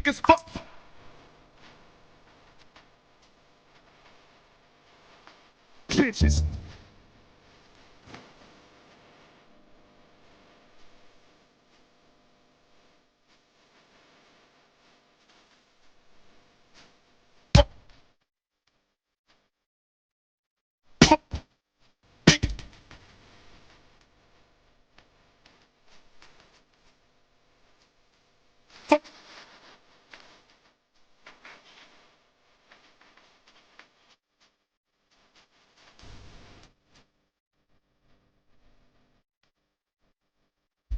Niggas fuck. Bitches.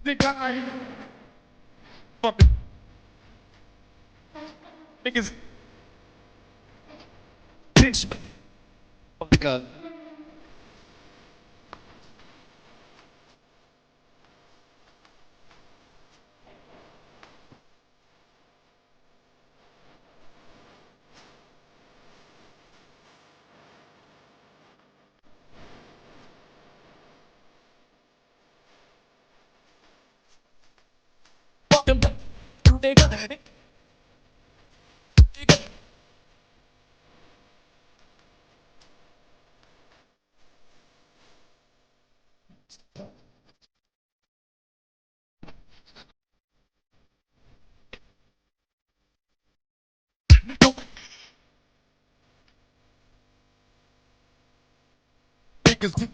Nigga, I fucking niggas. Bitch. Oh my god. Fuck them. Nigga. Nigga. Niggas. Niggas.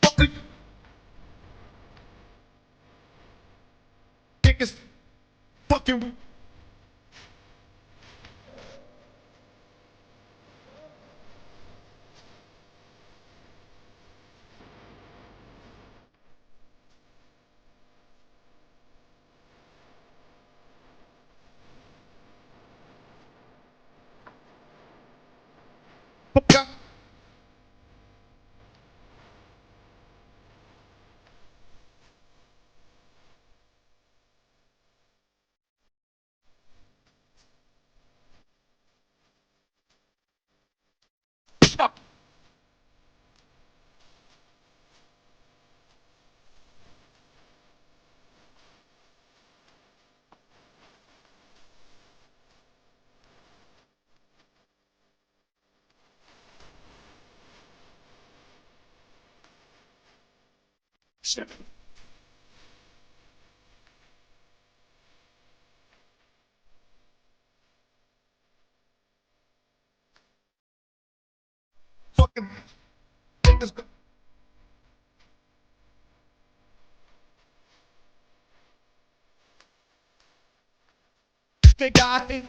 Fucking niggas. Fucking. Fuck. Fuck. Shit. Fucking niggas. Nigga, I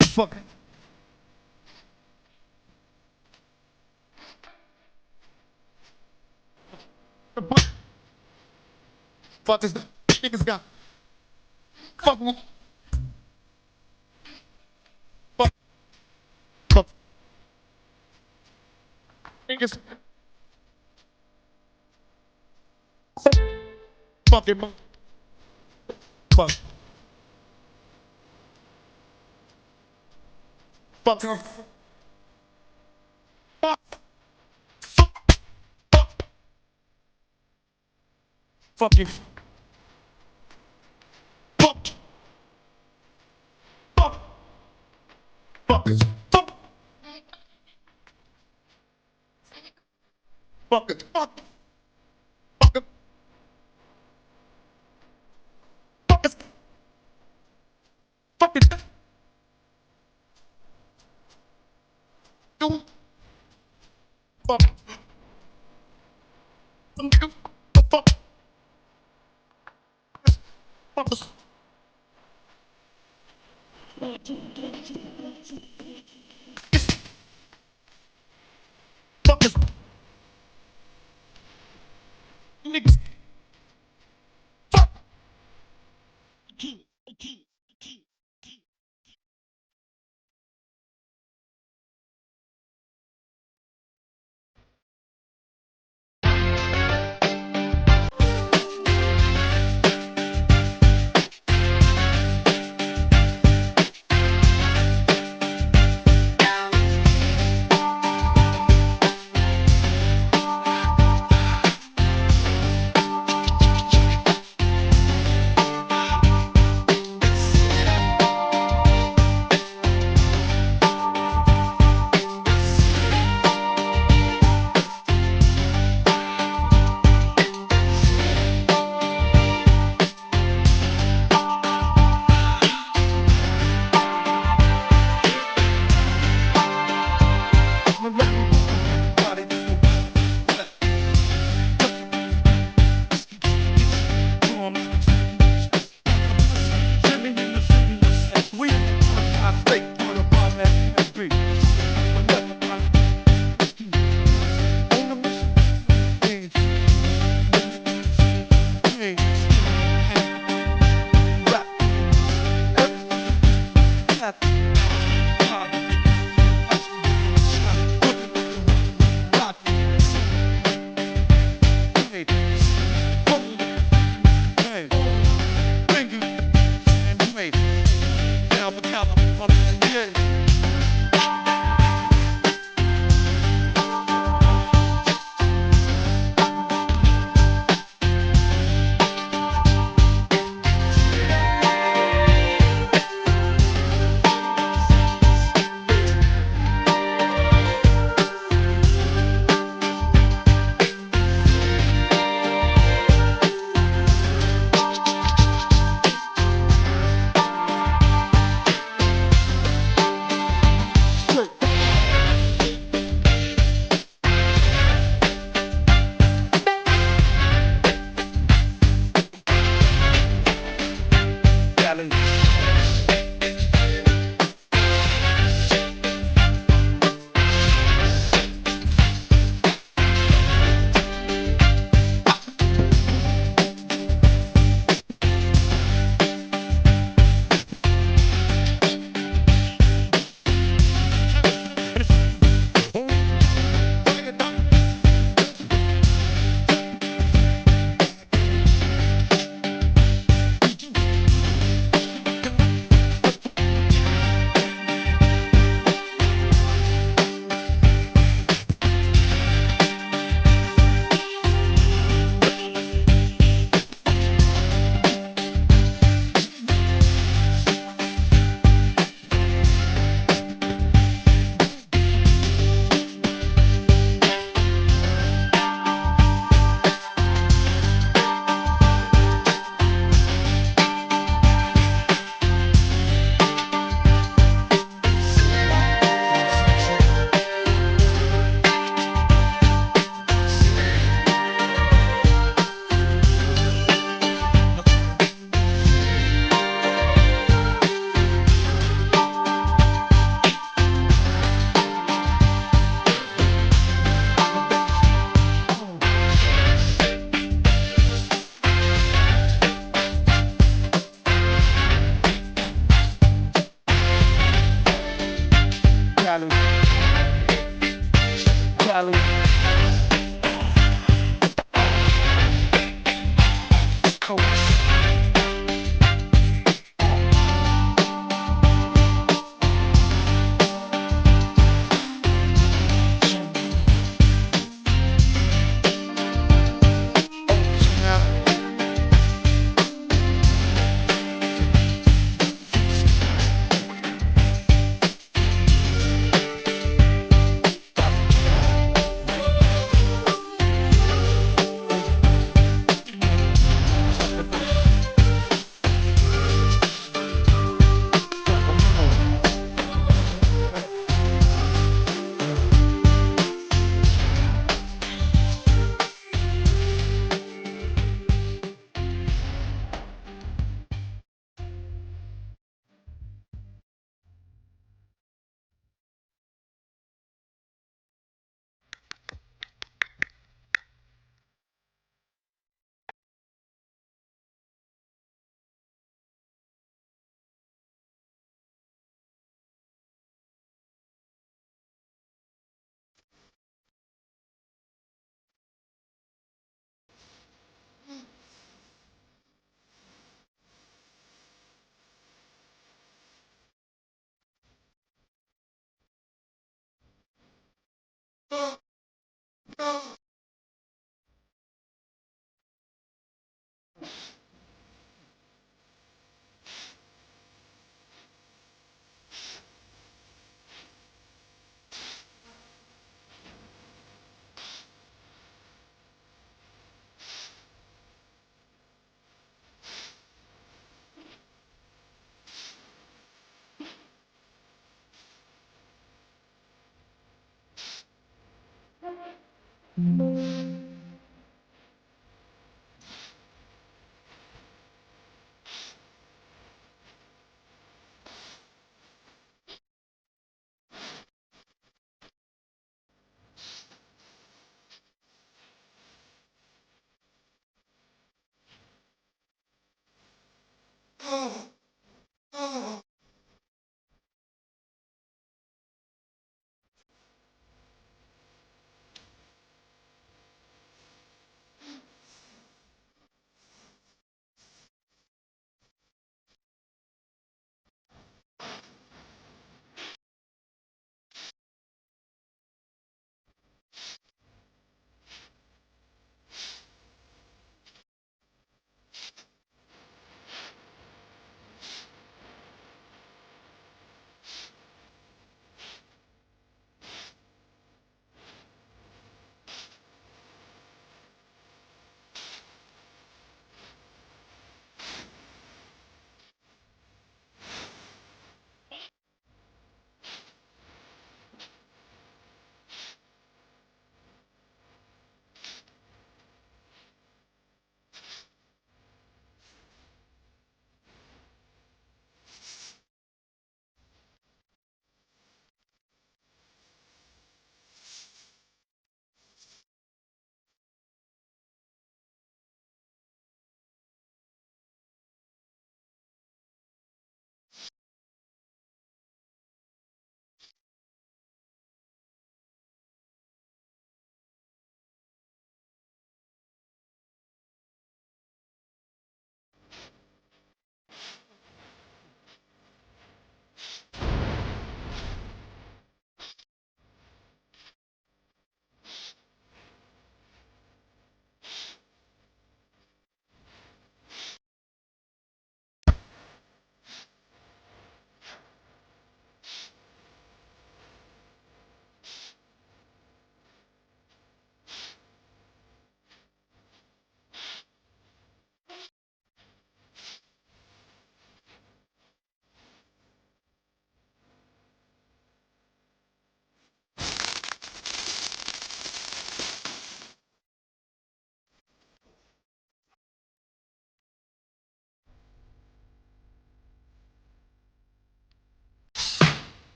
fucking. Fuck this niggas got. Fuck. Fuck. Fuck. Niggas. Fucking. Fuck. Fuck. Fuck. Fuck you. Fuck. Fuck. Fuck. Fuck. Fuck it. Fuck. Fuck it. Fuck it. Fuck it. You. Fuck. Fuck. Fuck. Fuck. Fuck. Niggas. Fuck.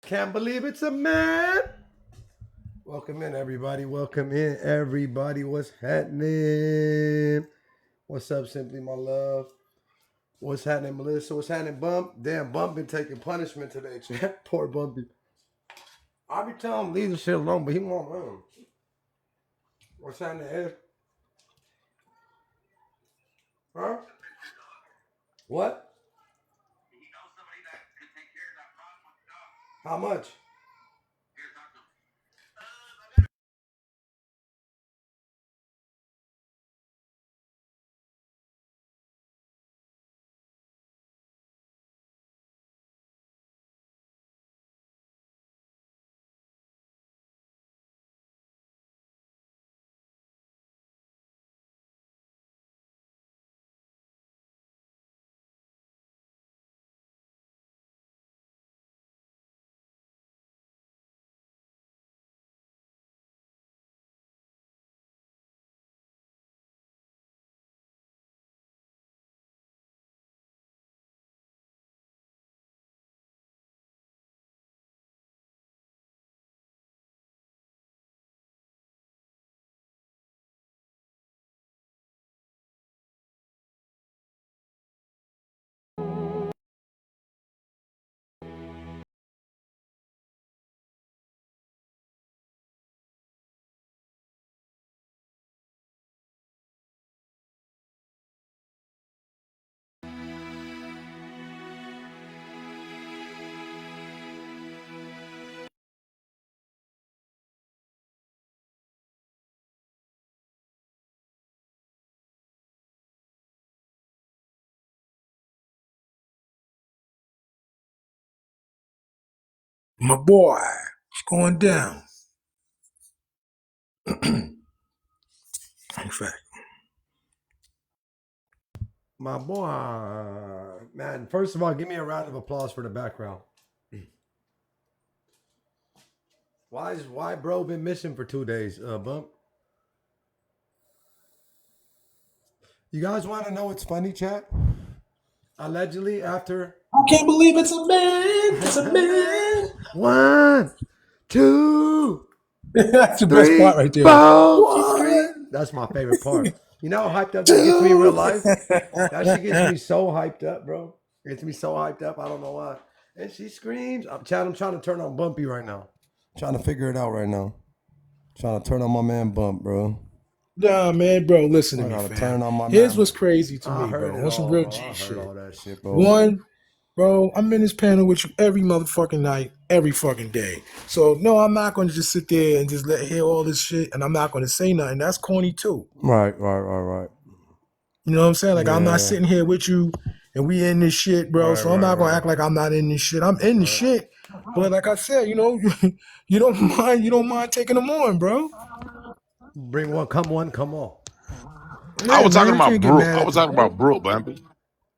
Can't believe it's a man. Welcome in, everybody. Welcome in, everybody. What's happening? What's up, Simply, my love? What's happening, Melissa? What's happening, Bump? Damn, Bump been taking punishment today, chat. Poor Bumpy. I be telling him leave the shit alone, but he won't learn. What's happening, Ed? Huh? What? How much? My boy, it's going down. In fact, My boy. Man, first of all, give me a round of applause for the background. Why bro been missing for 2 days, Bump? You guys want to know what's funny, chat? Allegedly, after I can't believe it's a man. It's a man. 1, 2, That's the best 3, part right there. 4, she One, screamed. That's my favorite part. You know how hyped up that gets me in real two. life? That shit gets me so hyped up, bro. It gets me so hyped up. I don't know why. And she screams. I'm trying to turn on Bumpy right now. Trying to figure it out right now. Trying to turn on my man Bump, bro. Nah, man, bro, listen to I me, gotta fam. turn on my Here's man. what's crazy to I me, heard bro. it On some all, real bro. G I heard shit. all that shit, bro. One, bro, I'm in this panel with you every motherfucking night, every fucking day. So no, I'm not going to just sit there and just hear all this shit, and I'm not going to say nothing. That's corny too. Right. You know what I'm saying? Like, I'm not Yeah. sitting here with you and we in this shit, bro. So I'm not going to act like I'm not in this shit. I'm in the shit. But like I said, you know, you don't mind taking them on, bro. Bring one, come on. I Yeah, was talking man, you about can't get Brooke. mad I at was the talking about Brooke, baby.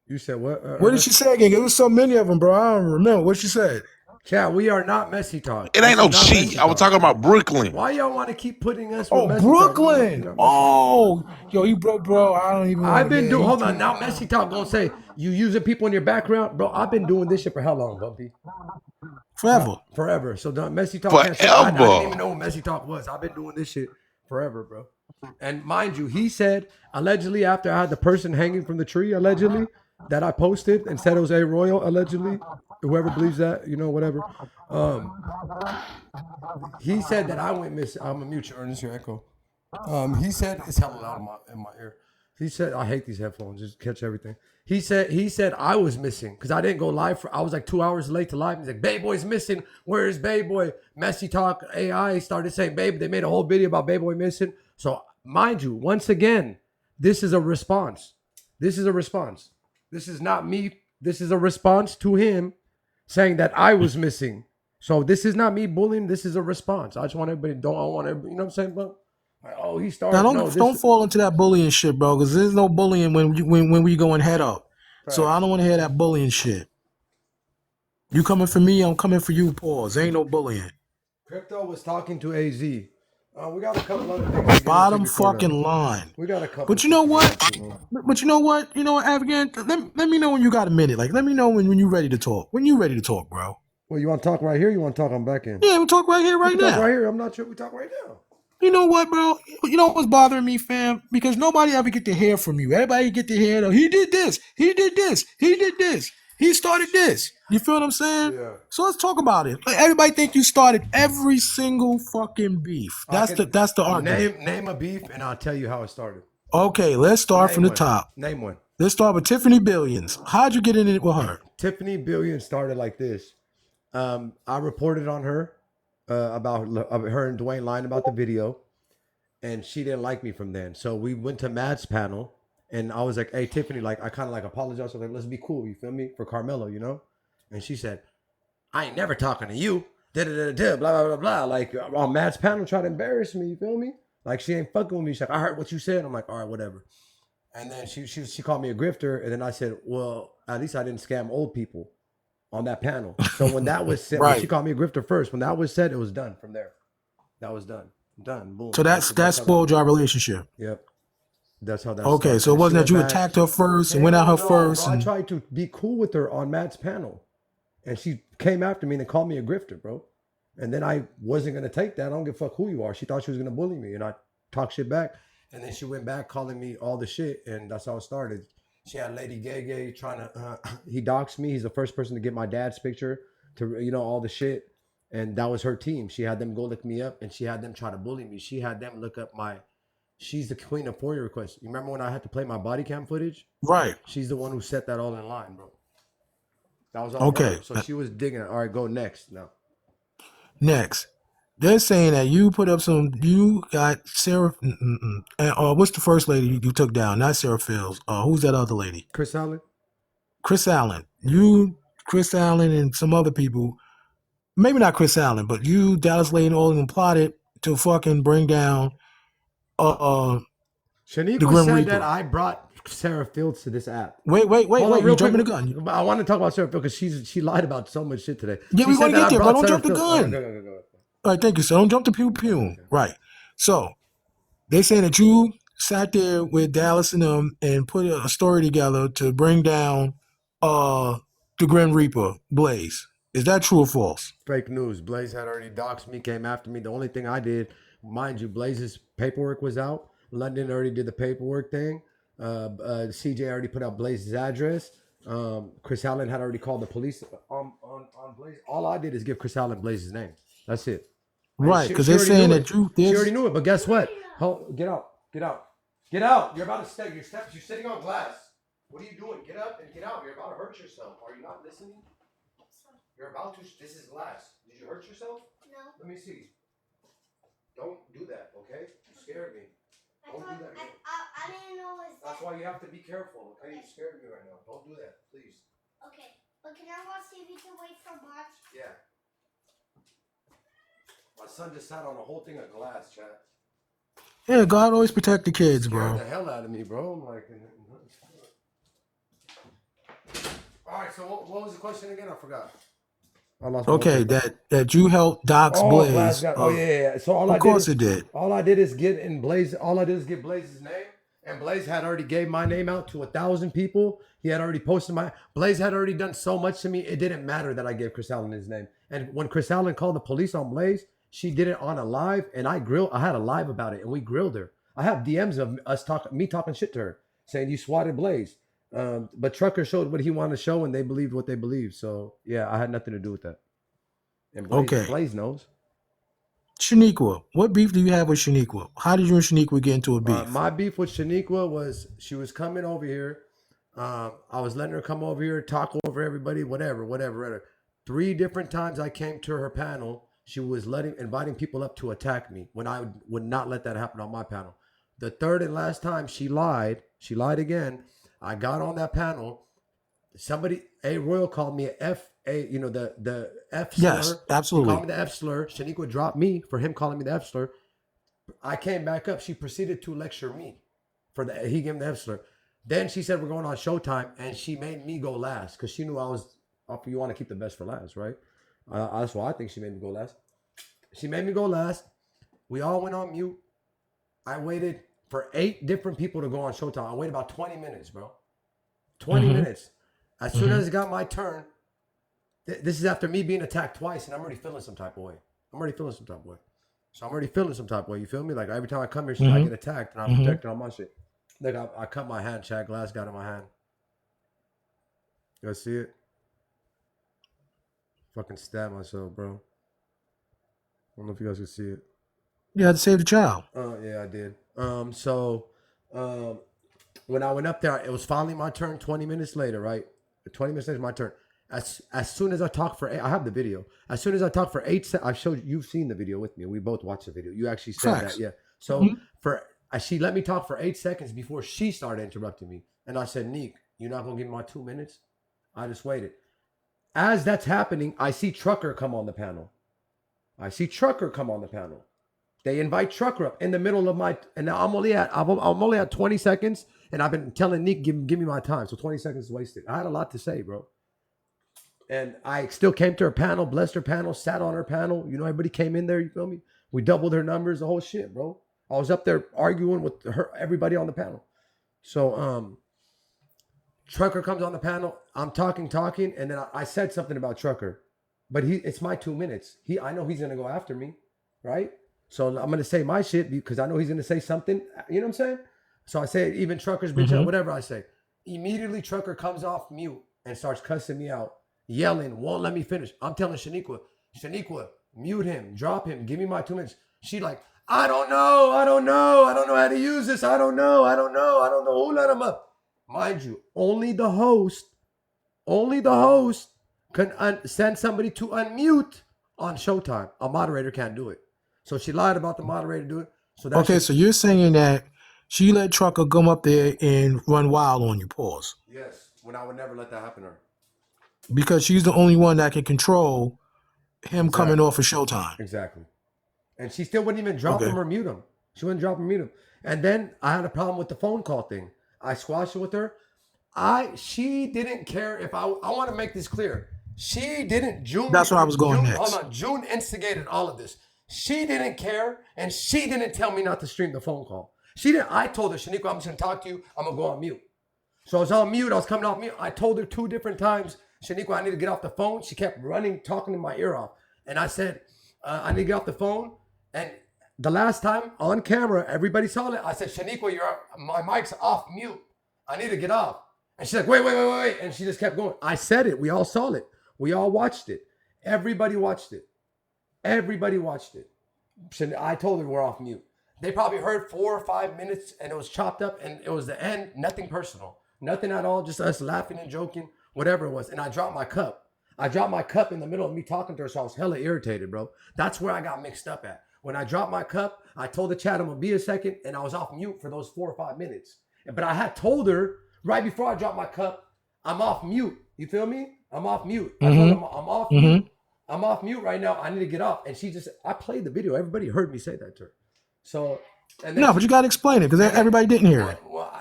You said what? What did she say again? It was so many of them, bro. I don't remember what she said. Chat, we are not messy talk. It This ain't is no not she. messy I was talk. talking about Brooklyn. Why y'all want to keep putting us with Oh, messy talk? We're Brooklyn. not messy talk. Oh, yo, he broke, bro. I don't even want I've to, been man. doing. Hold on, now messy talk gonna say you using people in your background, bro. I've been doing this shit for how long, Bumpy? Forever. Forever. So the messy talk can't say I didn't Forever. even know what messy talk was. I've been doing this shit forever, bro. And mind you, he said allegedly after I had the person hanging from the tree, allegedly that I posted and said it was A Royal, allegedly. Whoever believes that, you know, whatever. Um, he said that I went missing. I'm a mute you, Ernest, your echo. He said it's hella loud in my ear. He said I hate these headphones. Just catch everything. He said I was missing because I didn't go live for. I was like 2 hours late to live. He's like, Bayboy's missing. Where is Bayboy? Messy Talk AI started saying Babe. They made a whole video about Bayboy missing. So mind you, once again, this is a response. This is a response. This is not me. This is a response to him saying that I was missing. So this is not me bullying. This is a response. I just want everybody. I want everybody. You know what I'm saying, bro? Like, oh, he Now started. No, don't this fall into that bullying shit, bro. Because there's no bullying when we going head up. So I facts. don't want to hear that bullying shit. You coming for me, I'm coming for you. Pause. Ain't no bullying. Crypto was talking to AZ. We got a couple other things to get into Bottom before fucking the. line. We got a couple But you shit know to get what? into, man. But you know what? You know what, Afghan? Let me know when you got a minute. Like, let me know when you're ready to talk. When you ready to talk, bro. Well, you want to talk right here? You want to talk on back end? Yeah, we talk right here, We right can talk now. right here. I'm not sure. We talk right now. You know what, bro? You know what's bothering me, fam? Because nobody ever get to hear from you. Everybody get to hear, he did this, he did this, he did this, he started this. You feel what I'm saying? Yeah. So let's talk about it. Like, everybody think you started every single fucking beef. I That's can the argument. name a beef, and I'll tell you how it started. Okay, let's start Name from the one. top. Name one. Let's start with Tiffany Billions. How'd you get in it with her? Tiffany Billion started like this. I reported on her about her and Dwayne lying about the video, and she didn't like me from then. So we went to Matt's panel, and I was like, "Hey, Tiffany, like I kind of like apologized. I was like, let's be cool. You feel me? For Carmelo, you know?" And she said, "I ain't never talking to you. Da da da da. Blah blah blah blah." Like on Matt's panel, trying to embarrass me. You feel me? Like she ain't fucking with me. She's like, "I heard what you said." I'm like, "All right, whatever." And then she called me a grifter, and then I said, "Well, at least I didn't scam old people on that panel." So when that was said, when she Right. called me a grifter first. When that was said, it was done from there. That was done. Done. Boom. So that That's how that spoiled went. your relationship. Yep. That's how that Okay, started. so it And she wasn't went that you back. attacked her first and went at Hell her no, first. bro. I And tried to be cool with her on Matt's panel, and she came after me and called me a grifter, bro. And then I wasn't gonna take that. I don't give a fuck who you are. She thought she was gonna bully me, and I talked shit back. And then she went back calling me all the shit, and that's how it started. She had Lady Gay trying to. He doxed me. He's the first person to get my dad's picture to all the shit, and that was her team. She had them go look me up, and she had them try to bully me. She had them look up my. She's the queen of FOIA requests. You remember when I had to play my body cam footage? right. She's the one who set that all in line, bro. That was all Okay. her. So she was digging it. All right, go next now. Next, they're saying that you put up some. You got Sarah. And what's the first lady you took down? Not Sarah Fields. Who's that other lady? Chris Allen? Chris Allen. You, Chris Allen, and some other people. Maybe not Chris Allen, but you, Dallas Lane, all of them plotted to fucking bring down the Shaniqua Grim said that Reaper. I brought Sarah Fields to this app. Wait. Hold on, You real jumping quick. the gun. I want to talk about Sarah Fields because she lied about so much shit today. Yeah, She we're said going to that get I there, but brought don't Sarah jump the Fields. All right, gun. go. All right, thank you. So don't jump the pew. Okay. Right. So they saying that you sat there with Dallas and them and put a story together to bring down the Grim Reaper, Blaze. Is that true or false? Fake news. Blaze had already doxed me, came after me. The only thing I did, mind you, Blaze's paperwork was out. London already did the paperwork thing. CJ already put out Blaze's address. Chris Allen had already called the police on Blaze. All I did is give Chris Allen Blaze's name. That's it. Right, She because they're already saying knew that it. you She already knew it, but guess what? Get out. You're about to step. You're sitting on glass. What are you doing? Get up and get out. You're about to hurt yourself. Are you not listening? You're about to. This is glass. Did you hurt yourself? No. Let me see. Don't do that, okay? You scared me. Don't do that. I didn't know it was That's that. why you have to be careful, okay? You scared me right now. Don't do that, please. Okay, but can I watch TV to wait for March? Yeah. My son just sat on a whole thing of glass, chat. yeah, God always protect the kids, Scared bro. the hell out of me, bro. I'm like, all right. So what was the question again? I forgot. I lost my whole Okay, train of thought. that you helped Doc's Glass Blaze. got. Oh yeah. So all Of I course did it is, did. all I did is get in Blaze. All I did is get Blaze's name, and Blaze had already gave my name out to 1,000 people. He had already posted my. Blaze had already done so much to me. It didn't matter that I gave Chris Allen his name. And when Chris Allen called the police on Blaze, she did it on a live, and I had a live about it, and we grilled her. I have DMs of me talking shit to her, saying you swatted Blaze. But Trucker showed what he wanted to show, and they believed what they believed. So yeah, I had nothing to do with that. And Okay. Blaze knows. Shaniqua, what beef do you have with Shaniqua? How did you and Shaniqua get into a beef? My beef with Shaniqua was she was coming over here. I was letting her come over here, talk over everybody, whatever. 3 different times I came to her panel, she was inviting people up to attack me when I would not let that happen on my panel. The third and last time she lied again. I got on that panel. Somebody, A Royal called me the F slur. Yes, He absolutely. called me the F slur. Shaniqua dropped me for him calling me the F slur. I came back up. She proceeded to lecture me he gave him the F slur. Then she said we're going on Showtime, and she made me go last because she knew I was up. You want to keep the best for last, right? That's why I think she made me go last. She made me go last. We all went on mute. I waited for 8 different people to go on Showtime. I waited about 20 minutes, bro. 20 minutes. As soon as it got my turn, This is after me being attacked twice, and I'm already feeling some type of way. So I'm already feeling some type of way. You feel me? Like every time I come here, I get attacked, and I'm protected on my shit. Like I cut my hand, Chad. Glass got in my hand. You guys see it? Fucking stabbed myself, bro. I don't know if you guys can see it. You had to save the child. Yeah, I did. When I went up there, it was finally my turn. 20 minutes later, right? 20 minutes later, my turn. As soon as I talked for, I have the video. As soon as I talked for 8 seconds, I showed you. You've seen the video with me. We both watched the video. You actually said Facts. that, yeah. So she let me talk for 8 seconds before she started interrupting me, and I said, "Neek, you're not gonna give me my 2 minutes." I just waited. As that's happening, I see Trucker come on the panel. They invite Trucker up in the middle of my, and now I'm only at 20 seconds, and I've been telling Nick, give me my time. So 20 seconds is wasted. I had a lot to say, bro. And I still came to her panel, blessed her panel, sat on her panel. You know, everybody came in there, you feel me? We doubled her numbers, the whole shit, bro. I was up there arguing with everybody on the panel. So Trucker comes on the panel. I'm talking, and then I said something about Trucker. But it's my 2 minutes. I know he's gonna go after me, right? So I'm gonna say my shit because I know he's gonna say something. You know what I'm saying? So I say even Trucker's bitch, whatever I say. Immediately Trucker comes off mute and starts cussing me out, yelling, won't let me finish. I'm telling Shaniqua, mute him, drop him, give me my 2 minutes. She like, I don't know how to use this. I don't know who let him up. Mind you, only the host can send somebody to unmute on Showtime. A moderator can't do it. So she lied about the moderator do it. So that's Okay, so you're saying that she let Trucker come up there and run wild on you, pause. Yes, when I would never let that happen to her. Because she's the only one that can control him coming off of Showtime. Exactly. And she still wouldn't even drop him or mute him. She wouldn't drop him or mute him. And then I had a problem with the phone call thing. I squashed it with her. She didn't care if I want to make this clear. She didn't. June. That's where I was going next. Hold on. June instigated all of this. She didn't care, and she didn't tell me not to stream the phone call. She didn't. I told her, Shaniqua, I'm just gonna talk to you. I'm gonna go on mute. So I was on mute. I was coming off mute. I told her 2 different times, Shaniqua, I need to get off the phone. She kept running, talking in my ear off, and I said, I need to get off the phone. And the last time on camera, everybody saw it. I said, Shaniqua, my mic's off mute. I need to get off. And she's like, wait. And she just kept going. I said it. We all saw it. We all watched it. Everybody watched it. I told her we're off mute. They probably heard 4 or 5 minutes and it was chopped up and it was the end. Nothing personal. Nothing at all. Just us laughing and joking, whatever it was. And I dropped my cup. In the middle of me talking to her, so I was hella irritated, bro. That's where I got mixed up at. When I dropped my cup, I told the chat I'm going to be a second and I was off mute for those 4 or 5 minutes. But I had told her right before I dropped my cup, I'm off mute. You feel me? I'm off mute. I told her I'm off mute. I'm off mute right now. I need to get off. And I played the video. Everybody heard me say that to her. So, but you got to explain it because everybody didn't hear it. Well,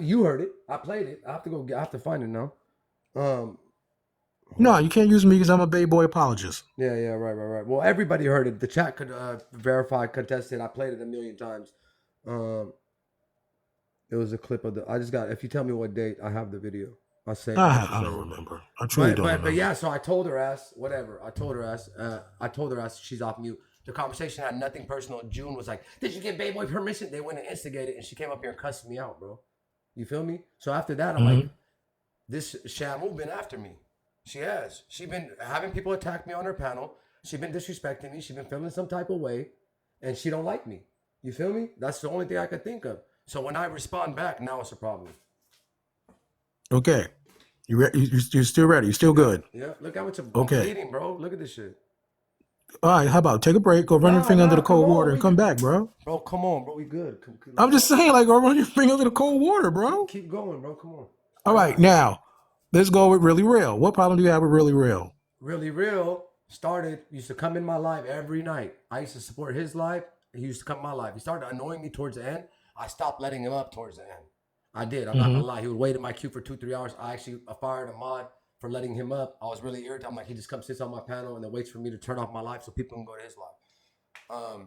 you heard it. I played it. I have to find it now. No, you can't use me because I'm a Bayboy apologist. Yeah, right. Well, everybody heard it. The chat could verify, contest it. I played it a million times. It was a clip of if you tell me what date, I have the video. I'll say it. I don't remember. I truly don't remember. But yeah, so I told her ass, whatever. I told her ass she's off mute. The conversation had nothing personal. June was like, did you give Bayboy permission? They went and instigated and she came up here and cussed me out, bro. You feel me? So after that, I'm like, this Shamu been after me. She has. She been having people attack me on her panel. She been disrespecting me. She been feeling some type of way. And she don't like me. You feel me? That's the only thing I could think of. So when I respond back, now it's a problem. Okay. You're still ready. You're still good. Yeah. Look how much I'm bleeding, bro. Look at this shit. All right. How about take a break, go run your finger under the cold water and come back, bro. Bro, come on, bro. We good. I'm just saying, like, go run your finger under the cold water, bro. Keep going, bro. Come on. All right. Now, let's go with Really Real. What problem do you have with Really Real? Really Real used to come in my live every night. I used to support his live. He used to come in my live. He started annoying me towards the end. I stopped letting him up towards the end. I did. I'm not gonna lie. He would wait in my queue for 2-3 hours. I actually fired a mod for letting him up. I was really irritated. I'm like, he just comes sits on my panel and then waits for me to turn off my live so people can go to his live.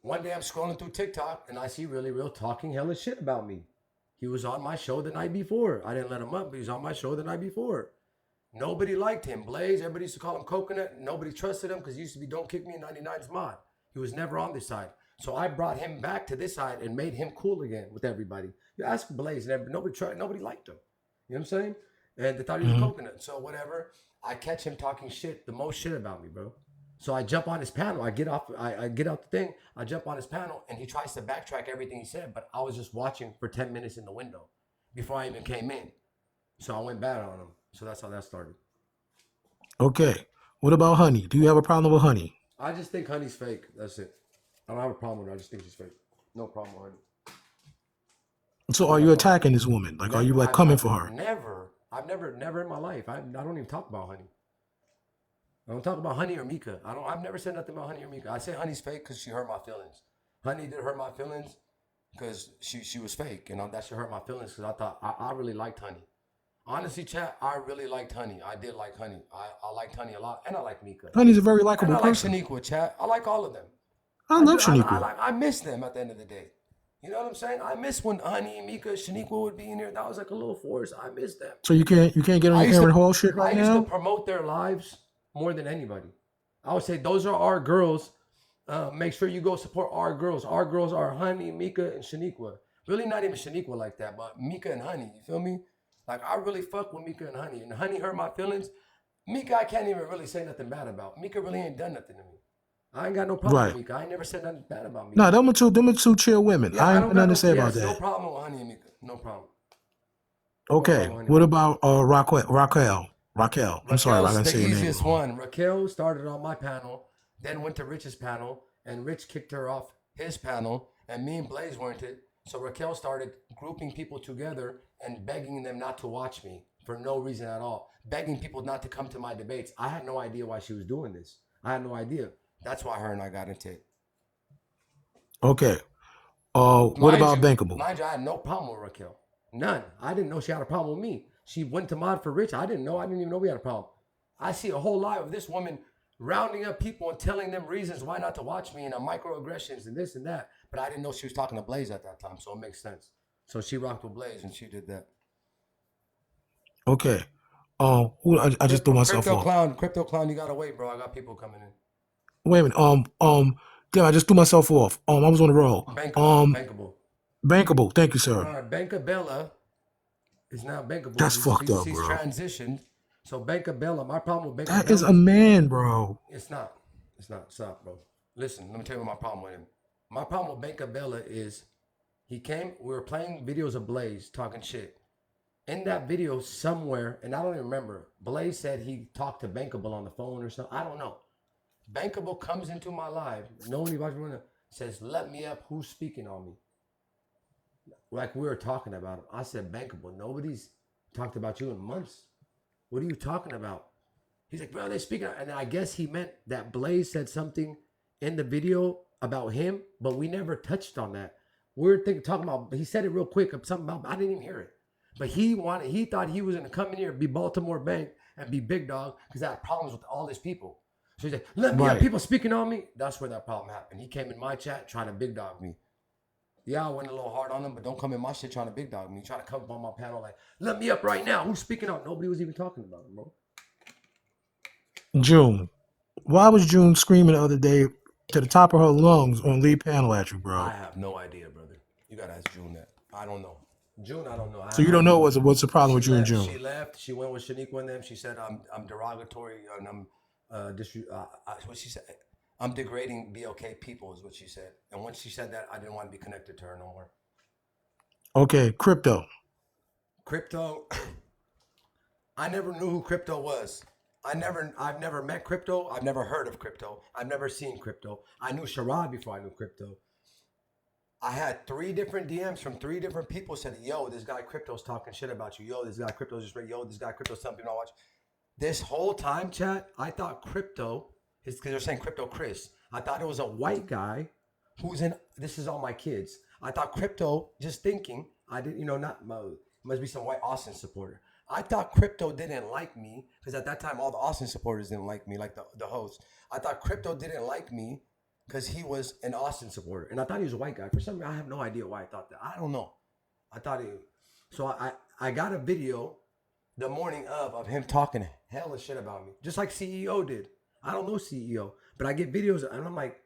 One day I'm scrolling through TikTok and I see Really Real talking hella shit about me. He was on my show the night before. I didn't let him up, but he was on my show the night before. Nobody liked him. Blaze, everybody used to call him Coconut. Nobody trusted him because he used to be Don't Kick Me in 99's mod. He was never on this side. So I brought him back to this side and made him cool again with everybody. You ask Blaze, and nobody liked him. You know what I'm saying? And they thought he was a coconut. So whatever. I catch him talking shit, the most shit about me, bro. So I jump on his panel. I get out the thing. I jump on his panel, and he tries to backtrack everything he said. But I was just watching for 10 minutes in the window before I even came in. So I went bad on him. So that's how that started. Okay. What about Honey? Do you have a problem with Honey? I just think Honey's fake. That's it. I don't have a problem with her. I just think she's fake. No problem with Honey. So are you attacking this woman? Like, are you like coming for her? Never. I've never in my life. I don't even talk about Honey. I don't talk about Honey or Mika. I've never said nothing about Honey or Mika. I say Honey's fake because she hurt my feelings. Honey did hurt my feelings because she was fake. You know, that should hurt my feelings because I thought I really liked Honey. Honestly, chat, I really liked Honey. I did like Honey. I liked Honey a lot, and I like Mika. Honey's a very likable And I like person. Shaniqua, chat. I like all of them. I love Shaniqua. I miss them at the end of the day. You know what I'm saying? I miss when Honey, Mika, Shaniqua would be in there. That was like a little force. I miss them. So you can't get on your Aaron Hall shit right now? I used to promote their lives more than anybody. I would say those are our girls. Make sure you go support our girls. Our girls are Honey, Mika, and Shaniqua. Really not even Shaniqua like that, but Mika and Honey. You feel me? Like, I really fuck with Mika and Honey. And Honey hurt my feelings. Mika, I can't even really say nothing bad about. Mika really ain't done nothing to me. I ain't got no problem with Mika. I ain't never said nothing bad about Mika. No, them are two chill women. Yeah, I ain't nothing to say about that. No problem with Honey and Mika. No problem. Okay. What about Raquel? I'm sorry, I didn't say your name. The easiest one. Raquel started on my panel, then went to Rich's panel, and Rich kicked her off his panel, and me and Blaze weren't it. So Raquel started grouping people together and begging them not to watch me for no reason at all. Begging people not to come to my debates. I had no idea why she was doing this. I had no idea. That's why her and I got into it. Okay. What about Bankable? Mind you, I had no problem with Raquel. None. I didn't know she had a problem with me. She went to mod for Rich. I didn't know. I didn't even know we had a problem. I see a whole lot of this woman rounding up people and telling them reasons why not to watch me and microaggressions and this and that. But I didn't know she was talking to Blaze at that time, so it makes sense. So she rocked with Blaze and she did that. Okay. I just threw myself off. Crypto clown, you gotta wait, bro. I got people coming in. Wait a minute. Damn, I just threw myself off. I was on the roll. Bankable. Thank you, sir. All right, Bankabella is now Bankable. That's fucked up, he's bro. He's transitioned. So Bankabella, my problem with That is a man, bro. It's not, bro. Listen, let me tell you my problem with him. My problem with Bankabella is he came, we were playing videos of Blaze talking shit. In that video somewhere, and I don't even remember, Blaze said he talked to Bankable on the phone or something. I don't know. Bankable comes into my live, no one watching, says, "Let me up, who's speaking on me?" Like we were talking about him. I said, "Bankable, nobody's talked about you in months. What are you talking about?" He's like, "Bro, they're speaking." And I guess he meant that Blaze said something in the video about him, but we never touched on that. We were talking about, he said it real quick, something about, I didn't even hear it. But he thought he was going to come in here, be Baltimore Bank, and be big dog, because I had problems with all these people. So he's like, "Let me have people speaking on me." That's where that problem happened. He came in my chat trying to big dog me. Yeah, I went a little hard on him, but don't come in my shit trying to big dog me. Trying to come up on my panel like, "Let me up right now. Who's speaking up?" Nobody was even talking about him, bro. June. Why was June screaming the other day to the top of her lungs on lead panel at you, bro? I have no idea, brother. You got to ask June that. I don't know. June, I don't know. So you don't know what's the problem with you and June? She left. She went with Shaniqua and them. She said, I'm derogatory and I'm what she said. I'm degrading BLK people is what she said. And when she said that, I didn't want to be connected to her no more. Okay, Crypto. I never knew who Crypto was. I've never met Crypto. I've never heard of Crypto. I've never seen Crypto. I knew Sharad before I knew Crypto. I had 3 different DMs from 3 different people said, "Yo, this guy Crypto's talking shit about you. Yo, this guy Crypto's just right. Yo, this guy Crypto's something I watch." This whole time, chat, I thought Crypto, because they're saying Crypto Chris. I thought it was a white guy who's in, this is all my kids. I thought Crypto, just thinking, I didn't, must be some white Austin supporter. I thought Crypto didn't like me, because at that time, all the Austin supporters didn't like me, like the host. I thought Crypto didn't like me because he was an Austin supporter. And I thought he was a white guy. For some reason, I have no idea why I thought that. I don't know. I thought he, so I got a video the morning of him talking hella shit about me, just like CEO did. I don't know CEO, but I get videos and I'm like,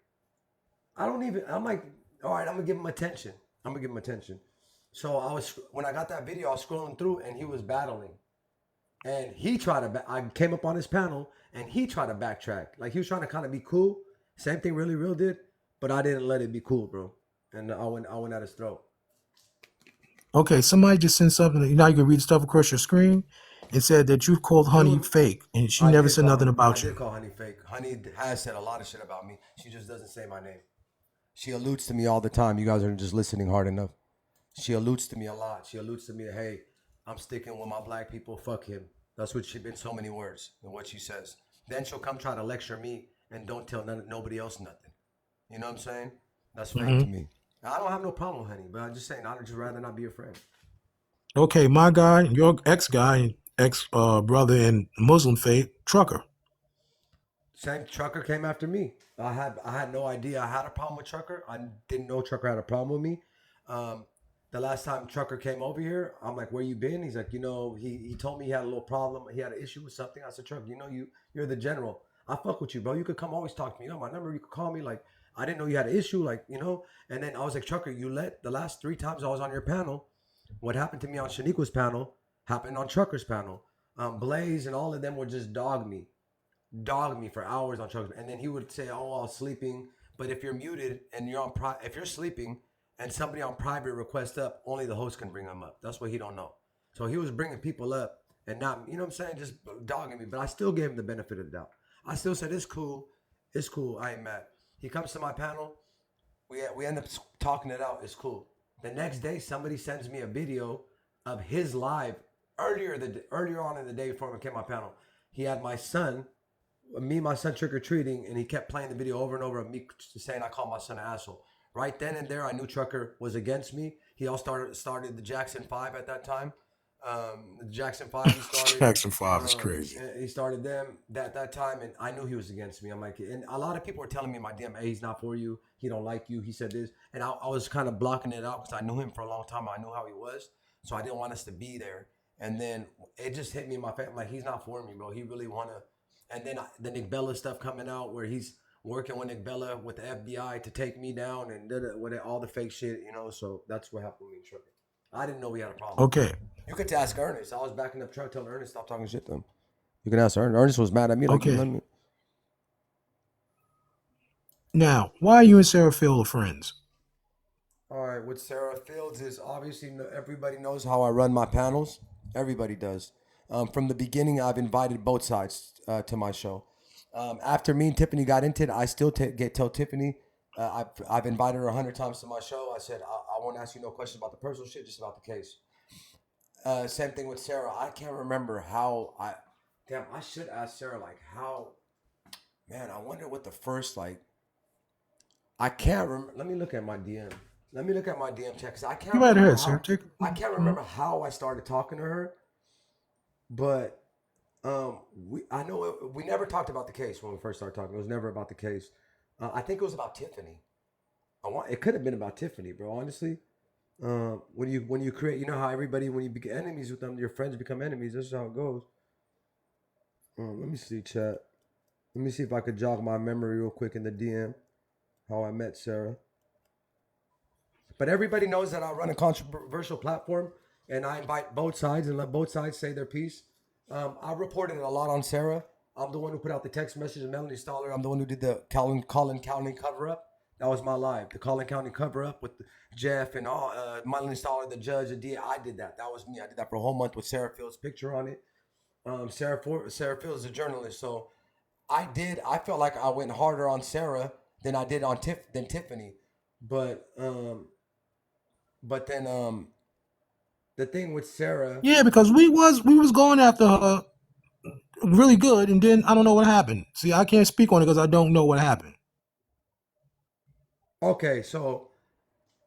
I don't even. I'm like, all right, I'm gonna give him attention. I'm gonna give him attention. So I was when I got that video, I was scrolling through and he was battling, and he tried to. I came up on his panel and he tried to backtrack, like he was trying to kind of be cool. Same thing, really real did, but I didn't let it be cool, bro. And I went at his throat. Okay, somebody just sent something. You know, you can read stuff across your screen. It said that you called Honey Dude, fake, and she never said nothing I about did you. call Honey fake. Honey has said a lot of shit about me. She just doesn't say my name. She alludes to me all the time. You guys are just listening hard enough. She alludes to me a lot. She alludes to me, hey, I'm sticking with my black people. Fuck him. That's what she been so many words in what she says. Then she'll come try to lecture me and don't tell nobody else nothing. You know what I'm saying? That's fake Hmm. to me. I don't have no problem, Honey, but I'm just saying I'd just rather not be a friend. Okay, my guy, your ex guy, ex brother in Muslim faith, trucker. Same Trucker came after me. I had no idea I had a problem with Trucker. I didn't know Trucker had a problem with me. Um, the last time Trucker came over here, I'm like, "Where you been?" He's like, he told me he had a little problem. He had an issue with something. I said, "Trucker, you're the general. I fuck with you, bro. You could come always talk to me. You know my number. You could call me. Like, I didn't know you had an issue. Like, you know." And then I was like, "Trucker, you let the last 3 times I was on your panel, what happened to me on Shaniqua's panel happened on Trucker's panel. Blaze and all of them would just dog me for hours on trucks, and then he would say, "Oh, I was sleeping." But if you're muted and if you're sleeping and somebody on private request up, only the host can bring them up. That's what he don't know. So he was bringing people up and not, you know what I'm saying, just dogging me. But I still gave him the benefit of the doubt. I still said it's cool. I ain't mad. He comes to my panel. We end up talking it out. It's cool. The next day, somebody sends me a video of his live earlier on in the day before we came on my panel. He had me and my son trick or treating, and he kept playing the video over and over of me saying I called my son an asshole. Right then and there, I knew Trucker was against me. He all started the Jackson 5 at that time. The Jackson 5 he started. Jackson 5 is crazy. He started them that time, and I knew he was against me. I'm like, and a lot of people were telling me in my DM, hey, he's not for you. He don't like you. He said this, and I was kind of blocking it out because I knew him for a long time. I knew how he was, so I didn't want us to be there. And then it just hit me in my face. I'm like, he's not for me, bro. He really wanna. And then the Nick Bella stuff coming out where he's working with Nick Bella with the FBI to take me down and with all the fake shit, you know. So that's what happened with me and Trucker. I didn't know we had a problem. Okay. You could ask Ernest. I was backing up truck telling Ernest stop talking shit to him. You can ask Ernest. Ernest was mad at me like you Okay. let me. Now, why are you and Sarah Field friends? All right, with Sarah Fields is obviously everybody knows how I run my panels. Everybody does. From the beginning, I've invited both sides to my show. After me and Tiffany got into it, I still tell Tiffany. I've invited her 100 times to my show. I said I won't ask you no questions about the personal shit, just about the case. Same thing with Sarah. I can't remember how I. Damn, I should ask Sarah like how. Man, I wonder what the first like. I can't remember. Let me look at my DM. Let me look at my DM text. I can't You right remember ahead, sir. how. I can't remember how I started talking to her, but I know we never talked about the case when we first started talking. It was never about the case. I think it was about Tiffany. It could have been about Tiffany, bro. Honestly, when you create, you know how everybody when you become enemies with them, your friends become enemies. That's how it goes. Let me see, chat. Let me see if I could jog my memory real quick in the DM. How I met Sarah. But everybody knows that I run a controversial platform and I invite both sides and let both sides say their piece. I reported a lot on Sarah. I'm the one who put out the text message of Melanie Stoller. I'm the one who did the Collin County cover up. That was my live. The Collin County cover up with Jeff and all Melanie Stoller, the judge, the DA. I did that. That was me. I did that for a whole month with Sarah Fields' picture on it. Sarah Fields is a journalist, so I felt like I went harder on Sarah than I did on Tiffany. But then the thing with Sarah. Yeah, because we was going after her really good, and then I don't know what happened. See, I can't speak on it because I don't know what happened. Okay, so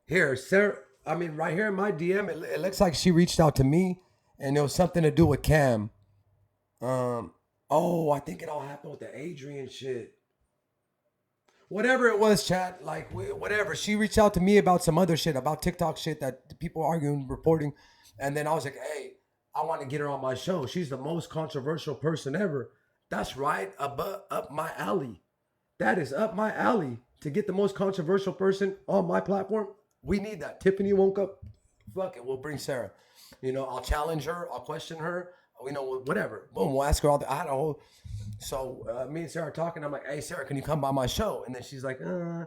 here, Sarah. I mean, right here in my DM, it looks like she reached out to me, and it was something to do with Cam. Oh, I think it all happened with the Adrian shit. Whatever it was, chat. Like whatever. She reached out to me about some other shit, about TikTok shit that people arguing, reporting, and then I was like, hey, I want to get her on my show. She's the most controversial person ever. That's right up my alley. That is up my alley to get the most controversial person on my platform. We need that. Tiffany woke up. Fuck it. We'll bring Sarah. You know, I'll challenge her. I'll question her. You know, whatever. Boom. We'll ask her all the. I had a whole. So me and Sarah are talking. I'm like, hey, Sarah, can you come by my show? And then she's like, And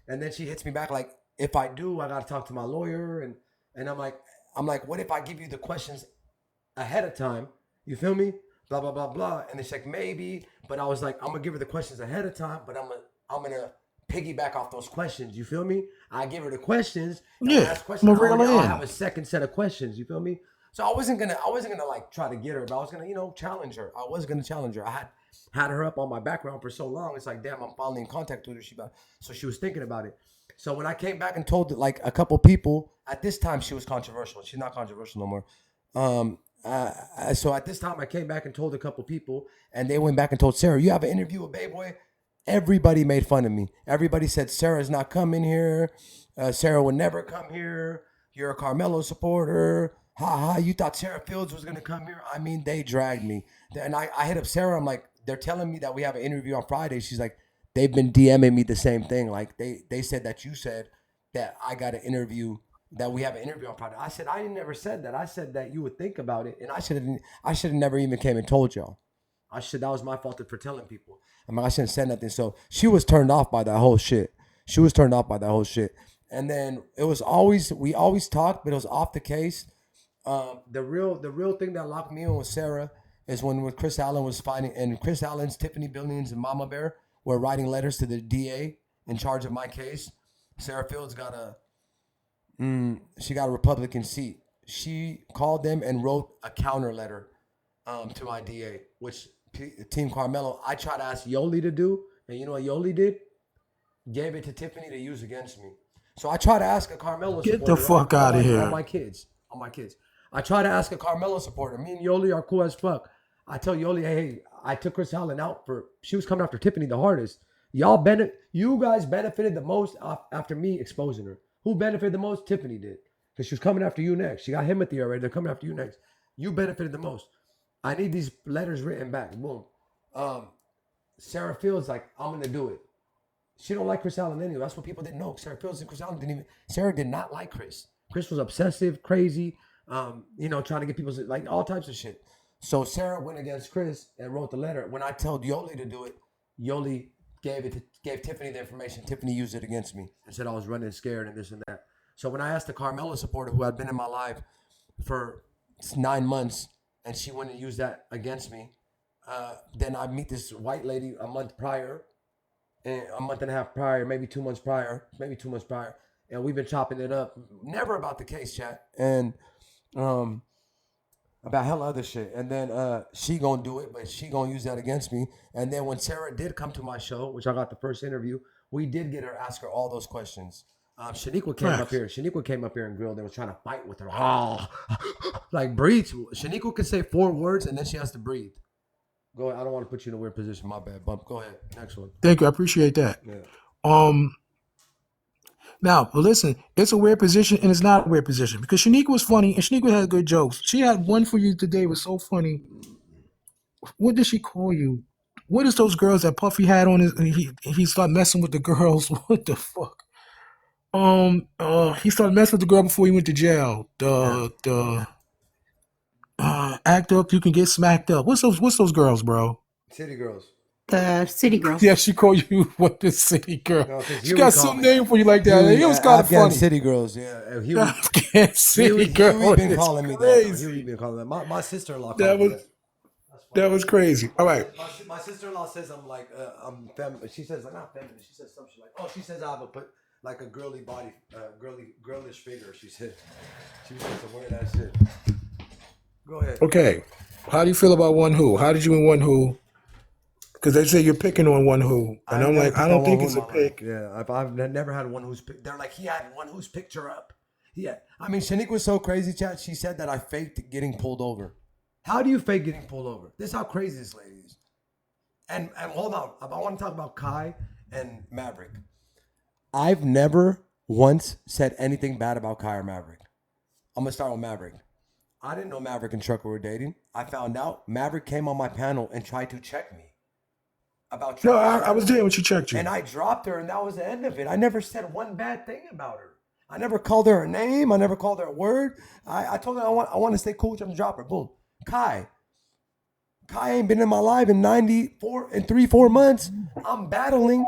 then she hits me back like, if I do, I got to talk to my lawyer. And I'm like, what if I give you the questions ahead of time? You feel me? Blah blah blah blah. And it's like maybe, but I was like, I'm gonna give her the questions ahead of time, but I'm gonna piggyback off those questions. You feel me? I give her the questions. And when I Yeah, ask I'm questions, a real I'll in. have a second set of questions. You feel me? So I wasn't gonna like try to get her, but I was gonna challenge her. I was gonna challenge her. I had her up on my background for so long. It's like, damn, I'm finally in contact with her. So she was thinking about it. So when I came back and told like a couple people, at this time she was controversial. She's not controversial no more. So at this time I came back and told a couple people, and they went back and told Sarah, you have an interview with Bayboy. Everybody made fun of me. Everybody said Sarah's not coming here. Sarah would never come here. You're a Carmelo supporter. Ha ha. You thought Sarah Fields was gonna come here. I mean, they dragged me. And I hit up Sarah. I'm like, they're telling me that we have an interview on Friday. She's like, they've been DMing me the same thing. Like they said that you said that I got an interview, that we have an interview on Friday. I said, I never said that. I said that you would think about it, and I should have never even came and told y'all. That was my fault for telling people. I mean, I shouldn't have said nothing. So she was turned off by that whole shit. And then we always talked, but it was off the case. The real thing that locked me in with Sarah is when Chris Allen was fighting, and Chris Allen's Tiffany Billings and Mama Bear were writing letters to the DA in charge of my case. Sarah Fields got a Republican seat. She called them and wrote a counter letter to my DA, which Team Carmelo, I tried to ask Yoli to do, and you know what Yoli did? Gave it to Tiffany to use against me. So I tried to ask a Carmelo Get supporter. the fuck out of here. On my kids. I try to ask a Carmelo supporter. Me and Yoli are cool as fuck. I tell Yoli, hey, I took Chris Allen out she was coming after Tiffany the hardest. You guys benefited the most after me exposing her. Who benefited the most? Tiffany did. Because she was coming after you next. She got Timothy already. They're coming after you next. You benefited the most. I need these letters written back. Boom. Sarah Fields like, I'm going to do it. She don't like Chris Allen anyway. That's what people didn't know. Sarah Fields and Chris Allen Sarah did not like Chris. Chris was obsessive, crazy, trying to get people, like all types of shit. So Sarah went against Chris and wrote the letter. When I told Yoli to do it, Yoli gave Tiffany the information. Tiffany used it against me and said I was running scared and this and that. So when I asked the Carmelo supporter who had been in my life for 9 months, and she went and used that against me, then I meet this white lady a month and a half prior, maybe 2 months prior, and we've been chopping it up. Never about the case, chat, and about hell other shit. And then she gonna do it, but she gonna use that against me. And then when Sarah did come to my show, which I got the first interview, we did get her, ask her all those questions. Shaniqua came up here and grilled and was trying to fight with her. Like breathe. Shaniqua can say 4 words and then she has to breathe. Go ahead. I don't want to put you in a weird position. My bad, bump. Go ahead. Next one. Thank you. I appreciate that. Yeah. Now, but listen, it's a weird position and it's not a weird position because Shaniqua was funny and Shaniqua had good jokes. She had one for you today. It was so funny. What did she call you? What is those girls that Puffy had on his? He started messing with the girls. What the fuck? He started messing with the girl before he went to jail. Act up, you can get smacked up. What's those girls, bro? City girls. The city girls. Yeah, she called you what the city girl. No, 'cause she Huey got called some me. name for you like that. It was kind of Afghan funny. City girls, yeah. Huey, Afghan city girl. Huey been calling me crazy. that. Huey been calling that. My sister-in-law called That me was that was crazy. All right. My sister-in-law says I'm like I'm feminine. She says like not feminine. She says something like she says I have like a girly body, girlish figure. She said some weird ass shit. Go ahead. Okay. How do you feel about One Who? How did you win One Who? Because they say you're picking on One Who, and I'm like, I don't think it's a pick. Yeah, I've never had one who's. They're like, he had one who's picked her up. Yeah, I mean, Shanique was so crazy, chat. She said that I faked getting pulled over. How do you fake getting pulled over? This is how crazy this lady is. And hold on, I want to talk about Kai and Maverick. I've never once said anything bad about Kai or Maverick. I'm gonna start with Maverick. I didn't know Maverick and Trucker were dating. I found out Maverick came on my panel and tried to check me about No, Trucker's I was channel. there when she checked you. And I dropped her, and that was the end of it. I never said one bad thing about her. I never called her a name. I never called her a word. I told her I want to stay cool with her and drop her. Boom. Kai. Kai ain't been in my life in 4 months. I'm battling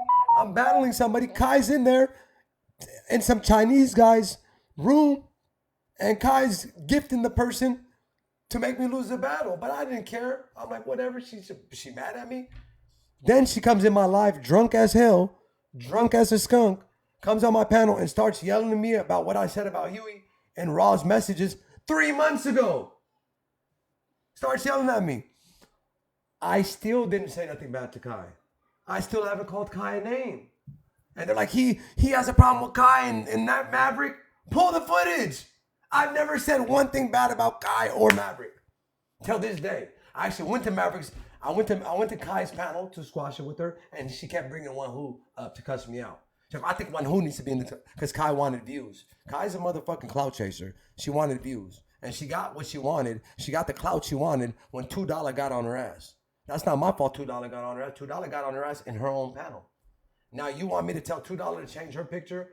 somebody. Kai's in there in some Chinese guy's room, and Kai's gifting the person to make me lose the battle. But I didn't care. I'm like, whatever. She mad at me. Then she comes in my life drunk as hell, drunk as a skunk, comes on my panel and starts yelling at me about what I said about Huey and Raw's messages 3 months ago. Starts yelling at me. I still didn't say nothing bad to Kai. I still haven't called Kai a name. And they're like, he has a problem with Kai and that Maverick. Pull the footage. I've never said one thing bad about Kai or Maverick till this day. I actually went to Mavericks. I went to Kai's panel to squash it with her, and she kept bringing One Who up to cuss me out. So I think One Who needs to be in the because Kai wanted views. Kai's a motherfucking clout chaser. She wanted views, and she got what she wanted. She got the clout she wanted when $2 got on her ass. That's not my fault. $2 got on her ass. $2 got on her ass in her own panel. Now you want me to tell $2 to change her picture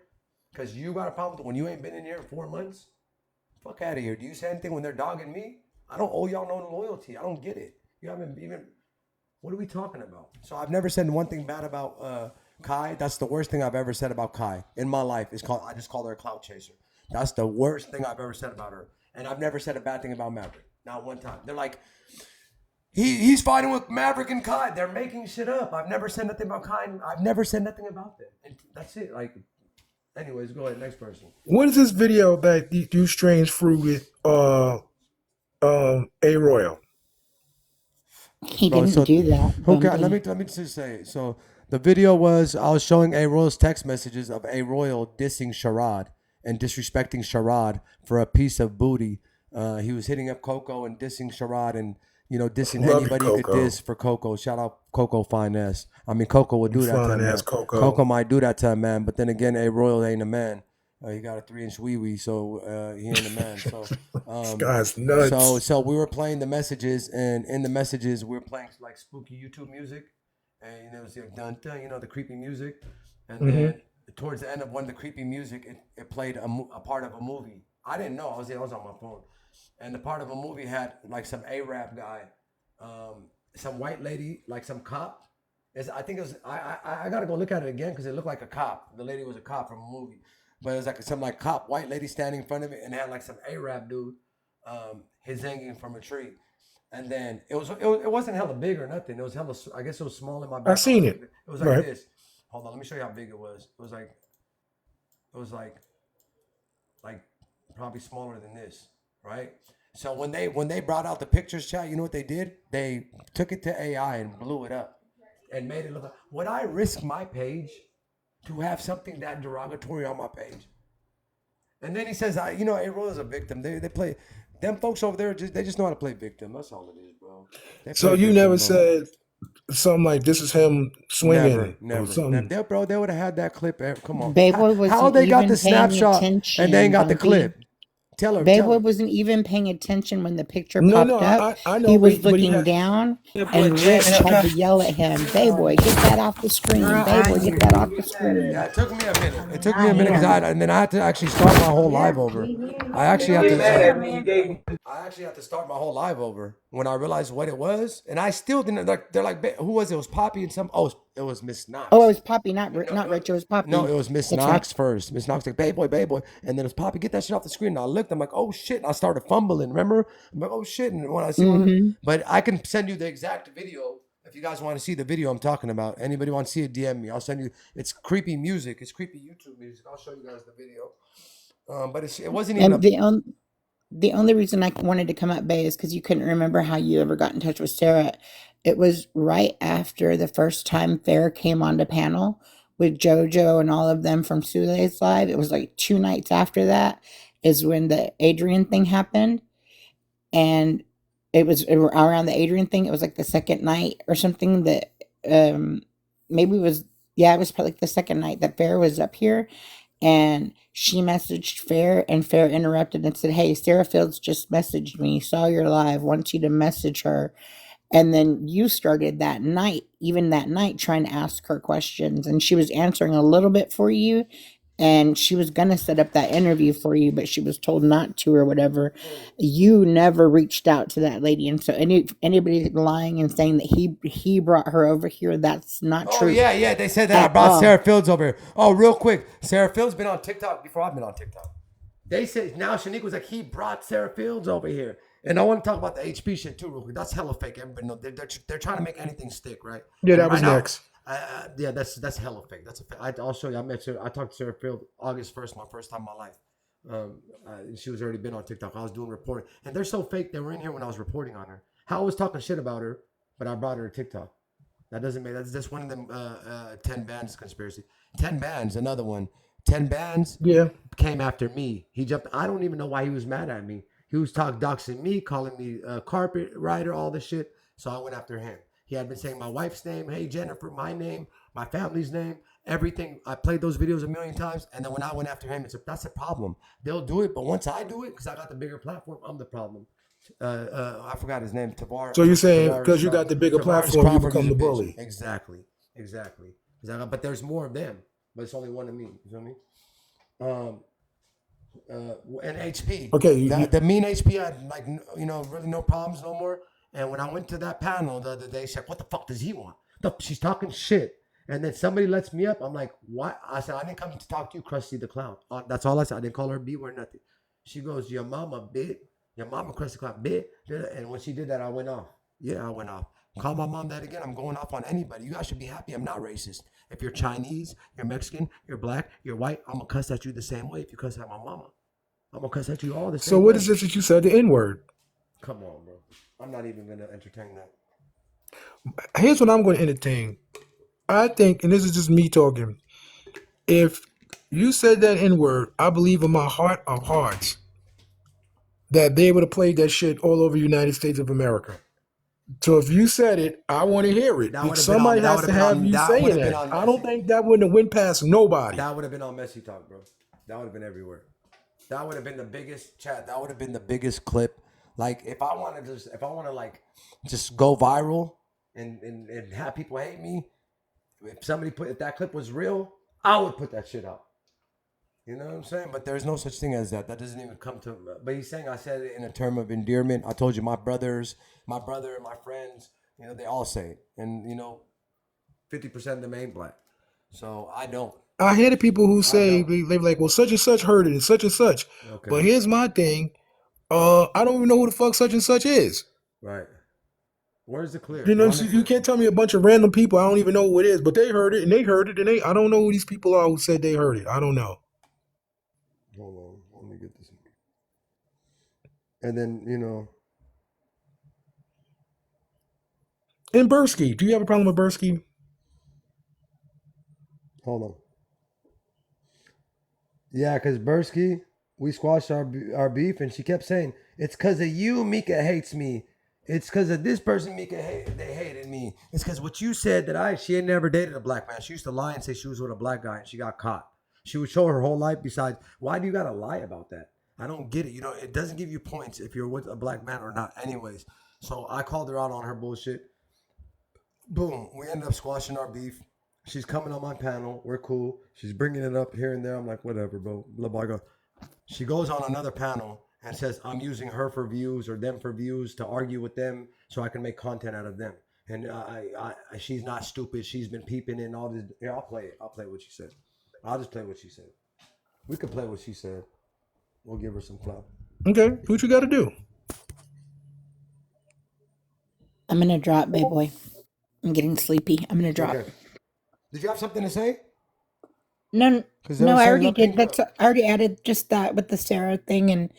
because you got a problem with it when you ain't been in here in 4 months? Fuck out of here. Do you say anything when they're dogging me? I don't owe y'all no loyalty. I don't get it. You haven't even. What are we talking about? So I've never said one thing bad about Kai. That's the worst thing I've ever said about Kai in my life. I just called her a clout chaser. That's the worst thing I've ever said about her. And I've never said a bad thing about Maverick. Not one time. They're like, he's fighting with Maverick and Kai. They're making shit up. I've never said nothing about Kai. I've never said nothing about them. And that's it. Like, anyways, go ahead. Next person. What is this video that you strange fruit with A Royal? He didn't do that. Okay, Bundy. let me just say. So the video was I was showing A Royal's text messages of A Royal dissing Sharad and disrespecting Sharad for a piece of booty. He was hitting up Coco and dissing Sharad and dissing Love you, anybody he could Coco. diss for Coco. Shout out Coco Finesse. I mean Coco would do that to a Fine man. ass Coco. Coco might do that to a man, but then again, A Royal ain't a man. He got a 3-inch wee wee, so he ain't a man. So This guy's nuts. so we were playing the messages, and in the messages we were playing like spooky YouTube music, and it was like dun dun, the creepy music, and then towards the end of one of the creepy music, it played a part of a movie. I didn't know. I was on my phone, and the part of a movie had like some Arab guy, some white lady, like some cop. I think it was. I gotta go look at it again because it looked like a cop. The lady was a cop from a movie. But it was like some cop white lady standing in front of me and had like some Arab dude, his hanging from a tree, and then it wasn't hella big or nothing. It was hella. I guess it was small in my back. I seen it. It was like Right. this. Hold on, let me show you how big it was. It was like probably smaller than this, right? So when they brought out the pictures, chat, you know what they did? They took it to AI and blew it up and made it look like. Would I risk my page to have something that derogatory on my page? And then he says, A Royal is a victim. They play them folks over there. They just know how to play victim. That's all it is, bro. They So play you victim, never bro. said something like this is him swinging Never. or something? They would have had that clip. Come on. Bayboy wasn't How they got even the paying snapshot attention, and they ain't got the Bundy. clip? Tell her. Bayboy wasn't even paying attention when the picture No, popped no, up. I know. He was but he looking had, down, and Rick tried to yell at him, Bayboy, get that off the screen. Bayboy, get that off the screen. Yeah, it took me a minute. It took me a minute and then I had to actually start my whole live over. I actually had to start my whole live over when I realized what it was, and I still didn't. They're like, who was it? It was Poppy and some. Oh, it was Miss Knox. Oh, it was Poppy, not Rich. It was Poppy. No, it was Miss That's Knox right. first. Miss Knox like, Bayboy, and then it was Poppy, get that shit off the screen. And I looked, I'm like, oh shit, and I started fumbling. Remember? I'm like, oh shit, and when I see but I can send you the exact video if you guys want to see the video I'm talking about. Anybody want to see it? DM me. I'll send you. It's creepy music. It's creepy YouTube music. I'll show you guys the video. But it wasn't even. And the only reason I wanted to come up, Bay, is because you couldn't remember how you ever got in touch with Sarah. It was right after the first time Fair came on the panel with JoJo and all of them from Sule's Live. It was like 2 nights after that is when the Adrian thing happened. And it was around the Adrian thing. It was like the second night or something that maybe it was, it was probably like the second night that Fair was up here. And she messaged Fair, and Fair interrupted and said, "Hey, Sarah Fields just messaged me, saw your live, wants you to message her." And then you started that night, even that night, trying to ask her questions. And she was answering a little bit for you. And she was going to set up that interview for you, but she was told not to or whatever. You never reached out to that lady. And so anybody lying and saying that he brought her over here, that's not Oh true yeah. They said that I at brought all. Sarah Fields over here. Oh, real quick, Sarah Fields been on TikTok before I've been on TikTok. They said now Shanique was like he brought Sarah Fields over here, and I want to talk about the HP shit too real quick. That's hella fake. Everybody know they're trying to make anything stick, right? Yeah, And that was right now, next. yeah, that's hella fake. That's a fake. I'll show you. I talked to Sarah Fields August 1st, my first time in my life. She was already been on TikTok. I was doing reporting, and they're so fake. They were in here when I was reporting on her. How I was talking shit about her, but I brought her to TikTok. That doesn't make that's one of them 10 bands conspiracy. 10 bands, another one. 10 bands Yeah. came after me. He jumped. I don't even know why he was mad at me. He was doxing me, calling me a carpet rider, all this shit. So I went after him. He had been saying my wife's name, hey Jennifer, my name, my family's name, everything. I played those videos a million times, and then when I went after him, that's a problem. They'll do it, but once I do it, because I got the bigger platform, I'm the problem. I forgot his name. So you're saying because you got the bigger platform, you become the bully. Exactly. But there's more of them, but it's only one of me. You feel me? And HP. Okay, The mean HP had really no problems no more. And when I went to that panel the other day, she said, "What the fuck does he want?" She's talking shit. And then somebody lets me up. I'm like, "What?" I said, "I didn't come to talk to you, Krusty the Clown." That's all I said. I didn't call her B word, nothing. She goes, "Your mama, bitch. Your mama, Krusty the Clown, bitch." And when she did that, I went off. Yeah, I went off. Call my mom that again. I'm going off on anybody. You guys should be happy I'm not racist. If you're Chinese, you're Mexican, you're black, you're white, I'm going to cuss at you the same way if you cuss at my mama. I'm going to cuss at you all the same so way. what is this that you said the N-word? Come on, bro. I'm not even going to entertain that. Here's what I'm going to entertain. I think, and this is just me talking, if you said that N-word, I believe in my heart of hearts that they would have played that shit all over the United States of America. So if you said it, I want to hear it. Somebody has to have you saying that. I don't think that wouldn't have went past nobody. That would have been on Messy Talk, bro. That would have been everywhere. That would have been the biggest chat. That would have been the biggest clip. Like if I want to just go viral and have people hate me, if that clip was real, I would put that shit out. You know what I'm saying? But there's no such thing as that. That doesn't even come to. But he's saying I said it in a term of endearment. I told you my brother, my friends, they all say it, and 50% of them ain't black. So I don't. I hear the people who say they're like, well, such and such heard it and such. Okay. But here's my thing. I don't even know who the fuck such and such is. Right. Where's the clear? You can't tell me a bunch of random people. I don't even know who it is, but they heard it and they heard it, and I don't know who these people are who said they heard it. I don't know. Hold on, let me get this. And then And Bursky, do you have a problem with Bursky? Hold on. Yeah, because Bursky, we squashed our beef, and she kept saying, "It's because of you, Mika hates me. It's because of this person, Mika they hated me. It's because what you said that she had never dated a black man. She used to lie and say she was with a black guy, and she got caught. She would show her whole life. Besides, why do you gotta lie about that? I don't get it. It doesn't give you points if you're with a black man or not. Anyways, so I called her out on her bullshit. Boom, we ended up squashing our beef. She's coming on my panel. We're cool. She's bringing it up here and there. I'm like, whatever, bro. Blah, blah, blah. She goes on another panel and says, I'm using her for views or them for views to argue with them so I can make content out of them. And she's not stupid. She's been peeping in all this. Yeah, I'll play it. I'll play what she said. I'll just play what she said. We could play what she said. We'll give her some clout. Okay, what you got to do? I'm going to drop, Bayboy. I'm getting sleepy. I'm going to drop. Okay. Did you have something to say? No, I already did. I already added just that with the Sarah thing, and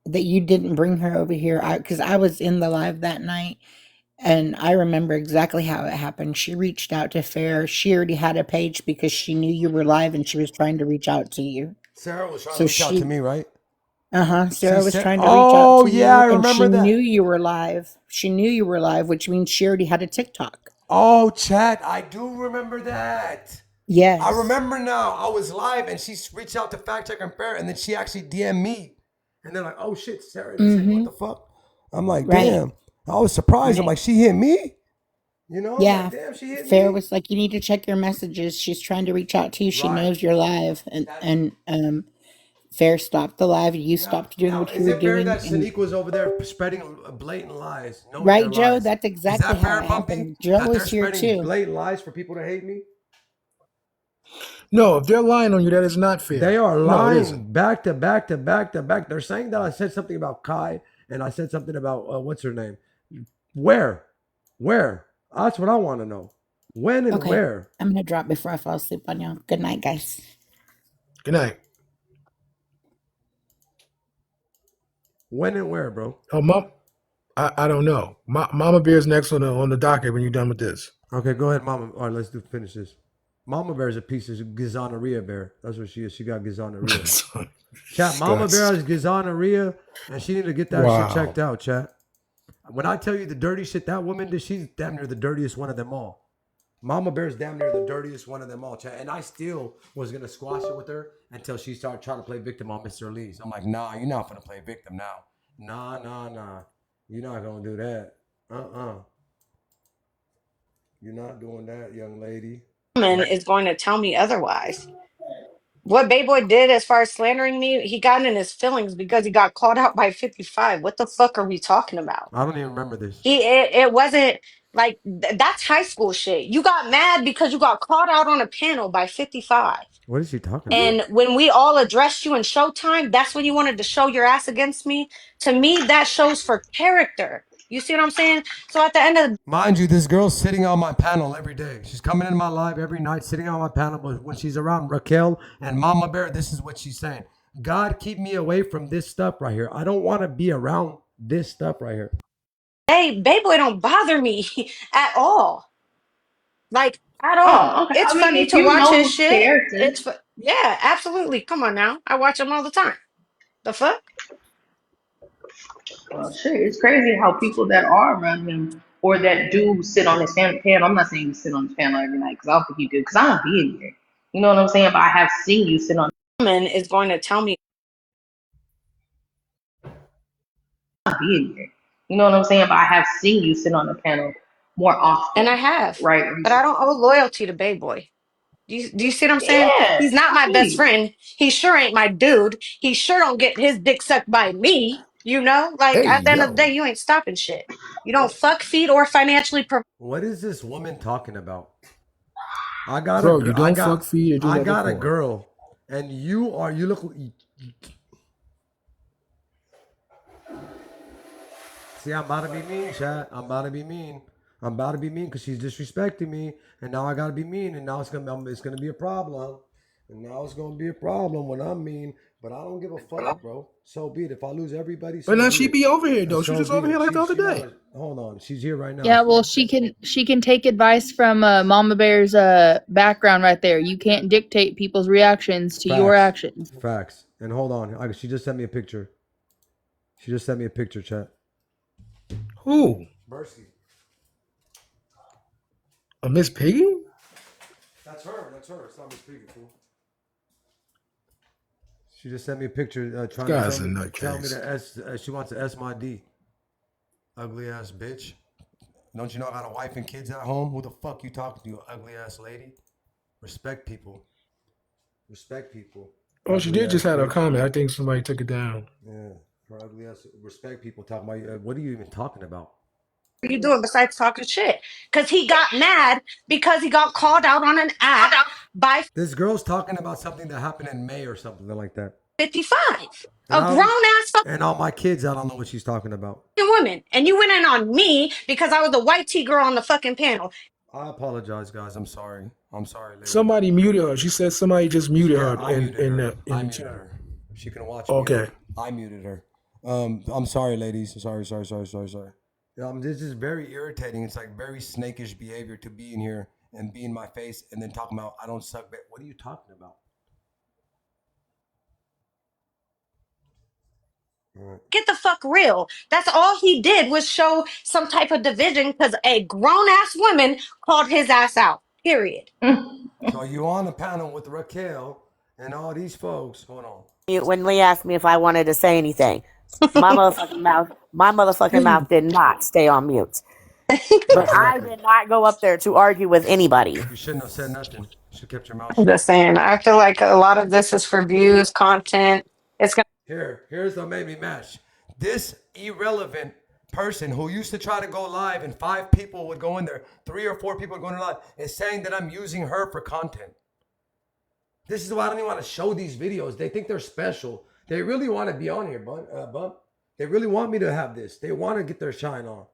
that you didn't bring her over here. Because I was in the live that night, and I remember exactly how it happened. She reached out to Fair. She already had a page because she knew you were live, and she was trying to reach out to you. Sarah was trying to reach out to me, right? Sarah was trying to reach out to you. I remember that. She knew you were live. She knew you were live, which means she already had a TikTok. Oh, chat, I do remember that. Yes. I remember now. I was live and she reached out to Fact Check and Fair, and then she actually DM'd me. And they're like, "Oh shit, Sarah." They said, "What the fuck?" I'm like, Right. "Damn." I was surprised. I'm Right. like, "She hit me?" You know? I'm Yeah. like, "Damn, she hit Fair me." was like, you need to check your messages. She's trying to reach out to you. She Right. knows you're live. And Fair stopped the live. You stopped doing Now, what you is were it fair doing. that And Shanique was over there spreading blatant lies, knowing right, their Joe, lies? that's Is exactly that how fair, it Bumpy? happened. Joe That they're was here spreading too. blatant lies for people to hate me? No, if they're lying on you, that is not fair. They are No, it isn't. lying back to back to back to back. They're saying that I said something about Kai and I said something about what's her name? Where? That's what I want to know. When and Okay. where? I'm gonna drop before I fall asleep on y'all. Good night, guys. Good night. When and where, bro? Oh, Mom, I don't know. Mama Bear's next on the docket when you're done with this. Okay, go ahead, Mama. All right, let's finish this. Mama Bear is a piece of gonorrhea bear. That's what she is. She got gonorrhea. Chat, Mama Bear has gonorrhea, and she need to get that shit Wow. checked out, chat. When I tell you the dirty shit that woman did, she's damn near the dirtiest one of them all. Mama Bear's damn near the dirtiest one of them all, chat. And I still was gonna squash it with her until she started trying to play victim on Mr. Lee's. I'm like, nah, you're not gonna play victim now. Nah. You're not gonna do that. You're not doing that, young lady. Woman is going to tell me otherwise. What Bayboy did as far as slandering me, he got in his feelings because he got called out by 55. What the fuck are we talking about? I don't even remember this. It wasn't like that's high school shit. You got mad because you got called out on a panel by 55. What is she talking about? And when we all addressed you in Showtime, that's when you wanted to show your ass against me. To me, that shows for character. You see what I'm saying? So at the end of the Mind you, this girl's sitting on my panel every day. She's coming in my live every night, sitting on my panel. But when she's around Raquel and Mama Bear, this is what she's saying. God, keep me away from this stuff right here. I don't want to be around this stuff right here. day, Bayboy don't bother me at all. Like at Oh, all. okay. It's I mean, funny if to you watch his know shit. character, Yeah, absolutely. Come on now. I watch him all the time. The fuck? well, shit, it's crazy how people that are around him or that do sit on his panel. I'm not saying you sit on his panel every night because I don't think you do because I don't be in here. You know what I'm saying? But I have seen you sit on. Woman is going to tell me Be in here. You know what I'm saying? But I have seen you sit on the panel more and I often, have. right? But I don't owe loyalty to Bayboy. Do you see what I'm saying? Yeah, He's not I my feel best you. friend. He sure ain't my dude. He sure don't get his dick sucked by me. You know? Like Hey, at the end of the yo. day, you ain't stopping shit. You don't fuck, feed, or financially provide. What is this woman talking about? I got Bro, you a don't fuck, feed, or do I nothing got a for. girl, and you look. See, I'm about to be mean, chat. I'm about to be mean. I'm about to be mean because she's disrespecting me, and now I gotta be mean, and now it's gonna be a problem, and now it's gonna be a problem when I'm mean. But I don't give a fuck, bro. So be it. If I lose everybody, so But now be she it. be over here, And though. She so just be over here it. like the other She day. wanna hold on. She's here right now. Yeah, well, she can take advice from Mama Bear's background right there. You can't dictate people's reactions to your actions. Facts. And hold on. She just sent me a picture. She just sent me a picture, chat. Who? Mercy. A Miss Piggy? That's her. It's not me speaking, fool. She just sent me a picture trying Guy's to a tell me nutcase. to S. She wants to S my D. Ugly ass bitch. Don't you know I got a wife and kids at home? Who the fuck you talking to, you ugly ass lady? Respect people. Respect people. Oh, she Ugly did just ass have a bitch. comment. I think somebody took it down. Yeah. Her ugly ass. Respect people. Talking about what are you even talking about? What are you doing besides talking shit? Because he got mad because he got called out on an app by This girl's talking about something that happened in May or something like that. 55. And A grown ass fucking and all my kids, I don't know what she's talking about. woman. And you went in on me because I was the white tea girl on the fucking panel. I apologize, guys. I'm sorry. I'm sorry, lady. Somebody muted her. She said somebody just muted Yeah, her I in, muted in her. the in I the muted chat. her. She can watch Okay. me. I muted her. I'm sorry, ladies. Sorry. This is very irritating. It's like very snakish behavior to be in here and be in my face and then talking about I don't suck. What are you talking about? Get the fuck real. That's all he did was show some type of division because a grown ass woman called his ass out. Period. So you on the panel with Raquel and all these folks. Hold on. When Lee asked me if I wanted to say anything, my motherfucking mouth did not stay on mute. But I Exactly. did not go up there to argue with anybody. You shouldn't have said nothing. You should have kept your mouth I'm shut. just saying, I feel like a lot of this is for views, content. It's gonna Here's what made me mad. This irrelevant person who used to try to go live and 5 people would go in there, 3 or 4 people would go in live, is saying that I'm using her for content. This is why I don't even want to show these videos. They think they're special. They really want to be on here, Bump. They really want me to have this. They want to get their shine on.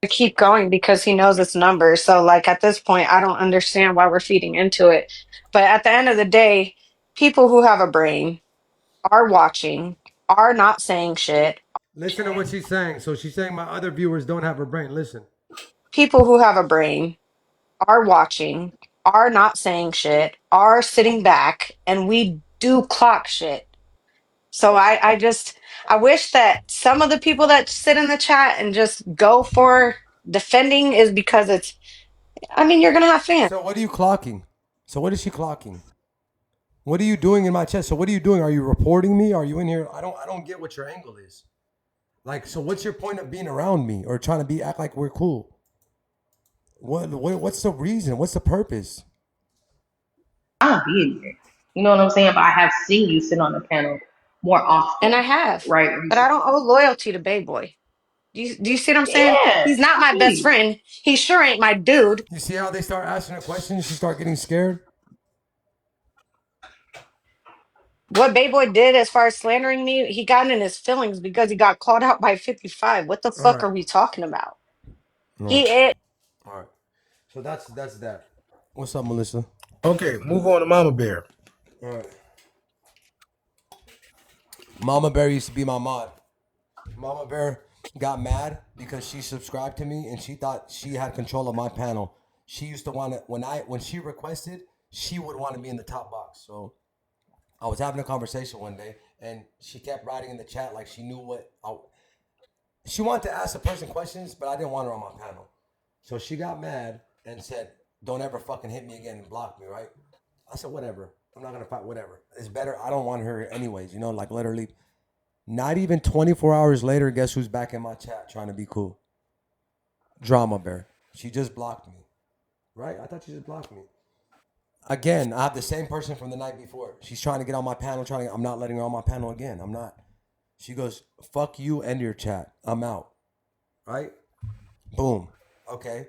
keep going because he knows its numbers. So, like, at this point, I don't understand why we're feeding into it. But at the end of the day, people who have a brain are watching, are not saying shit. Listen to what she's saying. So she's saying my other viewers don't have a brain. Listen. People who have a brain are watching, are not saying shit, are sitting back, and we do clock shit. So I wish that some of the people that sit in the chat and just go for defending is because it's, I mean, you're gonna have fans. So what are you clocking? So what is she clocking? What are you doing in my chat? So what are you doing? Are you reporting me? Are you in here? I don't get what your angle is. Like, so what's your point of being around me or trying to act like we're cool? What's the reason? What's the purpose? I don't be in here. You know what I'm saying? But I have seen you sit on the panel more And I often, have, right? but I Recently. don't owe loyalty to Bayboy. Do you see what I'm saying? Yeah, He's not I my feel best you. friend. He sure ain't my dude. You see how they start asking her questions? She start getting scared. What Bayboy did as far as slandering me, he got in his feelings because he got called out by 55. What the All fuck right. are we talking about? All right. He All right. So that's that. What's up, Melissa? Okay, move on to Mama Bear. All right. Mama Bear used to be my mod. Mama Bear got mad because she subscribed to me and she thought she had control of my panel. She used to want to when she requested, she would want to be in the top box. So I was having a conversation one day and she kept writing in the chat like she knew she wanted to ask the person questions, but I didn't want her on my panel. So she got mad and said, "Don't ever fucking hit me again and block me," right? I said, "Whatever. I'm not gonna fight. Whatever. It's better. I don't want her anyways. You know, like let her leave." Not even 24 hours later, guess who's back in my chat trying to be cool? Drama Bear. She just blocked me. Right? I thought she just blocked me. Again, I have the same person from the night before. She's trying to get on my panel, I'm not letting her on my panel again. I'm not. She goes, "Fuck you and your chat. I'm out." Right? Boom. Okay.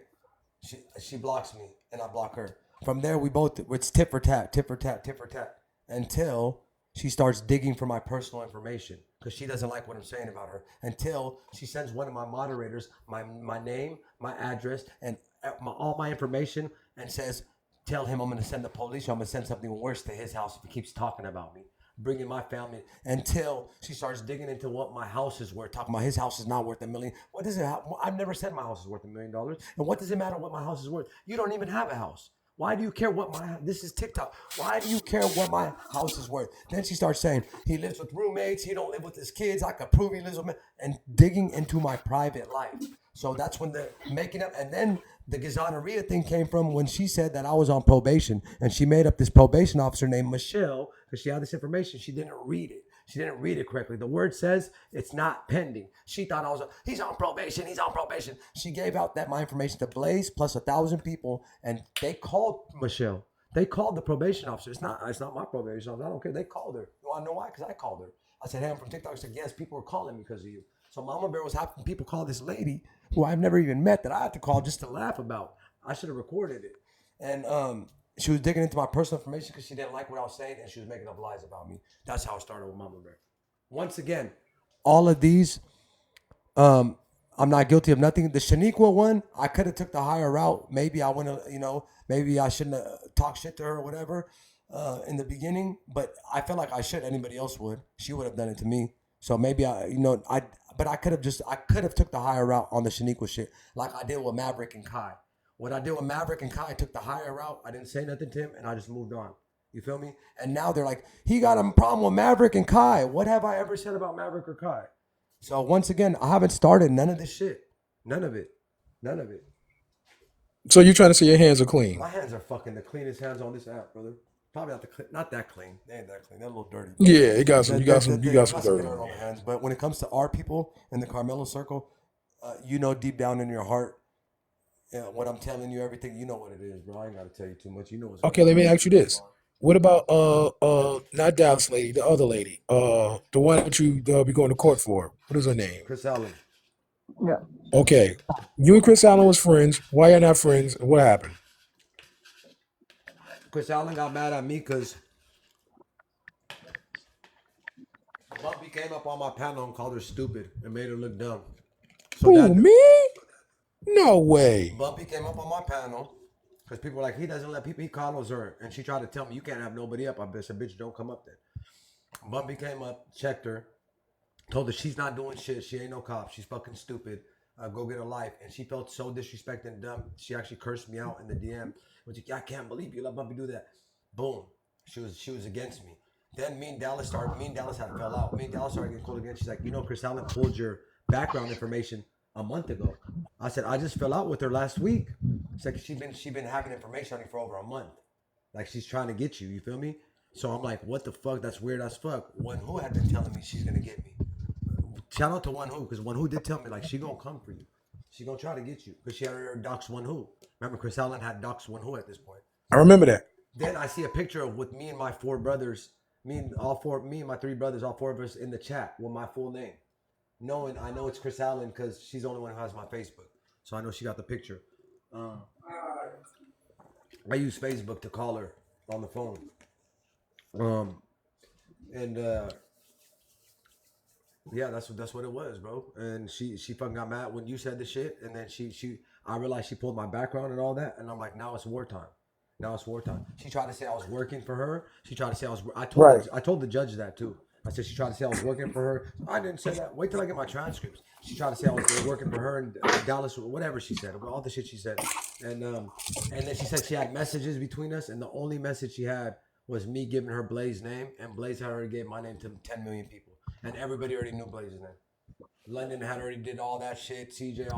She blocks me and I block her. From there, it's tit for tat, tit for tat, tit for tat, until she starts digging for my personal information because she doesn't like what I'm saying about her. Until she sends one of my moderators my name, my address, and all my information, and says, "Tell him I'm going to send the police or I'm going to send something worse to his house if he keeps talking about me." Bringing my family until she starts digging into what my house is worth, talking about his house is not worth $1 million. What does it? I've never said my house is worth $1 million. And what does it matter what my house is worth? You don't even have a house. Why do you care what this is TikTok. Why do you care what my house is worth? Then she starts saying he lives with roommates, he don't live with his kids, I could prove he lives with me, and digging into my private life. So that's when the making up, and then the Gazaneria thing came from when she said that I was on probation, and she made up this probation officer named Michelle because she had this information. She didn't read it. She didn't read it correctly. The word says it's not pending. She thought I was, he's on probation, he's on probation. She gave out my information to Blaze plus 1,000 people, and they called Michelle. They called the probation officer. It's not my probation officer. I don't care. They called her. You want to know why? Because I called her. I said, "Hey, I'm from TikTok." She said, "Yes, people were calling me because of you." So Mama Bear was having people call this lady who I've never even met that I had to call just to laugh about. I should have recorded it. And she was digging into my personal information because she didn't like what I was saying and she was making up lies about me. That's how it started with Mama Bear. Once again, all of these, I'm not guilty of nothing. The Shaniqua one, I could have took the higher route. Maybe I wouldn't have, maybe I shouldn't have talked shit to her or whatever in the beginning. But I felt like I should. Anybody else would. She would have done it to me. So maybe but I could have took the higher route on the Shaniqua shit, like I did with Maverick and Kai. What I did with Maverick and Kai, I took the higher route. I didn't say nothing to him, and I just moved on. You feel me? And now they're like, he got a problem with Maverick and Kai. What have I ever said about Maverick or Kai? So once again, I haven't started none of this shit. None of it. None of it. So you're trying to say your hands are clean? My hands are fucking the cleanest hands on this app, brother. Probably not that clean. They ain't that clean. They're a little dirty. Yeah, you got some dirt dirt on on there. the hands. But when it comes to our people in the Carmelo circle, you know deep down in your heart, when I'm telling you everything, you know what it is, bro. I ain't gotta tell you too much. You know what's Okay, let me ask you this. What about not Dallas lady, the other lady, the one that you be going to court for? What is her name? Chris Allen. Okay, you and Chris Allen was friends. Why are not friends? And what happened? Chris Allen got mad at me because Bumpy came up on my panel and called her stupid and made her look dumb. So Who, that me? No way. Bumpy came up on my panel because people were like, he doesn't let people, he coddles her. And she tried to tell me, you can't have nobody up. I said, bitch, don't come up there. Bumpy came up, checked her, told her she's not doing shit. She ain't no cop. She's fucking stupid. Go get a life. And she felt so disrespected and dumb. She actually cursed me out in the DM. Was like, I can't believe you let Bumpy do that. Boom. She was against me. Then me and Dallas had fell out. Me and Dallas started getting cool again. She's like, Chris Allen pulled your background information a month ago. I said, I just fell out with her last week. She's like, she been having information on you for over a month. Like she's trying to get you. You feel me? So I'm like, what the fuck? That's weird as fuck. One Who had been telling me she's gonna get me. Shout out to One Who, because One Who did tell me like she gonna come for you. She gonna try to get you because she had her docs One Who. Remember, Chris Allen had docs One Who at this point. I remember that. Then I see a picture of with me and my four brothers, me and my three brothers, all four of us in the chat with my full name. Knowing I know it's Chris Allen because she's the only one who has my Facebook, so I know she got the picture. I use Facebook to call her on the phone. Yeah, that's what it was, bro. And she fucking got mad when you said the shit, and then I realized she pulled my background and all that, and I'm like, now it's wartime. Now it's wartime. She tried to say I was working for her. She tried to say I told the judge that too. I said she tried to say I was working for her. I didn't say that. Wait till I get my transcripts. She tried to say I was working for her in Dallas, whatever she said, all the shit she said, and then she said she had messages between us, and the only message she had was me giving her Blaze's name, and Blaze had already gave my name to 10 million people, and everybody already knew Blaze's name. London had already did all that shit. CJ,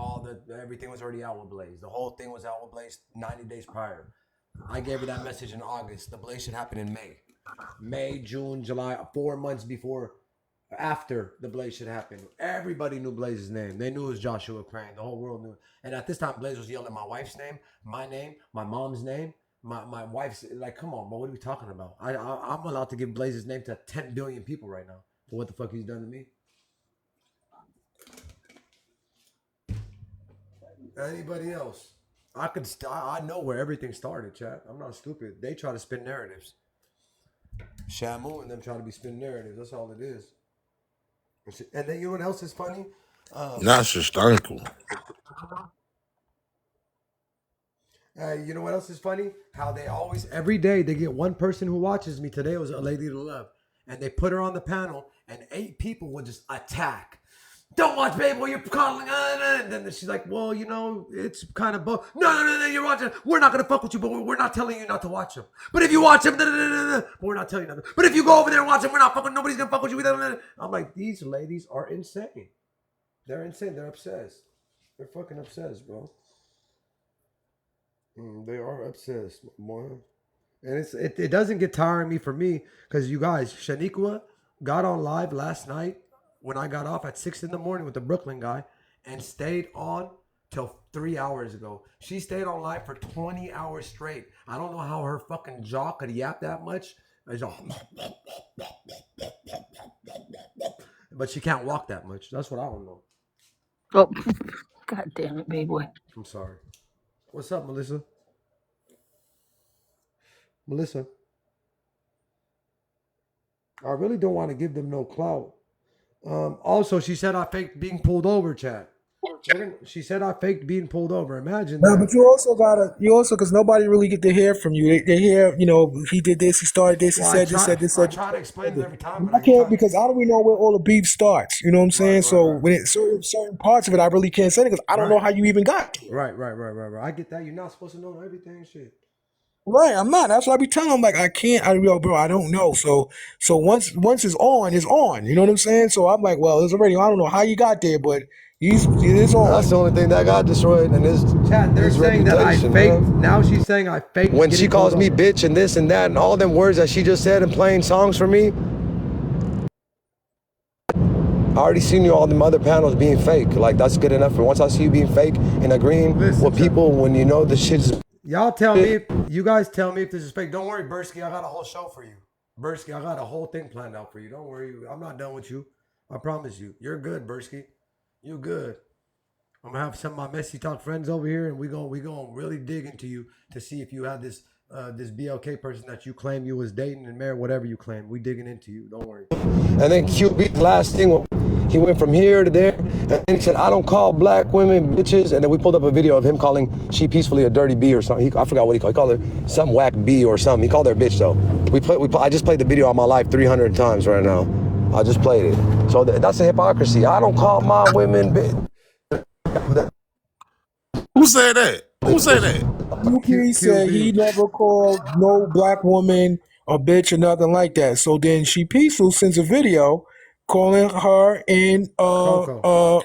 everything was already out with Blaze. The whole thing was out with Blaze 90 days prior. I gave her that message in August. The Blaze should happen in May. May, June, July, 4 months after the Blaze should happen. Everybody knew Blaze's name. They knew it was Joshua Crane. The whole world knew it. And at this time, Blaze was yelling my wife's name, my mom's name, my wife's. Like, come on, bro, what are we talking about? I'm allowed to give Blaze's name to 10 billion people right now for what the fuck he's done to me. Anybody else? I know where everything started, chat. I'm not stupid. They try to spin narratives. Shamu and them try to be spin narratives. That's all it is. And then you know what else is funny? Not sustainable. You know what else is funny? How they always, every day, they get one person who watches me. Today was a lady to love. And they put her on the panel, and 8 people would just attack. Don't watch Afgbayboy, you're coddling. And then she's like, well, it's kind of both. No, you're watching. We're not going to fuck with you, but we're not telling you not to watch him. But if you watch him, but we're not telling you nothing. But if you go over there and watch him, we're not fucking, nobody's going to fuck with you. I'm like, these ladies are insane. They're insane. They're obsessed. They're fucking obsessed, bro. They are obsessed, boy. And it doesn't get tiring for me because you guys, Shaniqua got on live last night when I got off at 6 a.m. with the Brooklyn guy and stayed on till 3 hours ago. She stayed on live for 20 hours straight. I don't know how her fucking jaw could yap that much. But she can't walk that much. That's what I don't know. Oh, God damn it, Bayboy. I'm sorry. What's up, Melissa? Melissa. I really don't want to give them no clout. Also, she said I faked being pulled over, chat. She said I faked being pulled over. Imagine No, that. but you also because nobody really get to hear from you. They hear, he did this, he started this, he said this, said this, I said try to explain it every time. I can't because I don't really know where all the beef starts. You know what I'm saying? Right, So right. when it's certain parts of it, I really can't say it because I don't know how you even got to it. Right. I get that. You're not supposed to know everything, shit. Right, I'm not. That's why I be telling him like I can't. Bro, I don't know. So once it's on, it's on. You know what I'm saying? So I'm like, well, it's already. I don't know how you got there, but it is on. That's the only thing that got destroyed, and his Chad, they're saying that I faked. Now she's saying I faked. When she calls me bitch and this and that and all them words that she just said and playing songs for me, I already seen you all them other panels being fake. Like that's good enough. And once I see you being fake and agreeing with people when you know the shit's. Y'all tell me, you guys tell me if this is fake. Don't worry, Bursky, I got a whole show for you. Bursky, I got a whole thing planned out for you. Don't worry, I'm not done with you. I promise you. You're good, Bursky. You good. I'm gonna have some of my messy talk friends over here, and we gonna really dig into you to see if you have this this BLK person that you claim you was dating and married, whatever you claim. We digging into you. Don't worry. And then QB, the last thing, he went from here to there, and then he said, "I don't call black women bitches." And then we pulled up a video of him calling She Peacefully a dirty B or something. I forgot what he called. He called her some whack B or something. He called her a bitch though. I just played the video on my live 300 times right now. I just played it. So that's a hypocrisy. I don't call my women bitch. Who said that? Who said that? QB said he never called no black woman a bitch or nothing like that. So then She Peaceful sends a video calling her and Coco,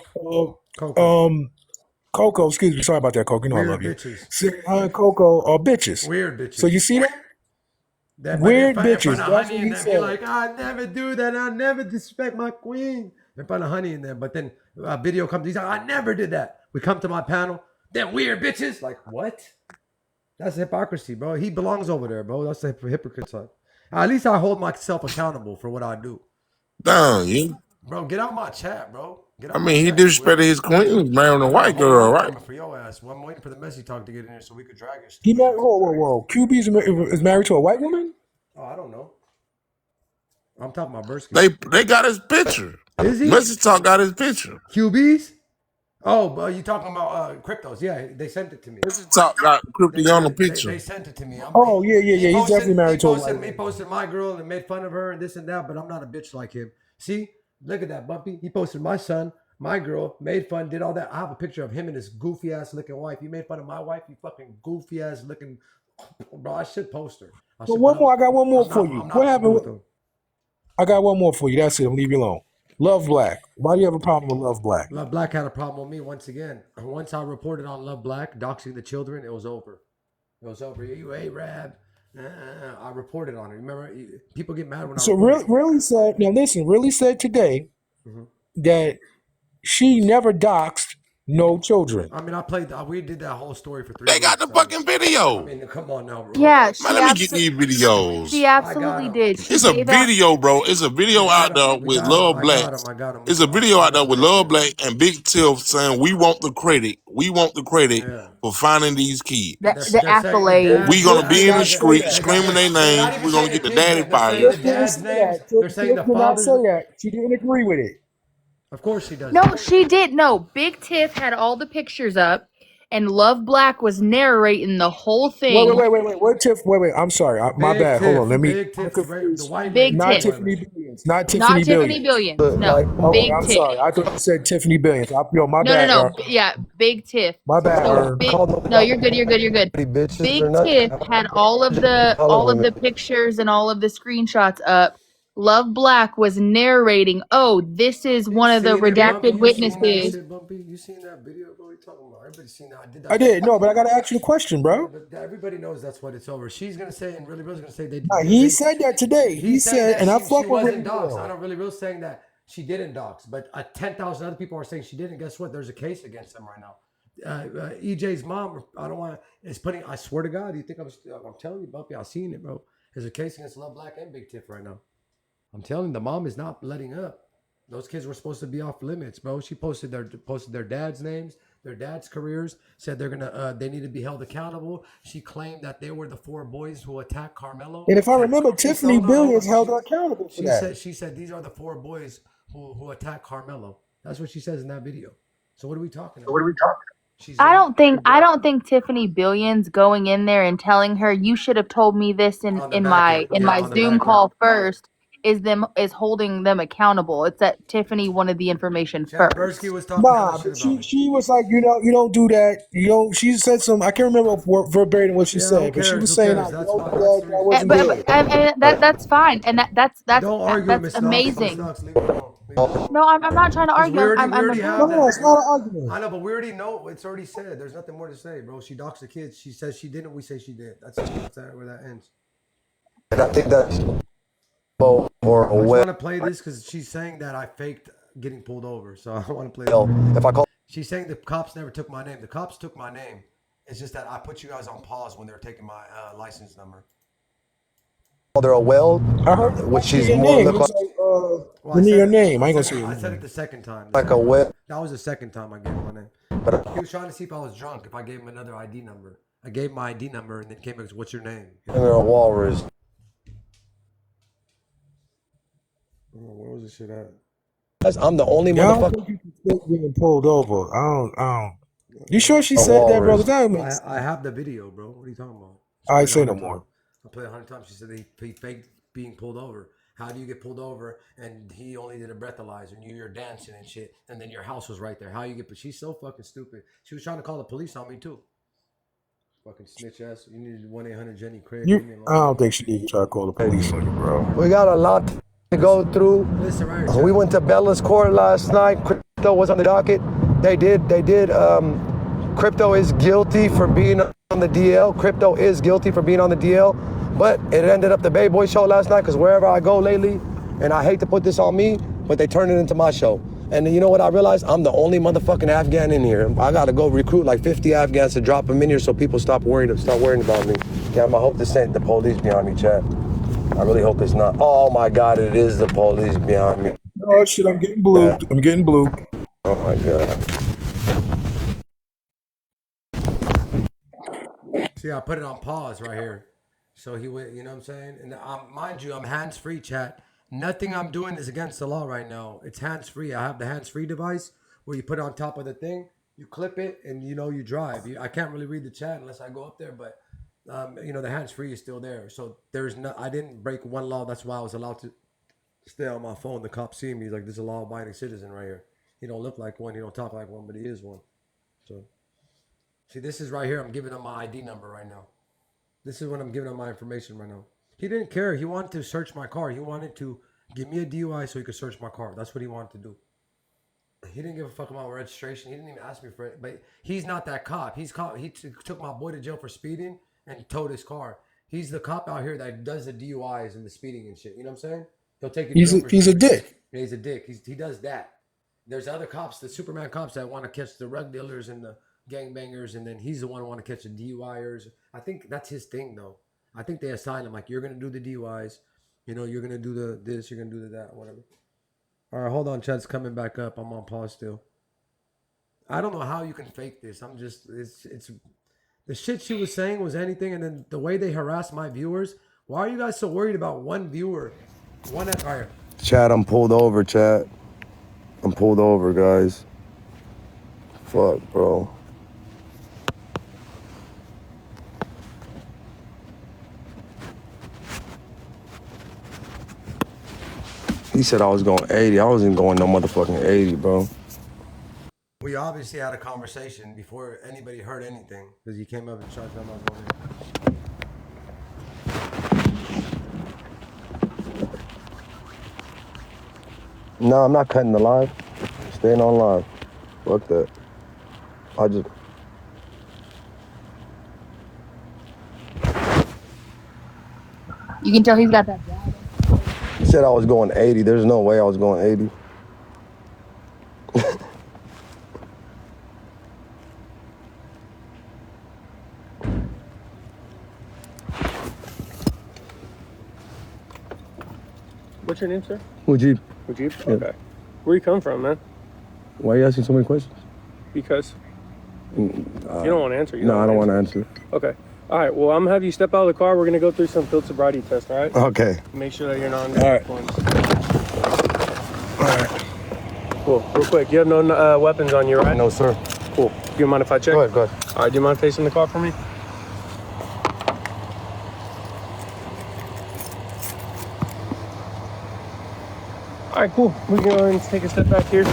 excuse me, sorry about that, Coco. You know Weird I love bitches. you. Saying her and Coco are bitches. Weird bitches. So you see that? Weird bitches. That's what he said. Be like, I never do that. I never disrespect my queen. In front of Honey in there. But then a video comes. He's like, I never did that. We come to my panel. Them weird bitches. Like, what? That's hypocrisy, bro. He belongs over there, bro. That's the hypocrite side. At least I hold myself accountable for what I do. Damn, you. Bro, get out my chat, bro. I mean, he disrespected his queen, marrying a white girl, right? For your ass. Well, I'm waiting for the messy talk to get in here so we could drag it. He married. Whoa. QB is married to a white woman? Oh, I don't know. I'm talking about Bursky. They got his picture. Is he? Message Talk got his picture. QBs? Oh, but you talking about cryptos? Yeah, they sent it to me. Message Talk got Crypto on the picture. They sent it to me. Yeah. He's definitely married to a white woman. He posted my girl and made fun of her and this and that, but I'm not a bitch like him. See, look at that, Bumpy. He posted my son, my girl, made fun, did all that. I have a picture of him and his goofy ass looking wife. You made fun of my wife, you fucking goofy ass looking. Bro, I should post her. I got one more for you. What happened? I got one more for you. That's it. I'll leave you alone. Love Black. Why do you have a problem with Love Black? Love Black had a problem with me once again. Once I reported on Love Black, doxing the children, it was over. It was over. You Arab. I reported on it. Remember, people get mad when I really said, now listen, really said today that she never doxed no children. I mean, we did that whole story for 3 They got the fucking video. I mean, come on now, bro. Yeah, Man, let me get these videos. She absolutely did. It's a video, bro. It's a video out there with Love Black. It's a video out there with Love Black and Big Tiff saying, we want the credit. We want the credit for finding these kids. The accolade. We gonna be in the street screaming their names. We're gonna get the daddy fired. They're saying the fathers. Say that. She didn't agree with it. Of course she does. No, she did. No, Big Tiff had all the pictures up, and Love Black was narrating the whole thing. Wait. What Tiff? Wait. I'm sorry. My bad. Hold on. Let me. Big Tiff, the white Big not Tiff. Tiffany Billions. Not Tiffany Billions. No, Big I'm Tiff. sorry. I thought you said Tiffany Billions. My bad. No. Yeah, Big Tiff. My bad. No, you're good. Big Tiff had all of the pictures and all of the screenshots up. Love Black was narrating, oh, this is one of the redacted witnesses. You seen that video, bro? You talking about? Everybody's seen that. I did. No, but I got to ask you a question, bro. But everybody knows that's what it's over. She's going to say, and Really Real's going to say he said that today. He said, and I fuck with him. I know Really Real's saying that she didn't dox, but 10,000 other people are saying she didn't. Guess what? There's a case against them right now. EJ's mom, is putting, I swear to God, you think I'm telling you, Bumpy, I've seen it, bro. There's a case against Love Black and Big Tiff right now. I'm telling you, the mom is not letting up. Those kids were supposed to be off limits, bro. She posted their dad's names, their dad's careers, said they need to be held accountable. She claimed that they were the 4 boys who attacked Carmelo. And if I remember, Tiffany Billions held her accountable for that. She said these are the 4 boys who attacked Carmelo. That's what she says in that video. So what are we talking about? I don't think Tiffany Billions going in there and telling her, you should have told me this in my Zoom call first, is holding them accountable. It's that Tiffany wanted the information Chad first. Bursky was talking hella Nah, shit but about me. she was like, you don't do that. You know, she said some. I can't remember verbatim what she Yeah, said, who but she cares? was Who saying, cares? you That's don't why. do That's that. the That reason. wasn't good. And that's fine, and Don't argue with me, that's Stocks. amazing. Stocks, leave it alone. Leave it alone. No, I'm not trying to Because argue. we I'm already agreeing. have No, that. it's not an argument. I know, but we already know it's already said. There's nothing more to say, bro. She doxed the kids. She says she didn't. We say she did. That's it. That's where that ends. And I think that's or I just well. want to play this because she's saying that I faked getting pulled over. So I want to play this. If I call She's saying the cops never took my name. The cops took my name. It's just that I put you guys on pause when they were taking my license number. her a weld, I heard which she's your more name. look It's like, Well, give me your name. I ain't gonna say your I said it name. the second time. like a weld. That was the second time I gave him my name. But He was trying to see if I was drunk. If I gave him another ID number. I gave my ID number and then came back. What's your name? they're a walrus. Where was this shit at? I'm the only Yeah, I don't motherfucker. think you can still being pulled over. I don't. You sure she A said that, bro? walrus. That makes sense. I have the video, bro. What are you talking about? I say no more. I played 100 times. She said he faked being pulled over. How do you get pulled over and he only did a breathalyzer and you're dancing and shit and then your house was right there? How you get? But she's so fucking stupid. She was trying to call the police on me too. Fucking snitch ass. You needed 1-800 Craig. I don't think she even try to call the police on you, bro. We got a lot to go through. Listen right here. We went to Bella's court last night. Crypto was on the docket. They did. Crypto is guilty for being on the DL. Crypto is guilty for being on the DL. But it ended up the Afgbayboy show last night because wherever I go lately, and I hate to put this on me, but they turned it into my show. And you know what I realized? I'm the only motherfucking Afghan in here. I gotta go recruit like 50 Afghans to drop them in here so people stop worrying about me. Damn, I hope this ain't the police behind me, Chad. I really hope it's not. Oh my God, it is the police behind me. Oh shit, I'm getting blooped. I'm getting blooped. Oh my God. See, I put it on pause right here. So he went, you know what I'm saying? And mind you, I'm hands-free, chat. Nothing I'm doing is against the law right now. It's hands-free. I have the hands-free device where you put it on top of the thing, you clip it, and you drive. I can't really read the chat unless I go up there, but the hands-free is still there. So I didn't break one law. That's why I was allowed to stay on my phone. The cops see me. He's like, this is a law-abiding citizen right here. He don't look like one. He don't talk like one, but he is one. So, see, this is right here. I'm giving him my ID number right now. This is when I'm giving him my information right now. He didn't care. He wanted to search my car. He wanted to give me a DUI so he could search my car. That's what he wanted to do. He didn't give a fuck about registration. He didn't even ask me for it. But he's not that cop. He took my boy to jail for speeding and towed his car. He's the cop out here that does the DUIs and the speeding and shit. You know what I'm saying? He'll take you to jail for He's a dick. Yeah, he's a dick. He does that. There's other cops, the Superman cops that want to catch the rug dealers and the gangbangers, and then he's the one who want to catch the DUIers. I think that's his thing, though. I think they assign him like, you're gonna do the DUIs, you're gonna do the this, you're gonna do the that, whatever. All right, hold on, Chad's coming back up. I'm on pause still. I don't know how you can fake this. I'm just it's the shit she was saying was anything, and then the way they harass my viewers. Why are you guys so worried about one viewer? All right. Chad, I'm pulled over, Chad. I'm pulled over, guys. Fuck, bro. He said I was going 80. I wasn't going no motherfucking 80, bro. We obviously had a conversation before anybody heard anything because you came up and tried to tell me I was going in. No, I'm not cutting the live. I'm staying on live. Fuck that. You can tell he's got that. He said I was going 80. There's no way I was going 80. What's your name, sir? Mujib. Mujib? Yeah. Okay. Where you come from, man? Why are you asking so many questions? Because you don't want to answer. No, I don't want to answer. Okay. All right. Well, I'm gonna have you step out of the car. We're gonna go through some field sobriety tests. All right. Okay. Make sure that you're not. All right. All right. Cool. Real quick. You have no weapons on you, right? No, sir. Cool. Do you mind if I check? Go ahead. All right. Do you mind facing the car for me? All right, cool. We can go ahead and take a step back here.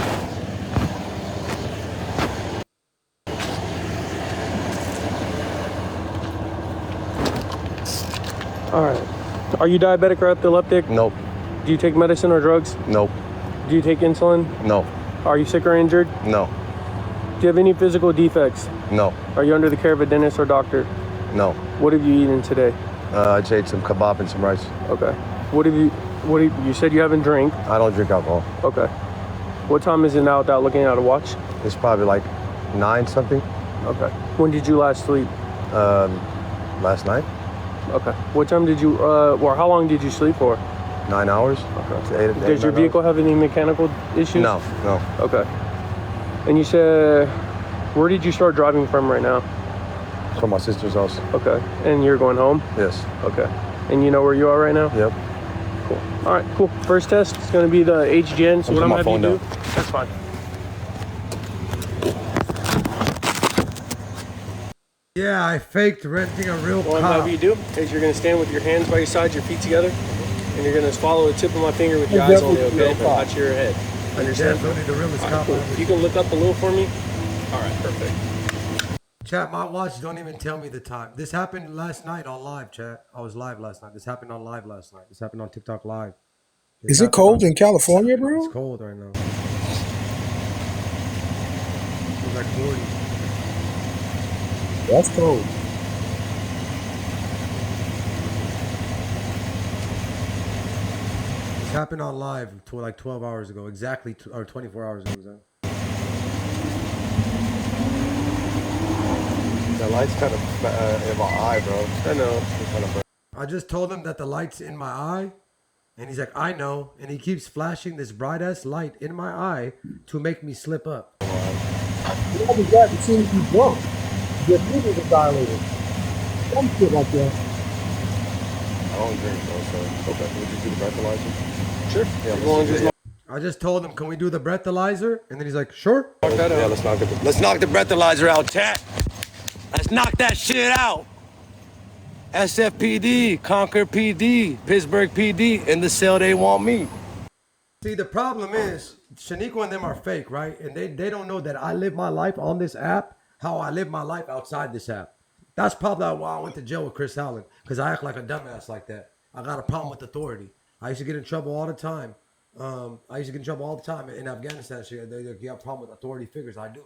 All right. Are you diabetic or epileptic? Nope. Do you take medicine or drugs? Nope. Do you take insulin? No. Are you sick or injured? No. Do you have any physical defects? No. Are you under the care of a dentist or doctor? No. What have you eaten today? I just ate some kebab and some rice. Okay. You said you haven't drank. I don't drink alcohol. Okay. What time is it now without looking at a watch? It's probably like 9 something. Okay. When did you last sleep? Last night. Okay. What time did you, or how long did you sleep for? 9 hours. Okay. Does your vehicle have any mechanical issues? No. Okay. And you said, where did you start driving from right now? From my sister's house. Okay. And you're going home? Yes. Okay. And you know where you are right now? Yep. Cool. All right, cool. First test is going to be the HGN. So what I'm going to have you do, that's fine. Yeah, I faked renting a real What I'm going to cop. have you do is you're going to stand with your hands by your sides, your feet together, and you're going to follow the tip of my finger with your eyes only, okay? Not to your head. Understand? Definitely the realest All cop right, I cool. ever You can look up a little for me. All right, perfect. Chat, my watch don't even tell me the time. This happened last night on live, chat. I was live last night. This happened on live last night. This happened on TikTok live. Is it cold in California, bro? It's cold right now. It's like 40. That's cold. This happened on live like 12 hours ago. Exactly, or 24 hours ago. The light's kind of in my eye, bro. I know. I just told him that the light's in my eye. And he's like, I know. And he keeps flashing this bright ass light in my eye to make me slip up. You always got to see if you drunk. Your fingers are dilated. Some shit like that. I don't drink, bro. So okay, would you do the breathalyzer? Sure. Yeah. I just told him, can we do the breathalyzer? And then he's like, sure. Yeah, let's knock the breathalyzer out, chat. Let's knock that shit out. SFPD, Concord PD, Pittsburgh PD, in the cell they want me. See, the problem is, Shaniqua and them are fake, right? And they don't know that I live my life on this app, how I live my life outside this app. That's probably why I went to jail with Chris Allen, because I act like a dumbass like that. I got a problem with authority. I used to get in trouble all the time. In Afghanistan. Shit, you have a problem with authority figures. I do,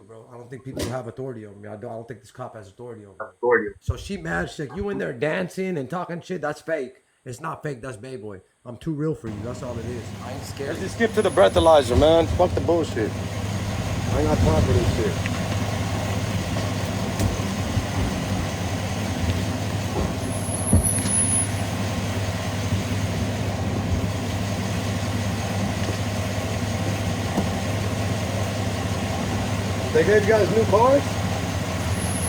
bro. I don't think people have authority over me. I don't think this cop has authority over me. So she mad. She's like, you in there dancing and talking shit? That's fake. It's not fake. That's Bayboy. I'm too real for you. That's all it is. I ain't scared. Let's just skip to the breathalyzer, man. Fuck the bullshit. I ain't got time for this shit. They gave you guys new cars?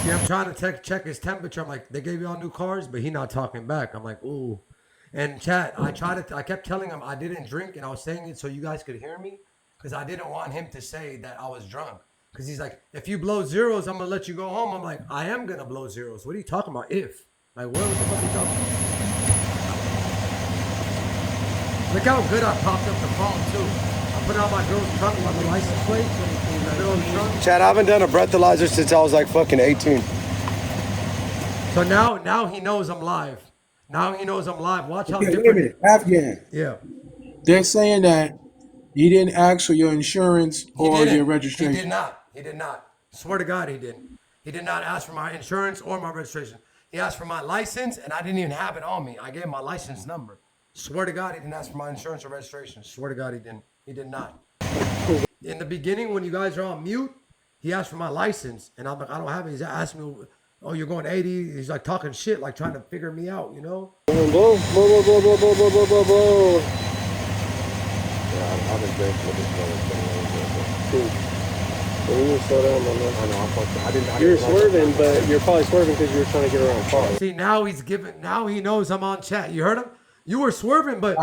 Yeah, I'm trying to check his temperature. I'm like, they gave you all new cars, but he not talking back. I'm like, ooh. And chat, I kept telling him I didn't drink, and I was saying it so you guys could hear me, because I didn't want him to say that I was drunk. Because he's like, if you blow zeros, I'm gonna let you go home. I'm like, I am gonna blow zeros. What are you talking about? If? Like, what the fuck are you talking about? Look how good I popped up the phone too. I put it on my girl's trunk on the license plate. Chad, I haven't done a breathalyzer since I was like fucking 18. So now he knows I'm live. Now he knows I'm live. Watch how Okay, wait a different. minute. Afghan. Yeah. They're saying that you didn't ask for your insurance or your registration. He did not. He did not. Swear to God, he didn't. He did not ask for my insurance or my registration. He asked for my license, and I didn't even have it on me. I gave him my license number. Swear to God, he didn't ask for my insurance or registration. Swear to God, he didn't. He did not. In the beginning, when you guys are on mute, he asked for my license, and I'm like, I don't have it. He's asking me, oh, you're going 80. He's like talking shit, like trying to figure me out, you know? Blow, blow, blow, blow, blow, blow, blow, blow, blow, blow. Yeah, I've been drinking with this brother. Cool. Well, you need to slow down, man. I know, I'm fucking. You're swerving, but you're probably swerving because you were trying to get around cars. See, now he knows I'm on chat. You heard him? You were swerving, but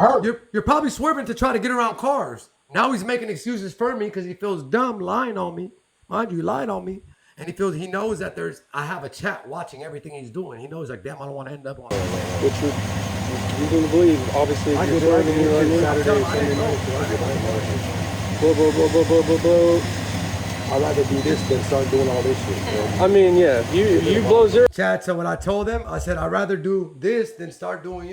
you're probably swerving to try to get around cars. Now he's making excuses for me because he feels dumb lying on me. Mind you, he lied on me. And he knows that I have a chat watching everything he's doing. He knows like, damn, I don't want to end up on. Which you do believe, obviously, if you're serving, you know what I mean? Saturday, Sunday night. Blow, blow, blow, blow, blow, blow, blow. I'd rather do this than start doing all this shit. Bro. I mean, yeah, if you blow zero. Chad, so when I told him, I said, I'd rather do this than start doing,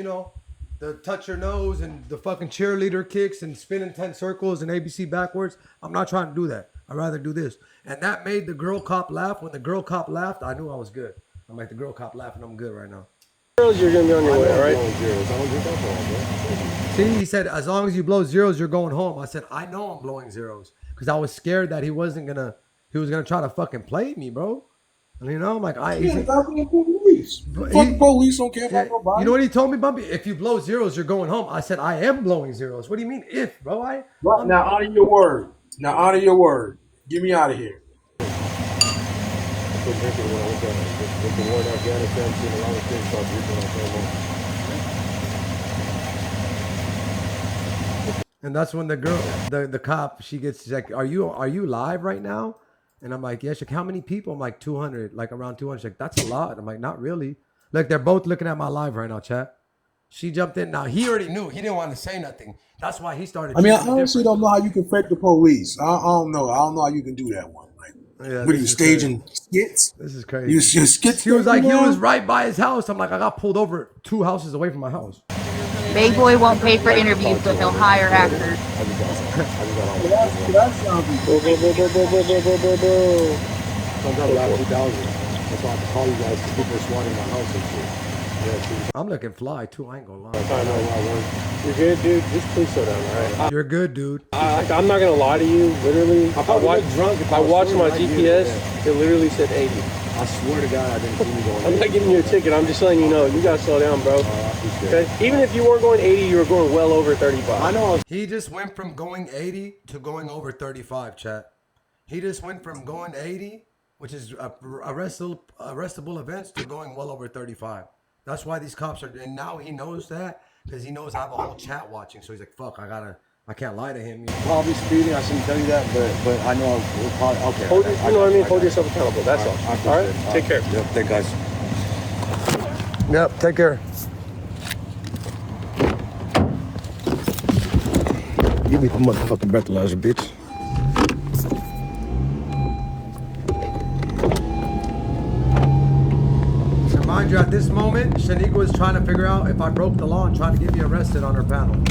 the touch your nose and the fucking cheerleader kicks and spinning 10 circles and ABC backwards. I'm not trying to do that. I'd rather do this. And that made the girl cop laugh. When the girl cop laughed, I knew I was good. I'm like, the girl cop laughing, I'm good right now. You're going to be on your way, all right? See, he said, as long as you blow zeros, you're going home. I said, I know I'm blowing zeros. Because I was scared that he was going to try to fucking play me, bro. And, I'm like, police. Fuck police don't care about nobody. You know what he told me, Bumpy? If you blow zeros, you're going home. I said, I am blowing zeros. What do you mean if, bro? Now honor your word. Now honor your word. Get me out of here. And that's when the girl, the cop, she's like, are you live right now? And I'm like, yeah. She's like, how many people? I'm like, 200, like around 200. She's like, that's a lot. I'm like, not really. Like, they're both looking at my live right now, chat. She jumped in. Now, he already knew. He didn't want to say nothing. That's why he started. I mean, I honestly don't know how you can fake the police. I don't know. I don't know how you can do that one. Like, what are you staging skits? This is crazy. You skits? He was like, he was right by his house. I'm like, I got pulled over 2 houses away from my house. Bayboy won't pay for interviews, but he'll hire actors. That sounds Go, go, go, go, go, go, go, go, go, go. Sometimes I have 2,000. That's why I have to call you guys because people are swatting my house and shit. Yeah, I'm looking fly too. I ain't gonna lie. I know. You're good, dude. Just please slow down, all right? You're good, dude. I'm not gonna lie to you. Literally, I watched my GPS. It literally said 80. I swear to God, I didn't see me going. I'm not giving you a ticket. I'm just letting you know. You gotta slow down, bro. Okay. Even if you weren't going 80, you were going well over 35. I know. He just went from going 80 to going over 35, chat. He just went from going 80, which is arrestable events, to going well over 35. That's why these cops are, and now he knows that because he knows I have a whole chat watching. So he's like, fuck, I can't lie to him. Probably speeding. I shouldn't tell you that, but I know we'll probably, okay. You know what I mean? Hold yourself accountable. That's all. All right? Take care. Yep, thank guys. Yep, take care. Give me the motherfucking breathalyzer, bitch. So mind you, at this moment, Shaniqua is trying to figure out if I broke the law and trying to get me arrested on her panel.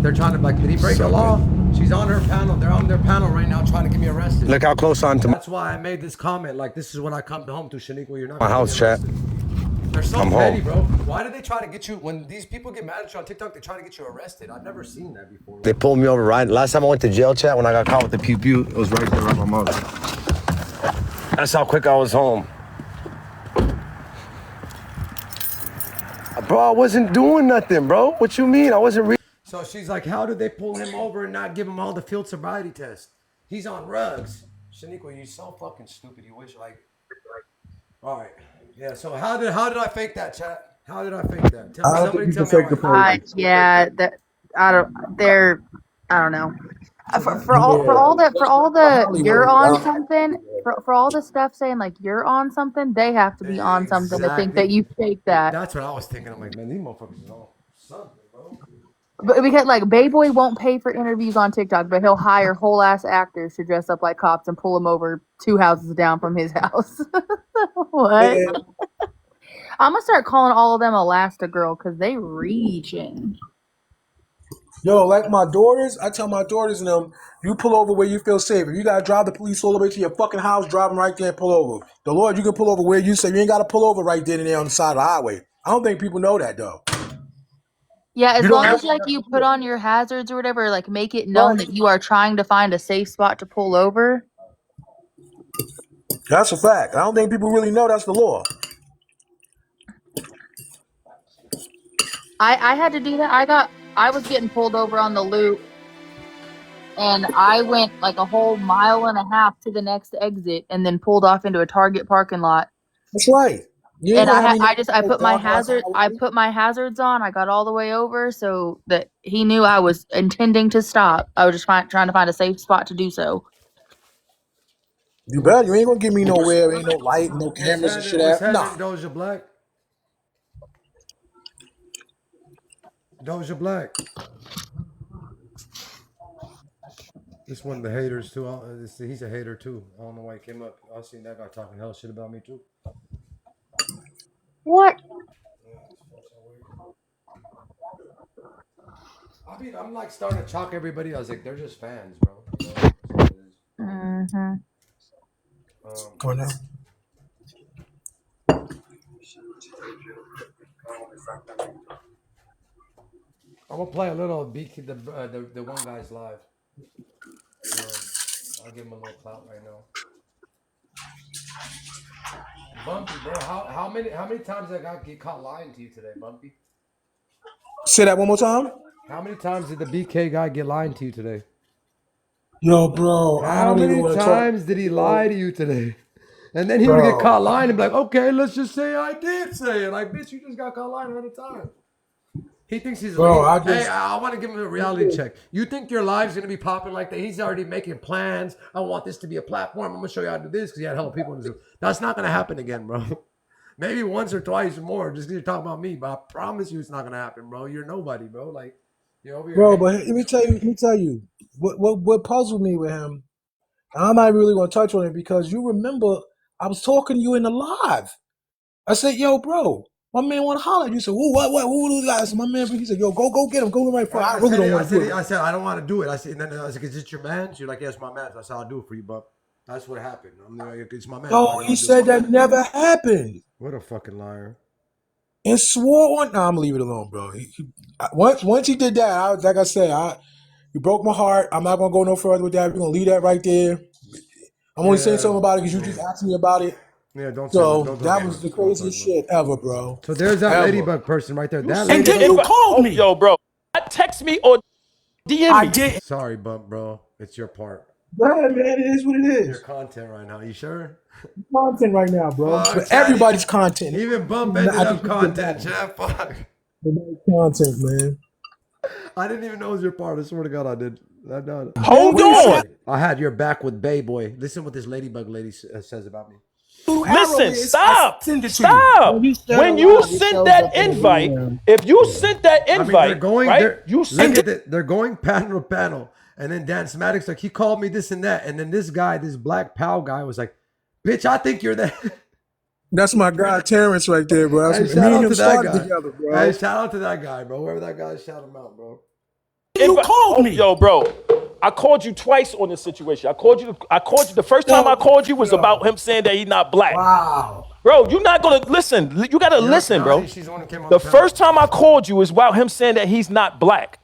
They're trying to, like, did he break the law? She's on her panel. They're on their panel right now trying to get me arrested. Look how close I'm to That's why I made this comment. Like, this is what I come home to, Shaniqua. You're not my house, chat. They're so I'm petty, home. bro. Why do they try to get you, when these people get mad at you on TikTok, they try to get you arrested? I've never seen that before. They pulled me over right. Last time I went to jail, chat, when I got caught with the pew pew, it was right there at my mother. That's how quick I was home. Bro, I wasn't doing nothing, bro. What you mean? I wasn't So she's like, how did they pull him over and not give him all the field sobriety tests? He's on rugs. Shaniqua, you're so fucking stupid. You wish, like, all right. Yeah, so how did I fake that, chat? How did I fake that? Somebody tell me. Yeah, I don't know. For all the you're on something, for all the stuff saying like you're on something, they have to be on something to think that you fake that. That's what I was thinking. I'm like, man, these motherfuckers know something, bro. But because like Bayboy won't pay for interviews on TikTok, but he'll hire whole ass actors to dress up like cops and pull him over 2 houses down from his house. What? Yeah. I'm gonna start calling all of them Elastigirl because they reaching. Yo, like my daughters, I tell my daughters and them, you pull over where you feel safe. If you gotta drive the police all the way to your fucking house, drive them right there and pull over. The Lord, you can pull over where you say. You ain't gotta pull over right then and there on the side of the highway. I don't think people know that though. Yeah, as long as like you put on your hazards or whatever, like make it known that you are trying to find a safe spot to pull over. That's a fact. I don't think people really know that's the law. I had to do that. I was getting pulled over on the loop, and I went like a whole mile and a half to the next exit, and then pulled off into a Target parking lot. That's right. And I put my hazards on. I got all the way over so that he knew I was intending to stop. I was just trying to find a safe spot to do so. You bet. You ain't gonna get me nowhere. Ain't no light, no cameras and shit What's at. happening, Nah. Doja Black? Doja Black. This one of the haters too. He's a hater too. I don't know why he came up. I seen that guy talking hell shit about me too. What? I mean, I'm like starting to chalk everybody. I was like, they're just fans, bro. You know, that's all it is. Mm-hmm. Come on now. I'm gonna play a little BK, the one guy's live. I'll give him a little clout right now. Bumpy, bro, how many times I get caught lying to you today, Bumpy? Say that one more time. How many times did the BK guy get lying to you today? Yo, bro, I How don't even many want to talk. times did he lie to you today? And then he would get Bro, caught lying and be like, okay, let's just say I did say it. Like, bitch, you just got caught lying 100 times. He thinks he's bro, late. I Hey, just. I want to give him a reality check. You think your live's going to be popping like that? He's already making plans. I want this to be a platform. I'm going to show you how to do this because he had hella people in his room. That's not going to happen again, bro. Maybe once or twice or more just because you're talking about me. But I promise you it's not going to happen, bro. You're nobody, bro. Like, you're over Bro, here. but let me tell you, what puzzled me with him, and I'm not really gonna touch on it because you remember I was talking to you in the live. I said, yo, bro, my man wanna holler at you. So who those guys? My man, he said, yo, go get him, go right for it. I really don't want to do it. I said, I don't want to do it. I said, and then I was like, is it your man? You're like, yes, my man. I said, I'll do it for you, bub. That's what happened. I'm like, it's my man. No, he said that never happened. What a fucking liar. And swore on. Nah, I'm gonna leave it alone, bro. Once he did that, like I said, you broke my heart. I'm not gonna go no further with that. We're gonna leave that right there. I'm only saying something about it because you just asked me about it. Yeah, don't say So that. Don't talk that about was it. the Don't talk craziest about it. shit ever, bro. So there's that Ever. ladybug person right there. That And then you called me. Yo, bro, text me or DM I me. did. Sorry, bump, bro. It's your part. Yeah, man, it is what it Your is. content right now. You sure? Content right now, bro. Fuck, But Chad. everybody's content. Even bump ended I up just keep it content, balanced. Chad. Fuck. Everybody's content, man. I didn't even know it was your part. I swear to God, I did. No. Man, Hold what do you say? on. I had your back with Bayboy. Listen what this ladybug lady says about me. Blue arrow Listen, is. I stop. send it to you. When Stop. he's still When you alive, he sent shows that up in a invite, video. if you sent that I mean, they're invite, going. right? They're You look sent at it. They're going panel to panel, and then Dan Smaddock's like, he called me this and that, and then this guy, this black pal guy, was like, "Bitch, I think you're that." That's my guy Terrence right there, bro. Hey, Me shout and out him to that started guy. together, Hey, bro. shout out to that guy, bro. Wherever that guy is, shout him out, bro. You called me. Yo, bro, I called you twice on this situation. I called you. The first time I called you was about him saying that he's not black. Wow. Bro, you're not gonna listen. You gotta listen, bro. She's the one who came on The panel. first time I called you is about him saying that he's not black.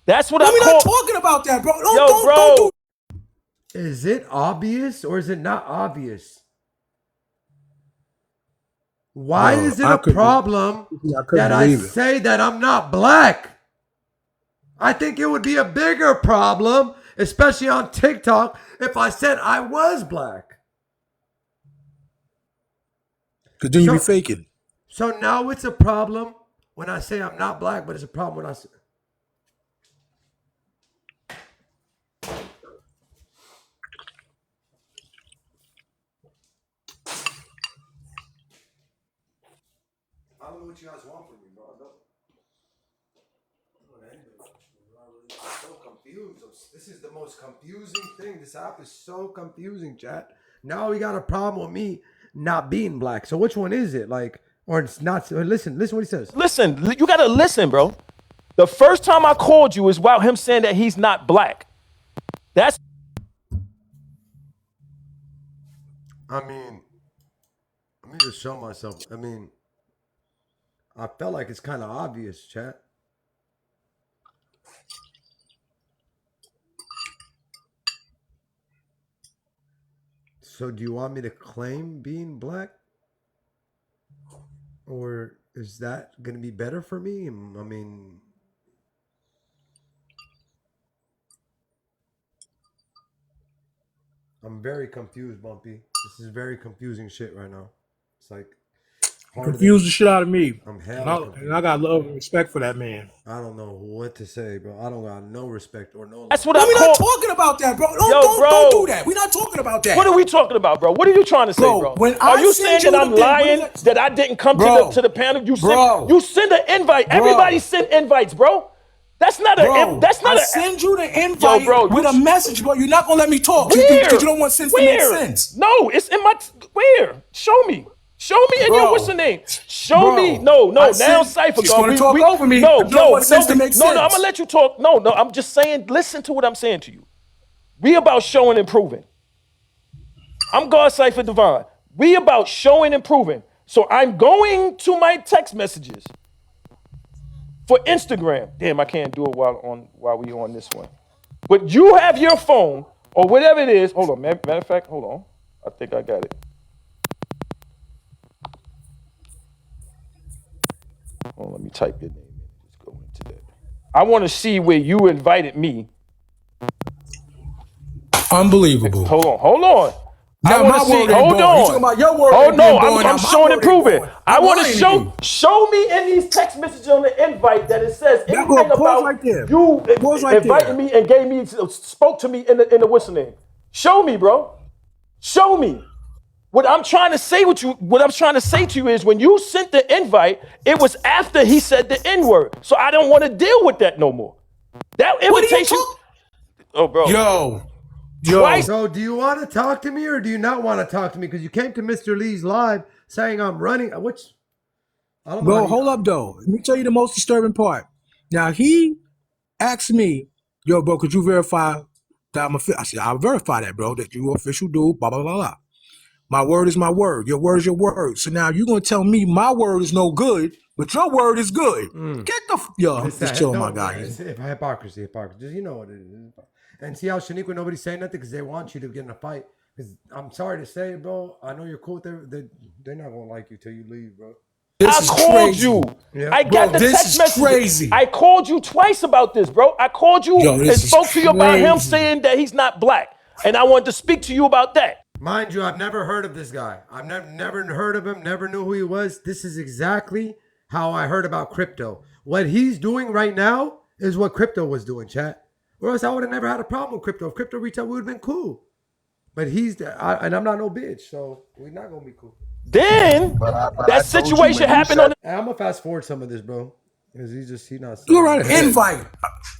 That's what No, I we're not called. talking about that, bro. Yo, Don't bro. do. Is it obvious or is it not obvious? Why Bro, is it a problem couldn't that I believe it. say that I'm not black? I think it would be a bigger problem, especially on TikTok, if I said I was black. Because then you be faking. So now it's a problem when I say I'm not black, but it's a problem when I say. I don't know what you guys want from me, bro. I don't. I'm so confused. This is the most confusing thing. This app is so confusing, chat. Now we got a problem with me not being black. So which one is it? Like, or it's not. Listen what he says. Listen, you gotta listen, bro. The first time I called you is about him saying that he's not black. That's. I mean, let me just show myself. I mean, I felt like it's kind of obvious, chat. So do you want me to claim being black? Or is that going to be better for me? I mean, I'm very confused, Bumpy. This is very confusing shit right now. It's like, Confused the shit out of me. I'm And hella confused. and I got love and respect for that man. I don't know what to say, bro. I don't got no respect or no love. That's what No, I we're call. not talking about that, bro. Yo, Don't do that. We're not talking about that. What are we talking about, bro? What are you trying to say, Bro, bro? when Are I you send saying you that I'm the thing, what is lying that I didn't come Bro. to the panel? You Bro. send an invite. Bro. Everybody send invites, bro. That's not Bro, that's not I a send you the invite bro, with a message, bro. You're not gonna let me talk where? because you don't want sense to make sense. No, it's in my where? Show me. Show me in your what's the name? Show me. No. Now Cypher She's gonna talk over me. No, You don't want sense to make no. I'm sense. gonna let you talk. No. I'm just saying. Listen to what I'm saying to you. We about showing and proving. I'm God Cypher Divine. We about showing and proving. So I'm going to my text messages for Instagram. Damn, I can't do it while we on this one. But you have your phone or whatever it is. Hold on. Matter of fact, hold on. I think I got it. Oh, let me type your name in. Just go into that. I want to see where you invited me. Unbelievable. Hold on. Now I want my to see. word ain't Hold born. on. You talking about your word Oh ain't no, born. Now I'm my showing and word ain't proving. born. I I'm want lying to to you. show me in these text messages on the invite that it says Now, anything pause about right there. you Pause right inviting there. me and gave me spoke to me in the what's the name. Show me, bro. Show me. What I'm trying to say to you is when you sent the invite, it was after he said the N-word. So I don't want to deal with that no more. That invitation. Oh, bro. Yo. Twice. So, do you want to talk to me or do you not want to talk to me? Because you came to Mr. Lee's live saying I'm running. Which I don't know. Bro, hold up though. Let me tell you the most disturbing part. Now he asked me, yo, bro, could you verify that I'm official? I said, I'll verify that, bro, that you official dude, blah, blah, blah, blah. My word is my word. Your word is your word. So now you're going to tell me my word is no good, but your word is good. Get the yo, I'm just chilling, my guy. It's hypocrisy. Just you know what it is. And see how Shaniqua nobody's saying nothing because they want you to get in a fight. Because I'm sorry to say, bro, I know you're cool with them. They're not gonna like you till you leave, bro. This I is called crazy. you. Yeah. I got the this text is message. crazy. I called you twice about this, bro. I called you Yo, and this is spoke to you about him crazy. saying that he's not black. And I wanted to speak to you about that. Mind you, I've never heard of this guy. I've never heard of him, never knew who he was. This is exactly how I heard about crypto. What he's doing right now is what crypto was doing, chat. Or else I would have never had a problem with crypto. If crypto reached out, we would have been cool. But and I'm not no bitch, so we're not going to be cool. Then that situation happened on I'm going to fast forward some of this, bro. Because he's not You're saying right. Invite.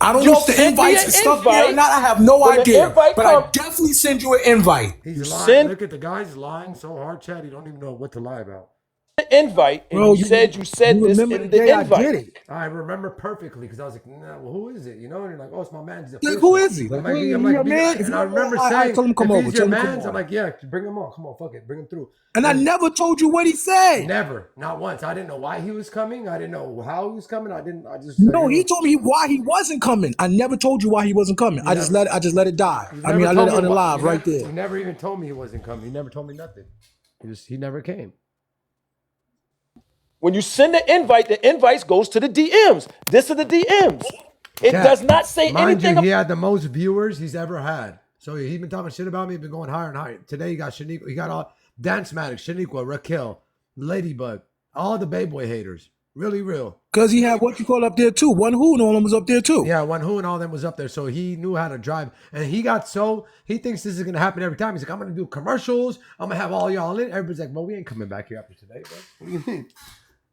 I don't You know if the sent me invites an is stuck there or invite. not. I have no When the idea. invite But come- I definitely send you an invite. He's lying. send- Look at the guy's lying so hard, chat. He don't even know what to lie about. the invite, and Bro, you said this remember in the the day I invite. did it. I remember perfectly because I was like, nah, well, who is it? You know, and you're like, oh, it's my man. He's Like, official. who is he? I'm Like, like, who- I'm you like, your man? If and you I don't remember know, I saying, told him come if over. he's your Tell him come man's, I'm on. like, yeah, bring him on. Come on, fuck it, bring him through. And I never told you what he said. Never, not once. I didn't know why he was coming. I didn't know how he was coming. I just. No, he told me why he wasn't coming. I never told you why he wasn't coming. I just let it die. I mean, I let it unalive right there. He never even told me he wasn't coming. He never told me nothing. He never came. When you send the invites goes to the DMs. This is the DMs. It does not say anything. He had the most viewers he's ever had. So he's been talking shit about me. Been going higher and higher. Today he got Shaniqua. He got all Dance Matic, Shaniqua, Raquel, Ladybug, all the Bayboy haters. Really real. Because he had what you call up there too. One who and all them was up there too. Yeah, One Who and all them was up there. So he knew how to drive. And he thinks this is going to happen every time. He's like, I'm going to do commercials. I'm going to have all y'all in. Everybody's like, well, we ain't coming back here after today, bro. What do you mean?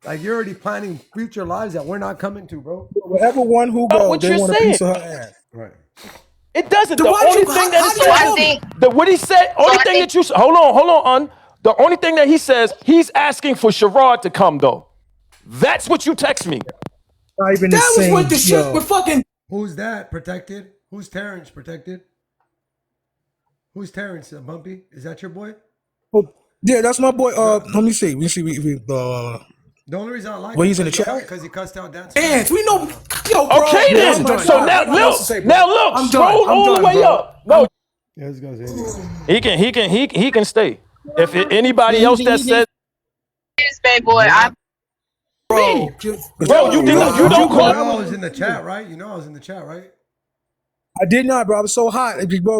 Like, you're already planning future lives that we're not coming to, bro. Wherever One Who goes, what they you're want a saying. piece of her ass. Right. It doesn't. The Then why only you- thing how- that how it do you says, know me? what he said, that you hold on. The only thing that he says, he's asking for Sherrod to come though. That's what you text me. Not even That was what the shit with fucking. Who's that protected? Who's Terrence protected? Who's Terrence? Bumpy? Is that your boy? Oh, yeah, that's my boy. Let me see. The only reason I like Well, him he's in the chat. because he cussed out Dance. Dance, we know. Yo, bro. Okay Yeah, then. I'm done. So I now got nothing else to say, look, bro. I'm scroll done. I'm all done, the way bro. up. No, Yeah, this guy's he can stay. If anybody else that said, Afgbayboy, Bro, you don't call. I was in the chat, right? You know I was in the chat, right? I did not, bro. I was so hot.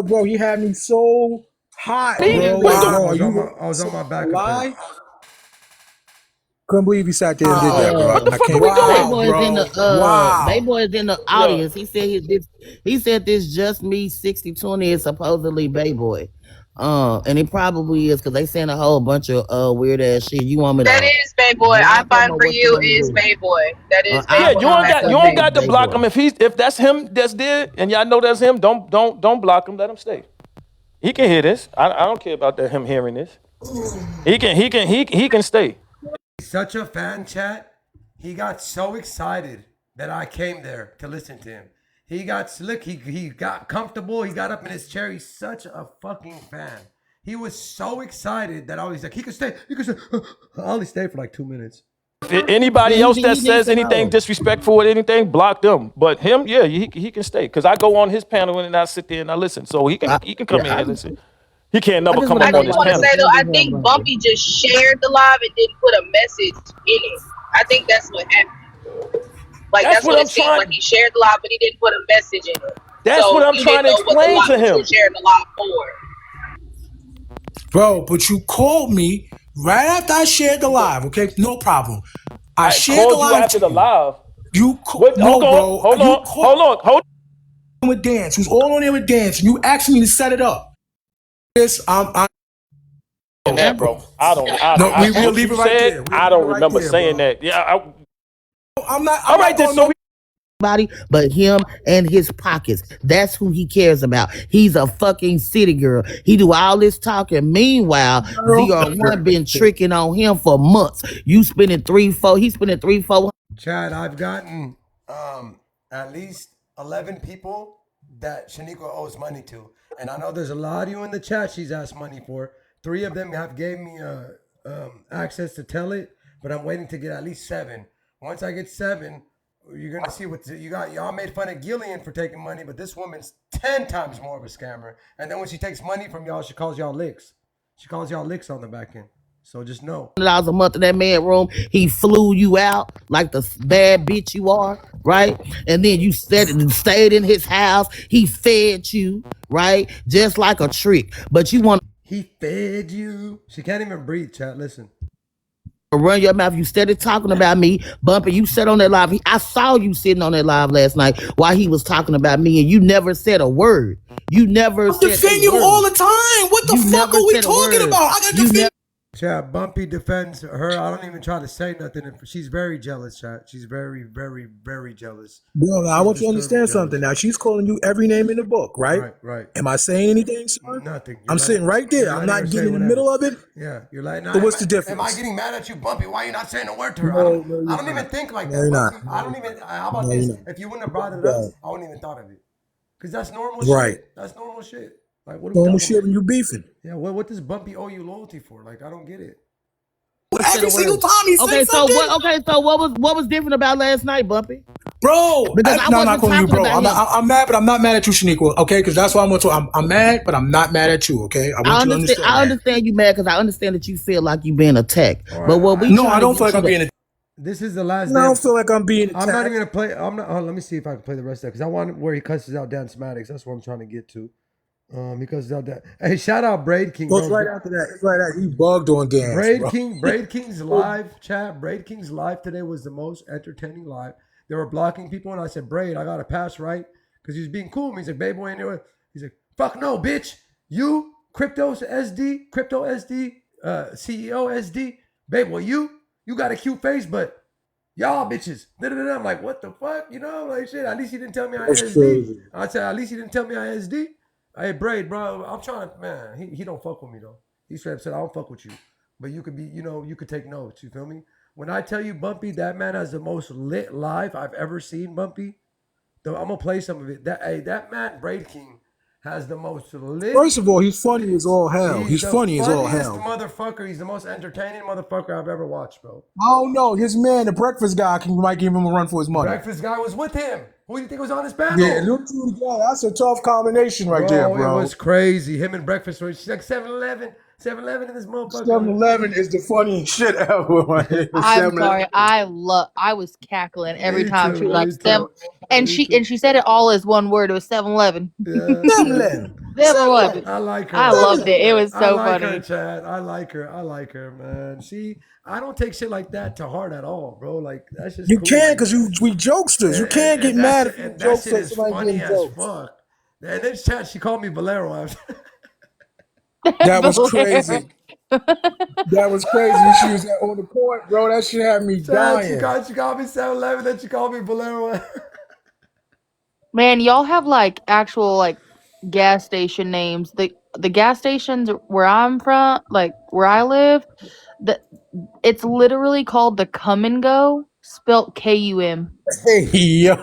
Bro, he had me so hot, Me? bro. What's the- Bro, I was on my back up there. lie? Couldn't believe he sat there and did that, bro. What the I fuck are can't. we doing? Wow, Bayboy is in bro. the Wow. Bayboy is in the Look, audience. He said this just me 60/20 is supposedly Bayboy. And it probably is because they saying a whole bunch of weird ass shit. You want me That to is Bayboy. I block him find or for what you you want me to is do? Bayboy. That is I yeah, Bayboy. you You don't find have got to for you him don't to admit. be got to block him Bayboy. if that's him that's there, and y'all know that's him. Don't block him. Let him stay. He can hear this. I don't care about him hearing this. He can stay. He's such a fan, chat. He got so excited that I came there to listen to him. He got slick. He got comfortable. He got up in his chair. He's such a fucking fan. He was so excited that I was like, he could stay. He could stay. I only stayed for like 2 minutes. If anybody else that He needs says to anything know. disrespectful or anything, block them. But him, yeah, he can stay because I go on his panel and I sit there and I listen. So I, he can yeah, come in here and listen. He can't I never just come want to I up know on just this why want to you say panel. though, I defending him, think Bumpy. Bumpy just shared the live and didn't put a message in it. I think that's what happened. Like That's that's what what I'm it seemed like. trying. He shared the live, but he didn't put a message in it. That's what So I'm you trying didn't to know what the explain live, to what you were him. sharing the live for. Bro, but you called me right after I shared the live, okay? No problem. I I shared the called you live after to the you. live. You What? Hold no, on, bro. hold You on, called hold on, hold. with Dance. Who's all on there with Dance, and you asked me to set it up. This, In that, bro. no, we'll What leave you it right said, there. We'll I leave it don't right remember there, saying bro. that. Yeah. I'm not. All I'm right, not then. going no. Body, but him and his pockets. That's who he cares about. He's a fucking city girl. He do all this talking. Meanwhile, Girl. ZR1 been tricking on him for months. You spending 3-4. He's spending 3-4. Chad, I've gotten at least 11 people that Shaniqua owes money to. And I know there's a lot of you in the chat she's asked money for. 3 of them have gave me access to tell it, but I'm waiting to get at least 7. Once I get 7, you're going to see what you got. Y'all made fun of Gillian for taking money, but this woman's 10 times more of a scammer. And then when she takes money from y'all, she calls y'all licks. She calls y'all licks on the back end. So just know. $100 a month in that man room. He flew you out like the bad bitch you are, right? And then you stayed in his house. He fed you, right? Just like a trick. But you want He fed you. She can't even breathe, chat. Listen. to run your mouth. You started talking about me, Bumpy. You said on that live. I saw you sitting on that live last night while he was talking about me, and you never said a word. You never I'm said defending a you all word. the time. What the You fuck never are we said a talking word. about? I got to You defend. never. Chat, Bumpy defends her. I don't even try to say nothing. She's very jealous, chat. She's very, very, very jealous. Bro, now I She's want you to disturbed and understand jealous. something. Now she's calling you every name in the book, right? Right, right. Am I saying anything, sir? Nothing. I'm sitting right there. I'm not getting in the middle of it. Yeah, you're like, nah, So what's the am difference? I getting mad at you, Bumpy? Why are you not saying a word to her? No, no, I you're don't not. even think like No, that, you're not. Bumpy. I don't even. How about No, this? you're not. If you wouldn't have brought it up, Right. I wouldn't even thought of it. Because that's normal Right. shit. That's normal shit. Like, what are we Normal talking shit about? when you beefing. Yeah, what does Bumpy owe you loyalty for? Like, I don't get it. Every single time he said Okay, so something. what was different about last night, Bumpy? Bro, Because I no, I'm not wasn't calling you talking bro. about him. I'm mad, but I'm not mad at you, Shaniqua. Okay, because that's why I'm going to. I'm mad, but I'm not mad at you. Okay, I want you to understand. I understand you mad because I understand that you feel like you being attacked. All But right, what we No, trying I to don't get feel like you I'm to- being. This is the last. No, I don't feel like I'm being attacked. I'm not even gonna play. I'm not. Let me see if I can play the rest of that because I want where he cusses out Dan Smaddox. That's what I'm trying to get to. Because out that. Hey, shout out Braid King. Well, it's right after that. It's right after he bugged on gas. Braid King's live chat. Braid King's live today was the most entertaining live. They were blocking people, and I said, Braid, I got to pass, right? Because he was being cool with me. He's like, Bayboy, anyway. He's like, fuck no, bitch. You, Crypto SD, CEO SD, Bayboy, you got a cute face, but y'all bitches. Da-da-da-da. I'm like, what the fuck? You know, like shit. At least he didn't tell me I That's SD. crazy. I said, at least he didn't tell me I SD. Hey, Braid, bro, I'm trying to, man, he don't fuck with me though. He straight up said, I don't fuck with you. But you could be, you could take notes. You feel me? When I tell you, Bumpy, that man has the most lit live I've ever seen, Bumpy. I'm gonna play some of it. That man, Braid King, has the most lit. First of all, he's funny as all hell. He's the funny as all funniest hell. motherfucker. He's the most entertaining motherfucker I've ever watched, bro. Oh no, his man, the breakfast guy, might give him a run for his money. Breakfast guy was with him. Who do you think was on his panel? Yeah, them two together, that's a tough combination right there, bro. It was crazy. Him and Breakfast were she's like 7-Eleven. 7-Eleven in this motherfucker. 7-Eleven is the funniest shit ever. I'm sorry. I was cackling every time she was like 7, and she said it all as one word. It was 7-Eleven. Yeah. 7-Eleven. Never was. I like her. I loved it. It was I so like her, funny. Chad. I like her. I like her, man. See, I don't take shit like that to heart at all, bro. Like that's just You cool. can Like, because we jokesters. You can't get and that mad shit if you're a and that shit jokester and is somebody funny getting as jokes. fuck. And then Chad, she called me Valero. That was Valera. crazy. That was crazy. She was on the court, bro. That shit had me Chad, dying. she called me 7-Eleven. Then she called me Valero. Man, y'all have like actual like gas station names. The gas stations where I'm from, like where I live, the it's literally called the Come and Go, spelt Cum. Hey, yo.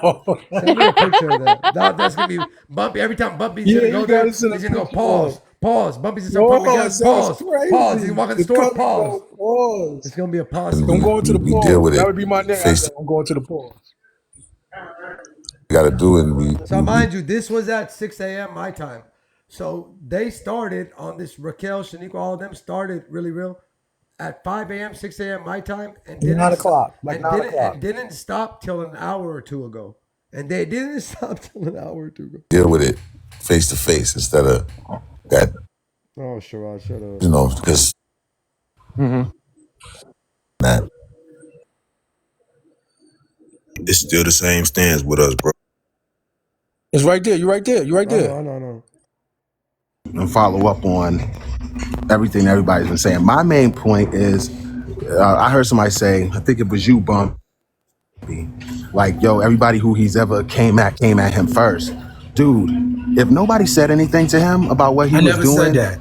Send me a picture of that. That's gonna be Bumpy. Every time Bumpy's Yeah, gonna you go there, gotta send a he's gonna go picture of. pause. Bumpy's gonna start pumping gas. Pause. That's Pause. He's crazy. walking the The store. come and Pause. go. Pause. It's gonna be a pause And I'm scene. going to the we deal pause. with That it would be my next. face. I'm going to the pause. Got to do it. And So mind you, this was at 6 a.m. my time. So they started on this. Raquel, Shaniqua, all of them started really real at 5 a.m., 6 a.m. my time, and 9 o'clock. Like 9 o'clock. didn't stop till an hour or two ago. And they didn't stop till an hour or two ago. deal with it face to face instead of that, Oh, Sherrod, shut up. you know, because that it's still the same stance with us, bro. It's right there. You're right there. You're right there. I know. And follow up on everything everybody's been saying. My main point is, I heard somebody say, I think it was you, Bump, like, yo, everybody who he's ever came at him first. Dude, if nobody said anything to him about what he was never said doing, that.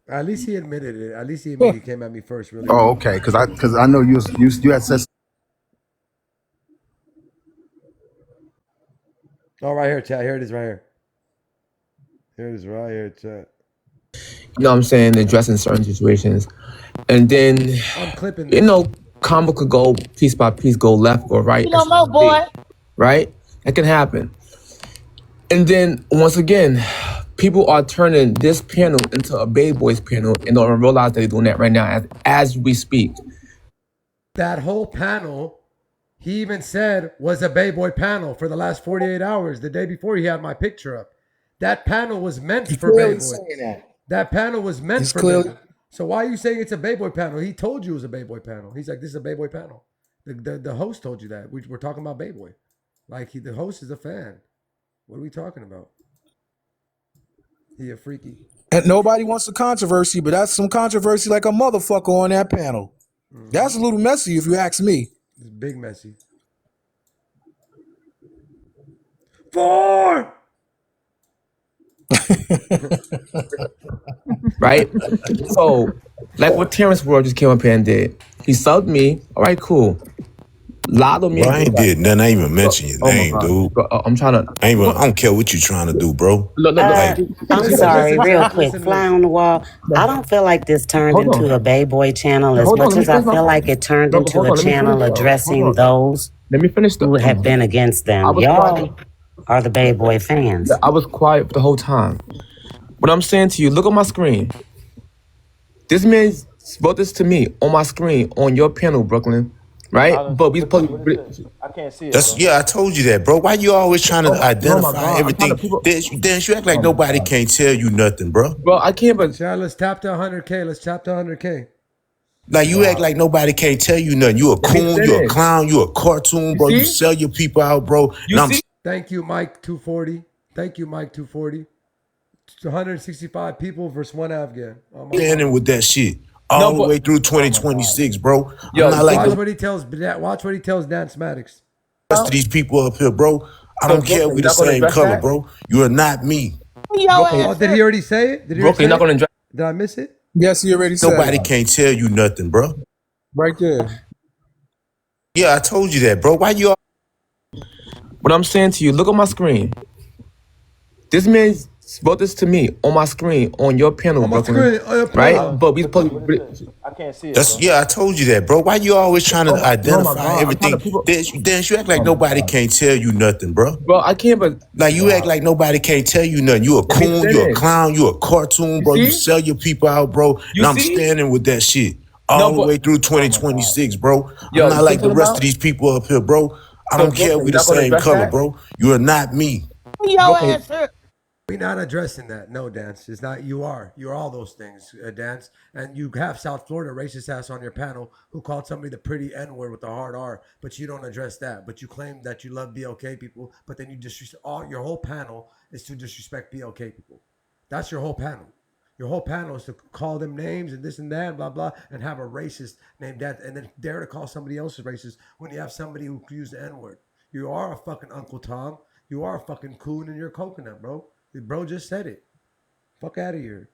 At least he admitted it. At least he admitted he came at me first. Really. oh, okay, because I know you had said. Oh, right here, chat. Here it is, right here. Here it is, right here, chat. You know what I'm saying, addressing certain situations. And then, I'm clipping you this. know, combo could go piece by piece, go left or right. You don't know, boy. Right? That can happen. And then, once again, people are turning this panel into a Afgbayboy's panel and don't realize that they're doing that right now as we speak. That whole panel, he even said, was a Afgbayboy panel for the last 48 hours. The day before he had my picture up. That panel was meant for Afgbayboy. That panel was meant for Afgbayboy. So why are you saying it's a Afgbayboy panel? He told you it was a Afgbayboy panel. He's like, this is a Afgbayboy panel. The host told you that. We're talking about Afgbayboy. Like, the host is a fan. What are we talking about? He a freaky. And nobody wants the controversy, but that's some controversy like a motherfucker on that panel. That's a little messy if you ask me. It's big messy. 4! Right? So, like what Terrence Ward just came up here and did. He subbed me. All right, cool. Lotto me. Bro, I ain't did nothing. I ain't even mention your name, dude. I'm trying to. I don't care what you trying to do, bro. I'm sorry, real quick, fly on the wall. I don't feel like this turned into a Afgbayboy channel as much as I feel like it turned into a channel addressing those who have been against them. Y'all are the Afgbayboy fans. I was quiet for the whole time. What I'm saying to you, look at my screen. This man wrote this to me on my screen on your panel, Brooklyn. Right? But we supposed to. I can't see it. I told you that, bro. Why you always trying to identify everything? Dance, you act like nobody can't tell you nothing, bro. Bro, I can't. But Chad, let's tap to 100K. Let's tap to 100K. Like you act like nobody can't tell you nothing. You a coon, you a clown, you a cartoon, bro. You sell your people out, bro. Thank you, Mike 240. Thank you, Mike 240. 165 people versus one Afghan. Standing with that shit all the way through 2026, bro. Yo, I'm not like watch what he tells Dan Smaddix. The rest of these people up here, bro. I don't care if we the same color, bro. You are not me. Oh, did he already say it? Did I miss it? Yes, he already said it. Nobody can't tell you nothing, bro. Right there. Yeah, I told you that, bro. Why you? What I'm saying to you, look at my screen. This man wrote this to me on my screen on your panel, Brooklyn. Right? But we supposed to. I can't see it. I told you that, bro. Why you always trying to identify everything? Dance, you act like nobody can't tell you nothing, bro. Bro, I can't. But like you act like nobody can't tell you nothing. You a coon, you a clown, you a cartoon, bro. You sell your people out, bro. And I'm standing with that shit all the way through 2026, bro. I'm not like the rest of these people up here, bro. I don't care if we the same color, bro. You are not me. Your answer. We're not addressing that. No, Dance. It's not. You are. You're all those things, Dance. And you have South Florida racist ass on your panel who called somebody the pretty N word with a hard R, but you don't address that. But you claim that you love BLK people, but then you disrespect your whole panel is to disrespect BLK people. That's your whole panel. Your whole panel is to call them names and this and that, blah blah, and have a racist named that, and then dare to call somebody else racist when you have somebody who used the N word. You are a fucking Uncle Tom. You are a fucking coon in your coconut, bro. Bro just said it. Fuck out of here.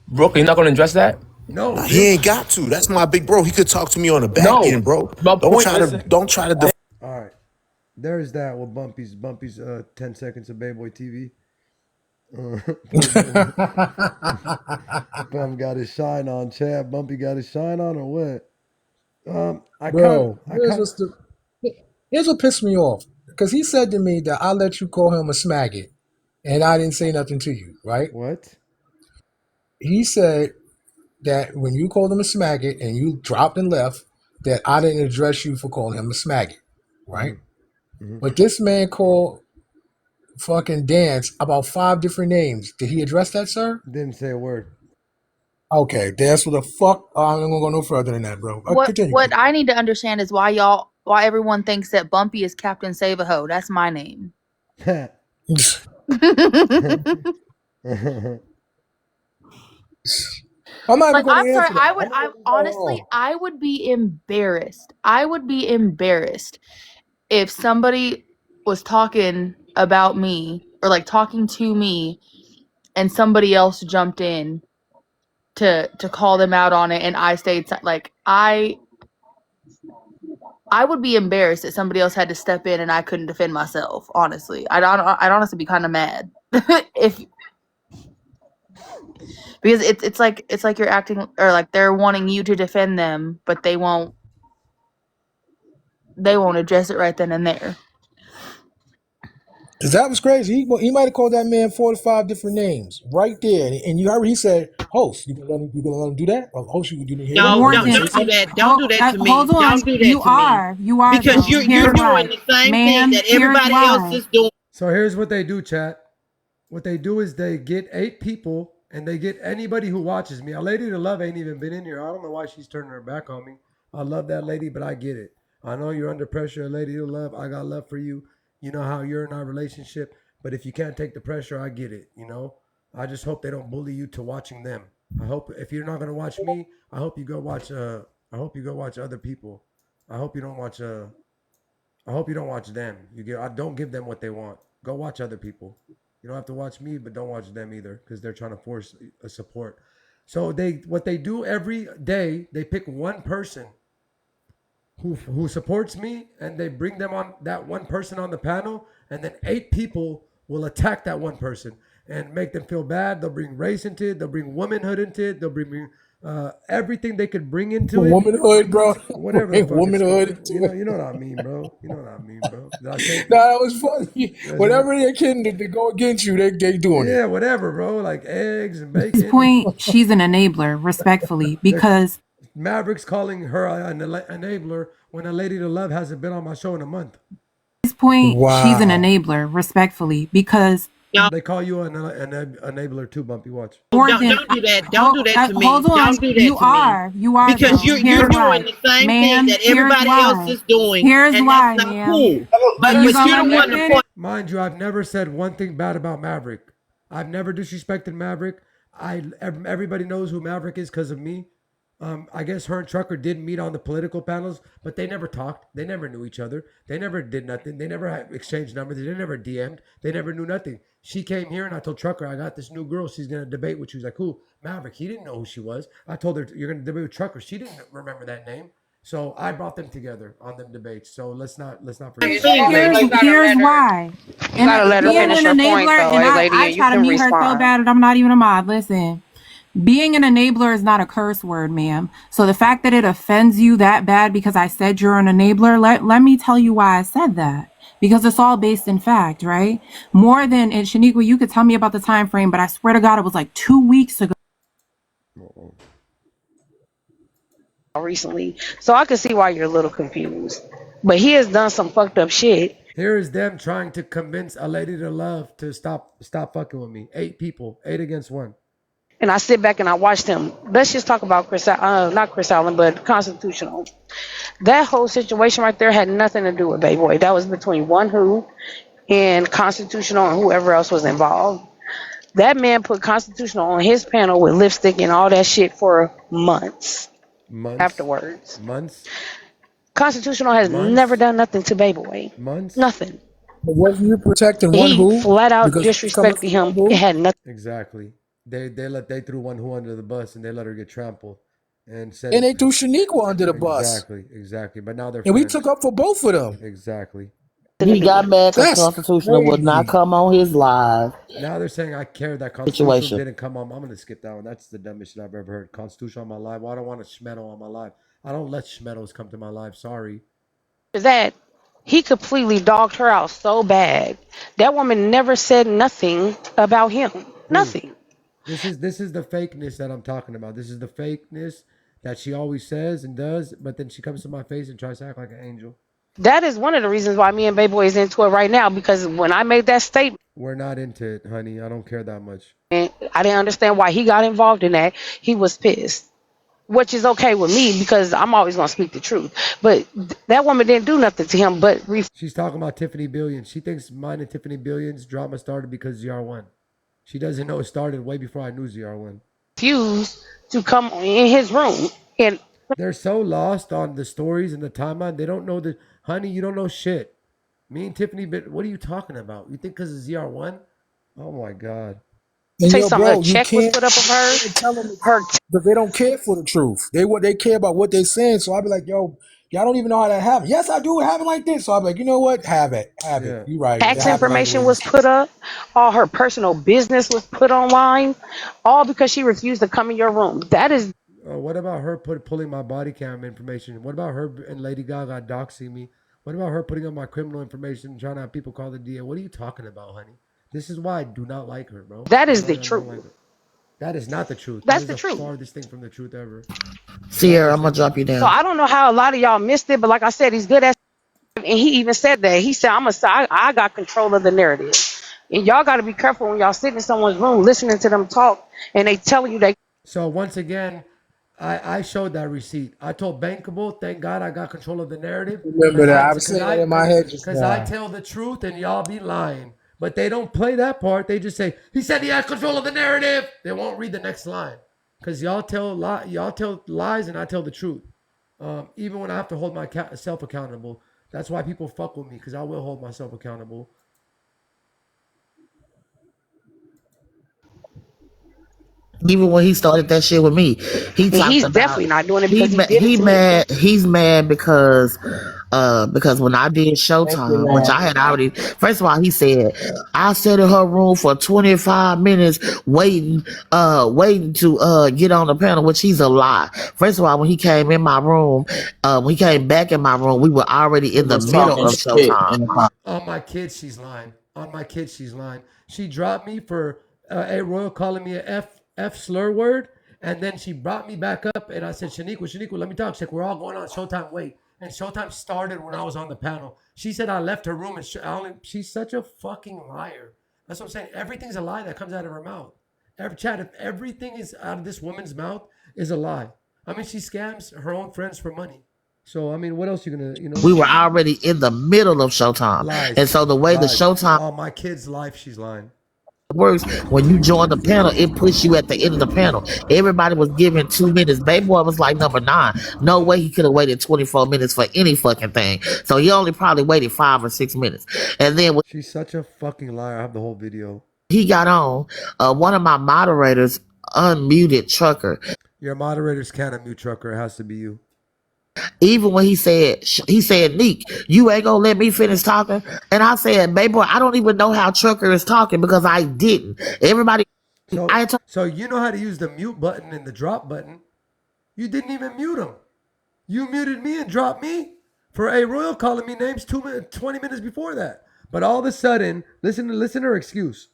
Brooklyn, you're not gonna address that? No, Nah, he this. ain't got to. That's my big bro. He could talk to me on the back No. end, bro. My point, listen. Don't try to All right. There's that with Bumpy's 10 seconds of Bayboy TV. Bum got his shine on. Chad Bumpy got his shine on or what? Bro, here's what pissed me off. Because he said to me that I let you call him a smaggot, and I didn't say nothing to you, right? What? He said that when you called him a smaggot and you dropped and left, that I didn't address you for calling him a smaggot, right? Mm-hmm. But this man called fucking Dance about 5 different names. Did he address that, sir? Didn't say a word. Okay, that's what the fuck. I'm not gonna go no further than that, bro. Continue. What I need to understand is why everyone thinks that Bumpy is Captain Save-A-Ho. That's my name. I'm not even Like, going I'm to sorry, answer that. I honestly, I would be embarrassed. I would be embarrassed if somebody was talking about me or like talking to me and somebody else jumped in to call them out on it and I stayed like I would be embarrassed that somebody else had to step in and I couldn't defend myself, honestly. I'd honestly be kind of mad if because it's like you're acting or like they're wanting you to defend them, but they won't address it right then and there. Because that was crazy. He might have called that man 4 to 5 different names right there. And you heard he said, host, you gonna let him do that? Or host, you didn't hear No, him? don't do that. Don't do that to me. Hold on. Don't do that You to me. are. You are, Because though. you're Here's why. doing the same thing Ma'am, that here's everybody else why. is doing. So here's what they do, chat. What they do is they get 8 people and they get anybody who watches me. A lady to love ain't even been in here. I don't know why she's turning her back on me. I love that lady, but I get it. I know you're under pressure, a lady to love. I got love for you. You know how you're in our relationship. But if you can't take the pressure, I get it. You know, I just hope they don't bully you to watching them. I hope if you're not gonna watch me, I hope you go watch. I hope you go watch other people. I hope you don't watch. I hope you don't watch them. I don't give them what they want. Go watch other people. You don't have to watch me, but don't watch them either because they're trying to force a support. So what they do every day, they pick one person who supports me and they bring them on that one person on the panel, and then 8 people will attack that one person and make them feel bad. They'll bring race into it. They'll bring womanhood into it. They'll bring everything they could bring into it. Womanhood, bro. Whatever the fuck it's Womanhood called. into You know what I mean, bro. You know what I mean, bro. Did I say? Nah, that was funny. That's Whatever they're kidding to go against you, they doing it. Yeah, whatever, bro. Like eggs and At this bacon. point, she's an enabler, respectfully, because Maverick's calling her an enabler when a lady to love hasn't been on my show in a month. at this point, she's an Wow. enabler, respectfully, because They call you an enabler too, Bumpy. Watch. Don't do that. Don't do that to me. Hold on. Don't do that You to me. are. You are. Because though. you're Here's doing why. the same Ma'am, thing that here's everybody why. else is doing. Here's and why, that's not ma'am. cool. But You you're gonna the let me one to finish? point. Mind you, I've never said one thing bad about Maverick. I've never disrespected Maverick. Everybody knows who Maverick is because of me. I guess her and Trucker did meet on the political panels, but they never talked. They never knew each other. They never did nothing. They never had exchanged numbers. They never DM'd. They never knew nothing. She came here and I told Trucker, I got this new girl. She's going to debate with you. She's like, who? Maverick. He didn't know who she was. I told her, you're going to debate with Trucker. She didn't remember that name. So I brought them together on them debates. So let's not forget. Here's why. You gotta let her Being finish an her point, enabler, though, and lady, I and you try to can mute her so respond. bad, and I'm not even a mod. Listen. Being an enabler is not a curse word, ma'am. So the fact that it offends you that bad because I said you're an enabler, let me tell you why I said that. Because it's all based in fact, right? More than, and Shaniqua, you could tell me about the time frame, but I swear to God, it was like 2 weeks ago. Recently, so I can see why you're a little confused. But he has done some fucked up shit, Here is them trying to convince a lady to love to stop fucking with me. 8 people, 8 against 1. And I sit back and I watch them. Let's just talk about not Chris Allen, but Constitutional. That whole situation right there had nothing to do with Bayboy. That was between One Who and Constitutional and whoever else was involved. That man put Constitutional on his panel with lipstick and all that shit for months Months, afterwards. months, Constitutional has never months, done nothing to Bayboy. months. Nothing. But wasn't you protecting One He Who flat out because he was coming disrespected from One him. It Who? had nothing. Exactly. They threw One Who under the bus and they let her get trampled and said And they threw Shaniqua under the bus. exactly. But now they're And we friends. took up for both of them. Exactly. He got mad because That's Constitutional would not crazy. come on his live Now they're saying I care that Constitutional situation. didn't come on. I'm gonna skip that one. That's the dumbest shit I've ever heard. Constitutional on my live. Well, I don't want a Schmeddle on my live. I don't let Schmeddles come to my live. Sorry. That he completely dogged her out so bad. That woman never said nothing about him. Who? Nothing. This is the fakeness that I'm talking about. This is the fakeness that she always says and does, but then she comes to my face and tries to act like an angel. That is one of the reasons why me and Bayboy is into it right now, because when I made that statement, We're not into it, honey. I don't care that much. I didn't understand why he got involved in that. He was pissed, which is okay with me because I'm always going to speak the truth. But that woman didn't do nothing to him but She's talking about Tiffany Billions. She thinks mine and Tiffany Billions drama started because ZR1. She doesn't know it started way before I knew ZR1. refused to come in his room. And They're so lost on the stories and the timeline. They don't know that, honey, you don't know shit. Me and Tiffany, what are you talking about? You think because of ZR1? Oh my God. And say yo, something, a bro, you check was can't put up of her. tell them Her because they don't care for the truth. They care about what they saying. So I'll be like, yo, y'all don't even know how that happened. Yes, I do have it like this. So I'll be like, you know what? Have it. Yeah. You right. It tax happened like information was this. put up. All her personal business was put online. All because she refused to come in your room. That is What about her pulling my body cam information? What about her and Lady Gaga doxing me? What about her putting up my criminal information and trying to have people call the DA? What are you talking about, honey? This is why I do not like her, bro. that is the I don't like truth. her. That is not the truth. That That's is the the truth. farthest thing from the truth ever. Sierra, I'm Farthest gonna thing from drop the you truth. So down. I don't know how a lot of y'all missed it, but like I said, he's good at. And he even said that. He said, I got control of the narrative. And y'all got to be careful when y'all sit in someone's room listening to them talk and they telling you they. So once again, I showed that receipt. I told Bankable, thank God I got control of the narrative, Remember that. I was saying it in my head just because I now. tell the truth and y'all be lying. But they don't play that part. They just say he said he has control of the narrative. They won't read the next line because y'all tell lies and I tell the truth. Even when I have to hold myself accountable, that's why people fuck with me because I will hold myself accountable. Even when he started that shit with me, he And talked he's about definitely not doing it because he did it to me. he's mad because when I did Thank you, Showtime, which Lord. I had already first of all, he said I sat in her room for 25 minutes waiting to get on the panel, which he's a lie. First of all, when he came in my room, when he came back in my room, we were already He in the was middle talking of shit Showtime. in the car. On my kids, she's lying. On my kids, she's lying. She dropped me for A Royal calling me a F slur word, and then she brought me back up, and I said, Shaniqua, let me talk. She's like, we're all going on Showtime. Wait, and Showtime started when I was on the panel. She said I left her room, and she's such a fucking liar. That's what I'm saying. Everything's a lie that comes out of her mouth. If everything is out of this woman's mouth is a lie. I mean, she scams her own friends for money. So I mean, what else you gonna We were already in the middle of Showtime, lies, and so the way the lies. Showtime On my kid's life, she's lying. works, when you join the panel, it puts you at the end of the panel. Everybody was given 2 minutes. Baby Boy was like number 9. No way he could have waited 24 minutes for any fucking thing. So he only probably waited 5 or 6 minutes. And then when She's such a fucking liar. I have the whole video. he got on, one of my moderators unmuted Trucker. Your moderators can't unmute Trucker. It has to be you. Even when he said, Neek, you ain't gonna let me finish talking. And I said, baby boy, I don't even know how Trucker is talking because I didn't. Everybody, So you know how to use the mute button and the drop button. You didn't even mute him. You muted me and dropped me for A Royal calling me names 20 minutes before that. But all of a sudden, listen to her excuse.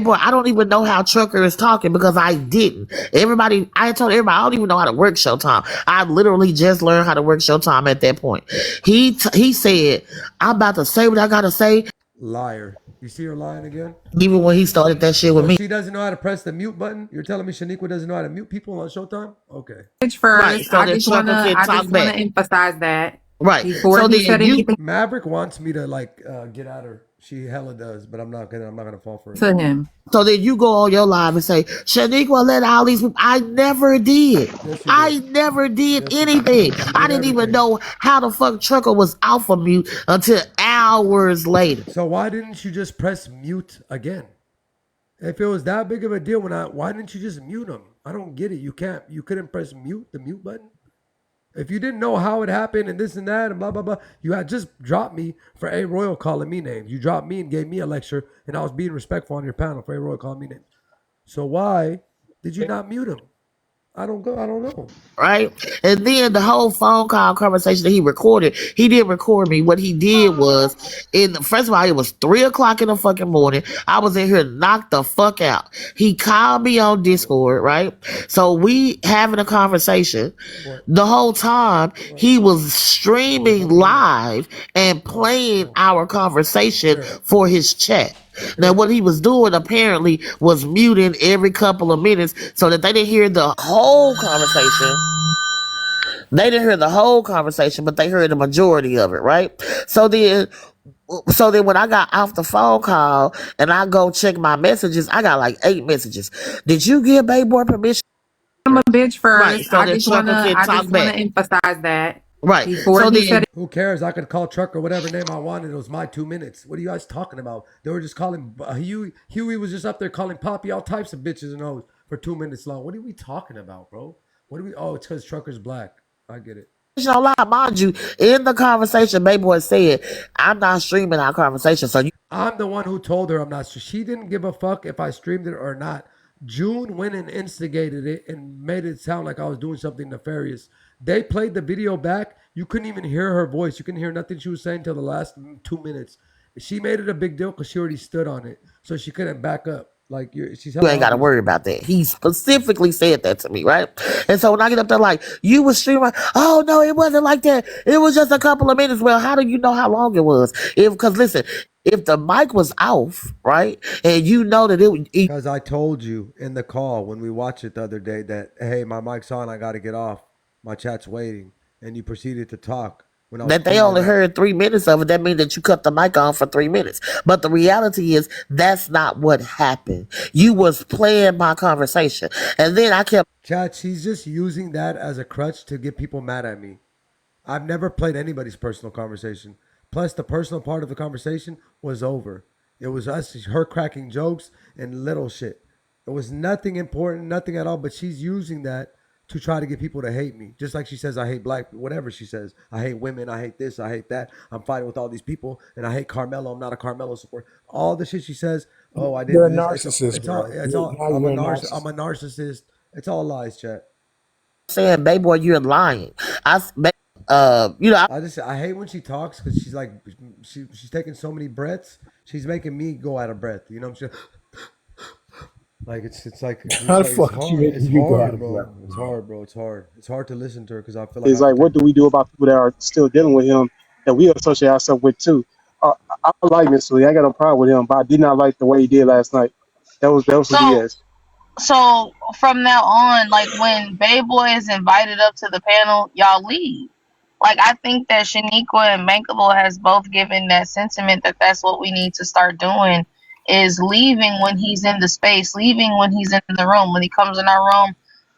Boy, I don't even know how Trucker is talking because I didn't. I told everybody I don't even know how to work Showtime. I literally just learned how to work Showtime at that point. He said, I'm about to say what I gotta say. Liar. You see her lying again? Even when he started that shit with So me. she doesn't know how to press the mute button? You're telling me Shaniqua doesn't know how to mute people on Showtime? Okay. Right, First, so that Trucker can I talk just wanna back. emphasize that Right. before So he then said you anything Maverick wants me to like get at her. She hella does, but I'm not gonna fall for it. to him. So then you go on your live and say, Shaniqua let all these people. I never did. Yes, you I did. never did Yes, you did. anything. You I did didn't even everything. know how the fuck Trucker was off of mute until hours later. So why didn't you just press mute again? If it was that big of a deal, why didn't you just mute him? I don't get it. You couldn't press the mute button. If you didn't know how it happened and this and that and blah blah blah, you had just dropped me for A Royal calling me names. You dropped me and gave me a lecture, and I was being respectful on your panel for A Royal calling me names. So why did you not mute him? I don't know. Right? And then the whole phone call conversation that he recorded, he didn't record me. What he did was, first of all, it was 3:00 in the fucking morning. I was in here knocked the fuck out. He called me on Discord, right? So we having a conversation. What? The whole time he was streaming live and playing our conversation for his chat. Now, what he was doing apparently was muting every couple of minutes so that they didn't hear the whole conversation. They didn't hear the whole conversation, but they heard the majority of it, right? So then when I got off the phone call and I go check my messages, I got like 8 messages. Did you give Bayboy permission? I'm a bitch Right, first. so that Trucker can I talk just wanna back. emphasize that Right, before so he then said Who cares? I could call Truck or whatever name I wanted. It was my 2 minutes. What are you guys talking about? They were just calling Huey was just up there calling Poppy all types of bitches and hoes for 2 minutes long. What are we talking about, bro? What are we? Oh, it's because Trucker's black. I get it. no lie, mind you, in the conversation, Bayboy said, I'm not streaming our conversation. So you I'm the one who told her I'm not. She didn't give a fuck if I streamed it or not. June went and instigated it and made it sound like I was doing something nefarious. They played the video back. You couldn't even hear her voice. You couldn't hear nothing she was saying till the last 2 minutes. She made it a big deal because she already stood on it, so she couldn't back up. Like she's hella ain't got to obvious. worry about that. He specifically said that to me, right? And so when I get up there like, you was streaming, oh no, it wasn't like that. It was just a couple of minutes. Well, how do you know how long it was? Because listen, if the mic was off, right, and you know that it Because I told you in the call when we watched it the other day that, hey, my mic's on, I got to get off. My chat's waiting. And you proceeded to talk when I was that they cleaning only up. heard 3 minutes of it, that means that you cut the mic on for 3 minutes. But the reality is that's not what happened. You was playing my conversation. And then I kept Chat, she's just using that as a crutch to get people mad at me. I've never played anybody's personal conversation. Plus, the personal part of the conversation was over. It was her cracking jokes and little shit. It was nothing important, nothing at all, but she's using that to try to get people to hate me. Just like she says, I hate black, whatever she says. I hate women, I hate this, I hate that. I'm fighting with all these people, and I hate Carmelo. I'm not a Carmelo supporter. All the shit she says, oh, I didn't You're a do this. narcissist, It's all, bro. it's all, Now you're a narcissist. I'm a narcissist. It's all lies, chat. saying, baby boy, you're lying. I hate when she talks because she's like she's taking so many breaths. She's making me go out of breath. You know what I'm saying? Like it's like How the it's fuck you hard. making It's you go out hard, of breath? bro. It's hard, bro. It's hard. It's hard to listen to her because I feel like It's I like, what protect do her. we do about people that are still dealing with him that we associate ourselves with too? I like Mr. Lee. I got no problem with him, but I did not like the way he did last night. That was some So BS. so from now on, like when Bay Boy is invited up to the panel, y'all leave. Like I think that Shaniqua and Bankable has both given that sentiment that that's what we need to start doing is leaving when he's in the space, leaving when he's in the room. When he comes in our room,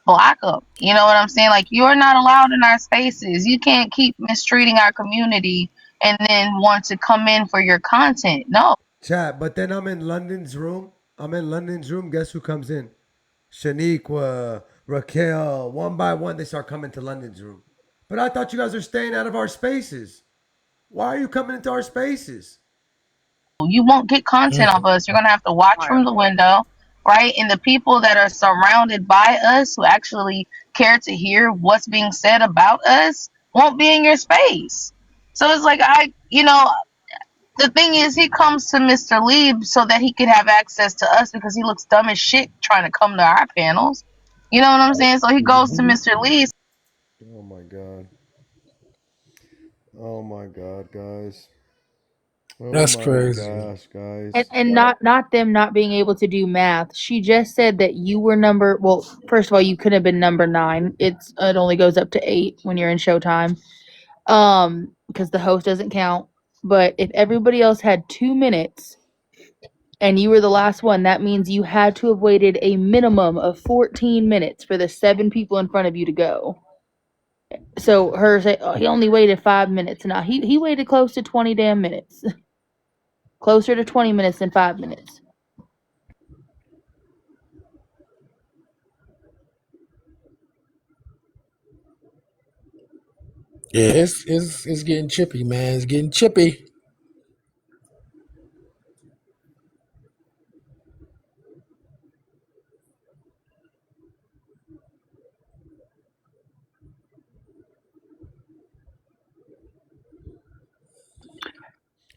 block up. You know what I'm saying? Like you're not allowed in our spaces. You can't keep mistreating our community and then want to come in for your content. No. Chat, but then I'm in London's room. Guess who comes in? Shaniqua, Raquel, one by one, they start coming to London's room. But I thought you guys are staying out of our spaces. Why are you coming into our spaces? You won't get content off us. You're gonna have to watch from the window, right? And the people that are surrounded by us who actually care to hear what's being said about us won't be in your space. So it's like The thing is, he comes to Mr. Lee so that he could have access to us because he looks dumb as shit trying to come to our panels. You know what I'm saying? So he goes to Mr. Lee. Oh my god. Oh my god, guys. Oh That's my crazy. gosh, And, guys. and not them not being able to do math. She just said that you were number. Well, first of all, you could have been number 9. It only goes up to 8 when you're in Showtime. Because the host doesn't count. But if everybody else had 2 minutes and you were the last one, that means you had to have waited a minimum of 14 minutes for the 7 people in front of you to go. So her say, oh, he only waited 5 minutes. Now he waited close to 20 damn minutes. Closer to 20 minutes than 5 minutes. Yeah, it's getting chippy, man. It's getting chippy.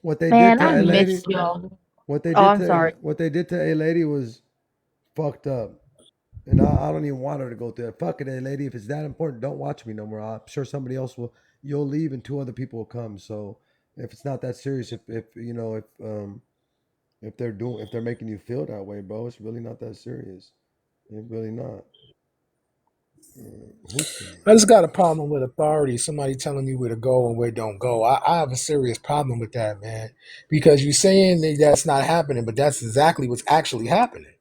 What they did Man, to I a lady, missed y'all. what they Oh, did I'm to sorry. what they did to a lady was fucked up. And I don't even want her to go through it. Fuck it, A lady. If it's that important, don't watch me no more. I'm sure somebody else will. You'll leave, and 2 other people will come. So if it's not that serious, if you know, if they're making you feel that way, bro, it's really not that serious. It's really not. Who's I just got a problem with authority. Somebody telling me where to go and where don't go. I have a serious problem with that, man. Because you're saying that that's not happening, but that's exactly what's actually happening.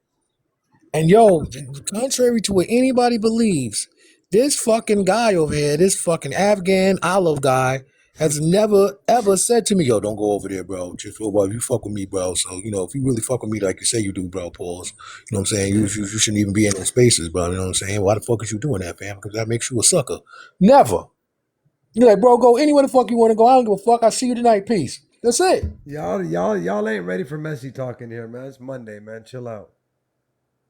And yo, contrary to what anybody believes, this fucking guy over here, this fucking Afghan olive guy, has never ever said to me, yo, don't go over there, bro. Just well, you fuck with me, bro. So, if you really fuck with me like you say you do, bro, pause. You know what I'm saying? You shouldn't even be in those spaces, bro. You know what I'm saying? Why the fuck is you doing that, fam? Because that makes you a sucker. Never. You're like, bro, go anywhere the fuck you want to go. I don't give a fuck. I see you tonight. Peace. That's it. y'all ain't ready for messy talking here, man. It's Monday, man. Chill out.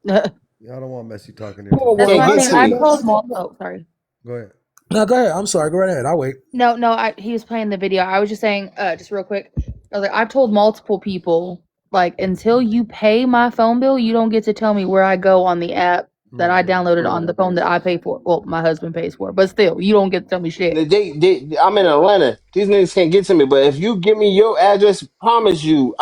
That's Y'all don't want messy talking here Poor today. one. what Can't I'm get saying. to I me. told Oh, sorry. Go ahead. No, go ahead. I'm sorry. Go right ahead. I'll wait. No. He was playing the video. I was just saying, just real quick. I was like, I've told multiple people, like, until you pay my phone bill, you don't get to tell me where I go on the app that I downloaded on the phone that I pay for. Well, my husband pays for, but still, you don't get to tell me shit. I'm in Atlanta. These niggas can't get to me. But if you give me your address, I promise you,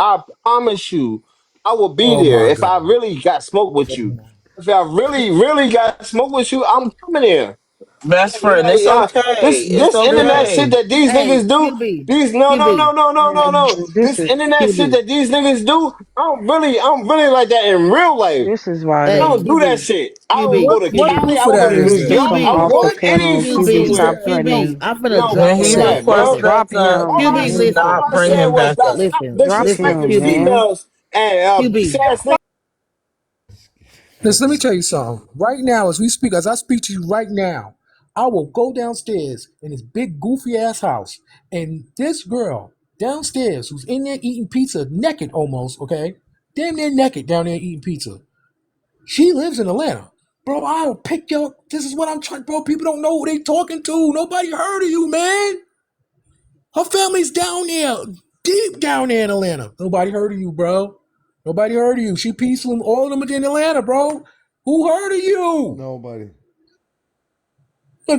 I will be Oh there. my If I God. really got smoke with you, if I really, really got smoke with you, I'm coming there. Best friend, it's okay. It's This internet shit okay. that these Hey, niggas do, these no no no no no no Man, no. This internet shit QB. that these niggas do, I'm really like that in real life. this is why I Hey, they don't do that QB. shit. I will QB. go What to what Cali. QB. I goofer will go that to is removed New that? him York. from I QB. will off go the to any panel. fucking QB, QB. where. stop QB. threatening. I'm finna Yo, drop Can you he down. relax, request bro. Listen. us Drop to All him. I QB, said, listen. all not I bring said him was back that up? stop Listen. Drop Listen, disrespecting him, QB. man. females and QB. saying Listen, let me tell you something. Right now, as I speak to you right now, I will go downstairs in this big goofy ass house, and this girl downstairs who's in there eating pizza naked almost, okay? Damn near naked down there eating pizza. She lives in Atlanta. Bro, I'll pick your this is what I'm trying, bro. People don't know who they talking to. Nobody heard of you, man. Her family's down there, deep down there in Atlanta. Nobody heard of you, bro. Nobody heard of you. She peaceful. All of them are in Atlanta, bro. Who heard of you? Nobody. Bro,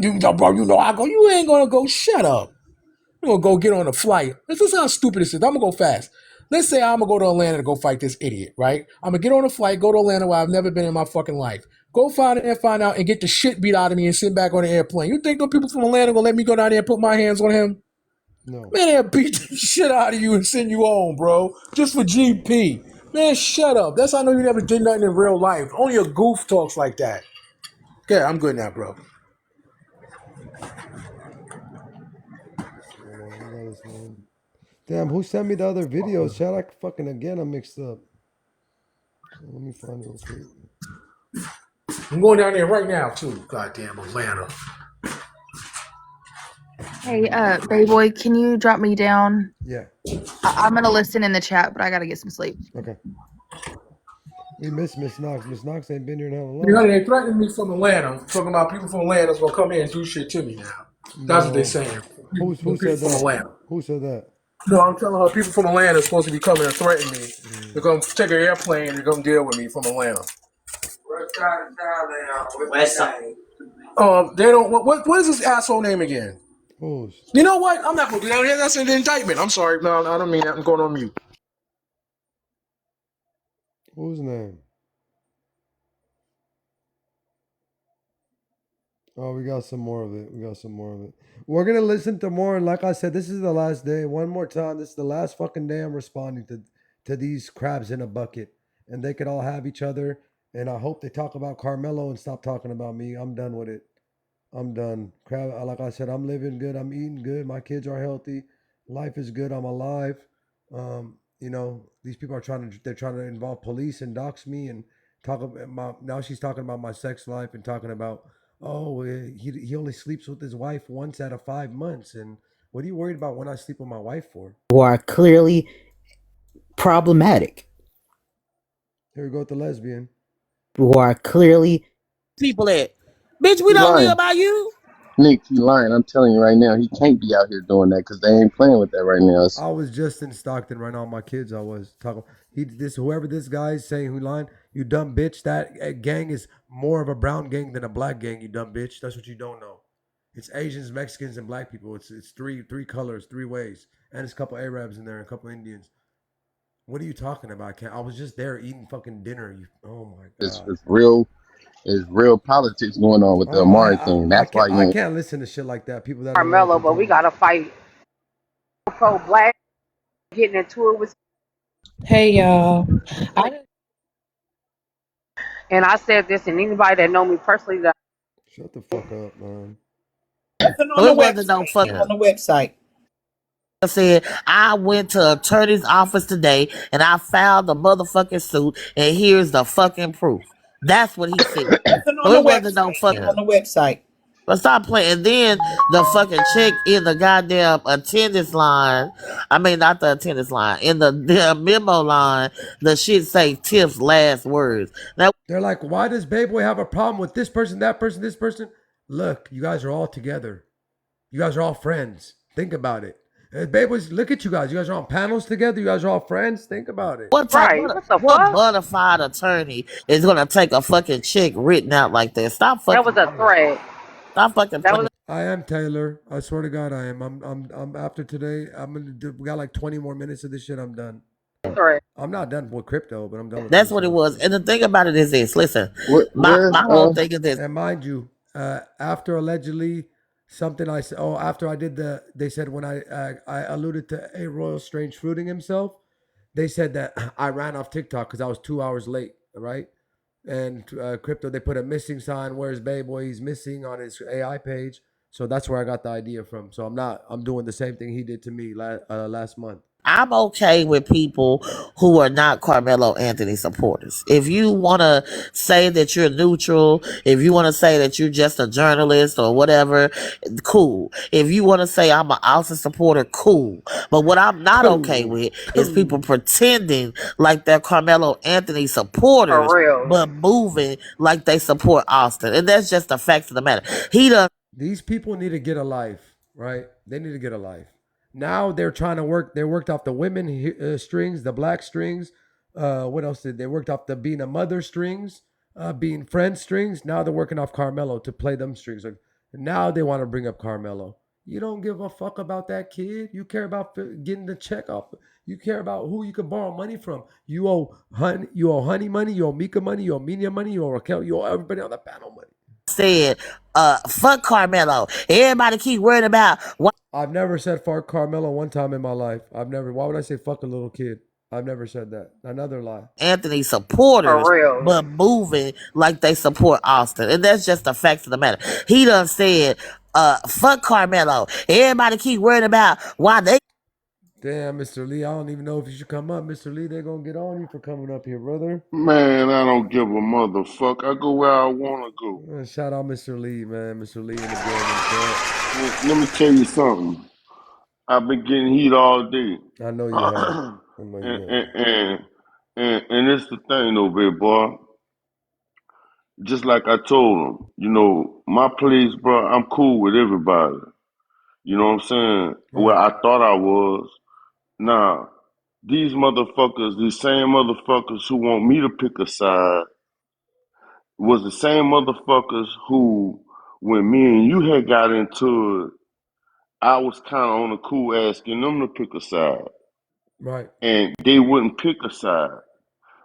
you know I go. You ain't gonna go. Shut up. You're gonna go get on a flight. This is how stupid this is. I'm gonna go fast. Let's say I'm gonna go to Atlanta to go fight this idiot, right? I'm gonna get on a flight, go to Atlanta where I've never been in my fucking life. Go find it and find out and get the shit beat out of me and sit back on the airplane. You think those people from Atlanta gonna let me go down there and put my hands on him? No. Man, they'll beat the shit out of you and send you home, bro. Just for GP. Man, shut up. That's how I know you never did nothing in real life. Only a goof talks like that. Okay, I'm good now, bro. Hold on. I got his name. Damn, who sent me the other videos? Chat, I fucking again, I'm mixed up. Let me find it real quick. I'm going down there right now, too. Goddamn Atlanta. Hey, Bayboy, can you drop me down? Yeah. I'm gonna listen in the chat, but I gotta get some sleep. Okay. We miss Miss Knox. Miss Knox ain't been here in hell You long. know, they threatening me from Atlanta, talking about people from Atlanta that's gonna come here and do shit to me now. That's what they're No. saying. Who People said from that? Atlanta. Who said that? No, I'm telling her people from Atlanta are supposed to be coming and threaten me. They're gonna take an airplane and they're gonna deal with me from Atlanta. What side of town they on? West side. They don't. What is this asshole name again? Who's You know what? I'm not gonna do that. That's an indictment. I'm sorry. No, I don't mean that. I'm going on mute. whose name? Oh, we got some more of it. We got some more of it. We're gonna listen to more. And like I said, this is the last day. One more time. This is the last fucking day I'm responding to these crabs in a bucket. And they could all have each other. And I hope they talk about Carmelo and stop talking about me. I'm done with it. I'm done. Crab, like I said, I'm living good. I'm eating good. My kids are healthy. Life is good. I'm alive. You know, these people are they're trying to involve police and dox me and talk about now she's talking about my sex life and talking about, oh, he only sleeps with his wife once out of 5 months. And what are you worried about when I sleep with my wife for? Who are clearly problematic, Here we go with the lesbian. who are clearly People that, bitch, we He don't live lying. by you. Nick, he lying. I'm telling you right now, he can't be out here doing that because they ain't playing with that right now. I was just in Stockton right now. My kids, I was talking. Whoever this guy is saying who lying, you dumb bitch. That gang is more of a brown gang than a black gang. You dumb bitch. That's what you don't know. It's Asians, Mexicans, and black people. It's three colors, three ways, and it's a couple Arabs in there, and a couple Indians. What are you talking about? I was just there eating fucking dinner. Oh my god. It's real politics going on with the Amari thing. That's why you I ain't. can't listen to shit like that. People that don't know what Carmelo, they're but we doing. gotta fight pro black, getting into it with. Hey y'all. And I said this, and anybody that know me personally, that Shut the fuck up, man. So it wasn't no fucking on the website. I said, I went to attorney's office today and I found the motherfucking suit and here's the fucking proof. That's what he said. So it wasn't no fucking on the website. But stop playing. And then the fucking chick in the goddamn attendance line, I mean, not the attendance line, in the memo line, the shit say Tiff's last words. Now, They're like, why does Bayboy have a problem with this person, that person, this person? Look, you guys are all together. You guys are all friends. Think about it. Bayboys, look at you guys. You guys are on panels together. You guys are all friends. Think about it. right? What the what fuck? bona fide attorney is gonna take a fucking check written out like that? Stop That fucking was a playing. threat. Stop fucking That playing. was I am Taylor. I swear to God, I am. I'm after today. I'm gonna do. We got like 20 more minutes of this shit. I'm done. a threat. I'm not done with crypto, but I'm done with That's this what it shit. was. And the thing about it is this. Listen, Where's my whole thing is this. And mind you, after allegedly something I said, after I did they said when I alluded to A Royal Strange fruiting himself, they said that I ran off TikTok because I was 2 hours late, right? And crypto, they put a missing sign. Where's Bayboy? He's missing on his AI page. So that's where I got the idea from. So I'm doing the same thing he did to me last month. I'm okay with people who are not Carmelo Anthony supporters. If you want to say that you're neutral, if you want to say that you're just a journalist or whatever, cool. If you want to say I'm an Austin supporter, cool. But what I'm not okay with is people pretending like they're Carmelo Anthony supporters, For real. but moving like they support Austin. And that's just the facts of the matter. He done. These people need to get a life, right? They need to get a life. Now they're trying to work. They worked off the women strings, the black strings. What else did they worked off the being a mother strings, being friend strings? Now they're working off Carmelo to play them strings. Like now they want to bring up Carmelo. You don't give a fuck about that kid. You care about getting the check off. You care about who you can borrow money from. You owe Honey money. You owe Mika money. You owe Minya money. You owe Raquel. You owe everybody on the panel money. Said, fuck Carmelo. Everybody keep worrying about what. I've never said fuck Carmelo one time in my life. I've never. Why would I say fuck a little kid? I've never said that. Another lie. Anthony supporters, For real. but moving like they support Austin. And that's just the facts of the matter. He done said, fuck Carmelo. Everybody keep worrying about why they. Damn, Mr. Lee. I don't even know if you should come up, Mr. Lee. They're gonna get on you for coming up here, brother. Man, I don't give a motherfucker. I go where I want to go. Shout out Mr. Lee, man. Mr. Lee in the building, Let me tell you something. I've been getting heat all day. I know you have. I know you and, have. and, and, and it's the thing, though, big boy. Just like I told him, my place, bro, I'm cool with everybody. You know what I'm saying? Well, Right. I thought I was. Nah, these motherfuckers, these same motherfuckers who want me to pick a side, was the same motherfuckers who, when me and you had got into it, I was kind of on the cool asking them to pick a side, Right. and they wouldn't pick a side.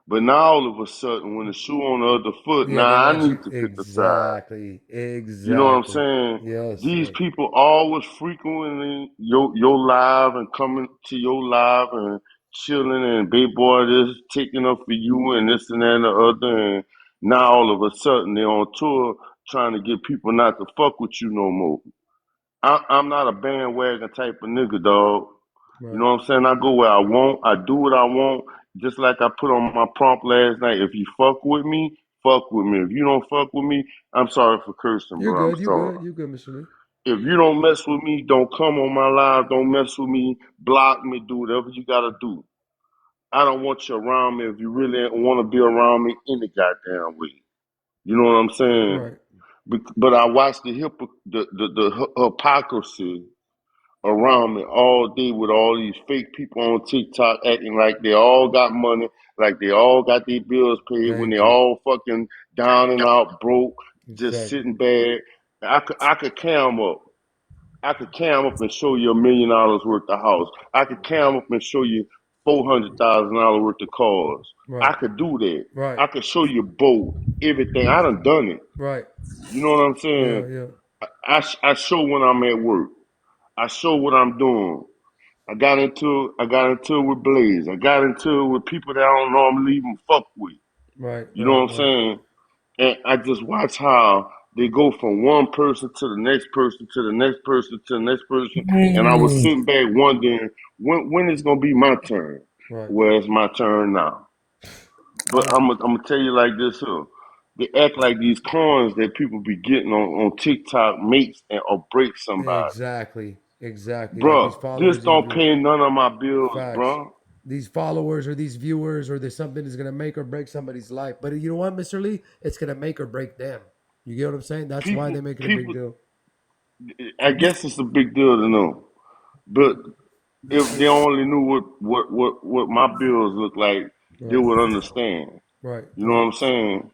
But now all of a sudden, when the shoe on the other foot, Yeah, now they I want need you to pick a side. exactly. You know what I'm Exactly. saying? Yes, These sir. people always frequenting your live and coming to your live and chilling and big boy this taking up for you and this and that and the other, and now all of a sudden they're on tour trying to get people not to fuck with you no more. I'm not a bandwagon type of nigga, dog. You Right. know what I'm saying? I go where I want. I do what I want. Just like I put on my prompt last night. If you fuck with me, fuck with me. If you don't fuck with me, I'm sorry for cursing, You're bro. I'm good. You sorry. good. You good, Mr. Lee. If you don't mess with me, don't come on my live. Don't mess with me. Block me. Do whatever you gotta do. I don't want you around me if you really want to be around me any goddamn way. You know what I'm saying? Right. But I watch the hypocrisy around me all day with all these fake people on TikTok acting like they all got money, like they all got their bills paid when they Thank you. all fucking down and out broke, just Exactly. sitting bad. I could cam up. I could cam up and show you $1 million worth of house. I could cam up and show you $400,000 worth of cars. I Right. could do that. Right. I could show you both, everything. I done it. Right. You know what I'm Yeah. saying? Yeah. I show when I'm at work. I show what I'm doing. I got into it with Blaze. I got into it with people that I don't normally even fuck with. Right. You know Right. what I'm Right. saying? And I just watch how they go from one person to the next person to the next person to the next person. And I was sitting back wondering when is gonna be my turn. Right. Well, it's my turn now. But I'm gonna tell you like this here. They act like these coins that people be getting on TikTok makes or break somebody. Exactly. Exactly. Like these Bruh, this followers, these don't view pay none of my bills, facts. bruh. These followers or these viewers or there's something that's gonna make or break somebody's life. But you know what, Mr. Lee? It's gonna make or break them. You get what I'm saying? That's why they make it a big People, deal. I guess it's a big deal to know. But if they only knew what my bills look like, they Right. would understand. Right. You know what Right. I'm saying?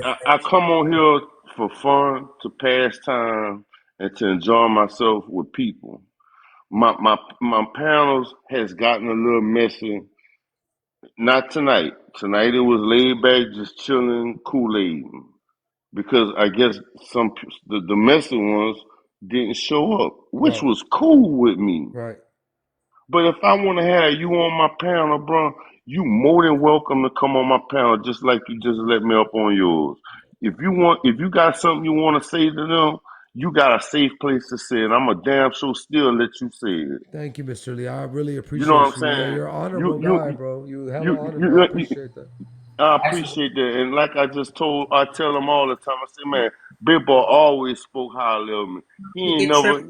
I come on here for fun, to pass time, and to enjoy myself with people. My panels has gotten a little messy. Not tonight. Tonight it was laid back, just chilling, Kool-Aid. Because I guess the messy ones didn't show up, which Right. was cool with me. Right. But if I want to have you on my panel, bro, you more than welcome to come on my panel, just like you just let me up on yours. If you got something you want to say to them, you got a safe place to say it. I'm a damn sure still let you say it. Thank you, Mr. Lee. I really You know what I'm appreciate you. Yeah, saying? you're an You honorable guy, you bro. You hella you honorable. I you, you, appreciate that. I appreciate that. And like I tell them all the time, I say, man, Big Boy always spoke highly of me. He ain't never,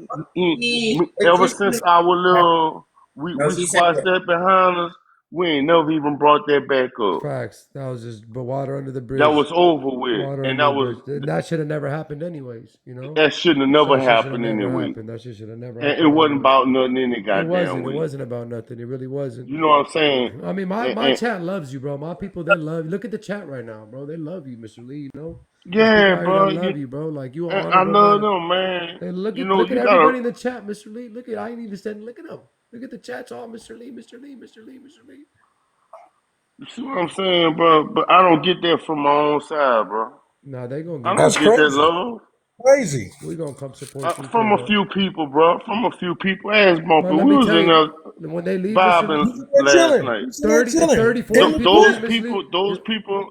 ever since our little, we squashed that behind us, we ain't never even brought that back up. Facts. That was just but water under the That bridge. was over with. Water And under the bridge. And that should have never happened anyways, you know? that shouldn't have So never that shit should have happened never anyway. happened. That shit should have never And it happened wasn't anyways. about nothing any It goddamn wasn't. It way. wasn't about nothing. It really wasn't. You know what I'm saying? I mean, my And chat loves you, bro. My people, they love you. Look at the chat right now, bro. They love you, Mr. Lee, you know? There's people yeah, out here that bro. love you, bro. Like you an I honorable love man. them, man. Hey, You know, look at you gotta. everybody in the chat, Mr. Lee. Look at I ain't even said look at them. Look at the chats all Mr. Lee, Mr. Lee, Mr. Lee, Mr. Lee. You see what I'm saying, bro? But I don't get that from my own side, bro. Nah, they gonna I give it don't That's to get you. that crazy. love. Crazy. We gonna come support you From too, a bro. few people, bro. From a few people. Ask Bumpy. But We let me was tell in you, there when they leave, Mr. vibing Lee, They're last chilling. night. You see they're 30 if chilling. 30, They 40 people leave, Mr. Lee.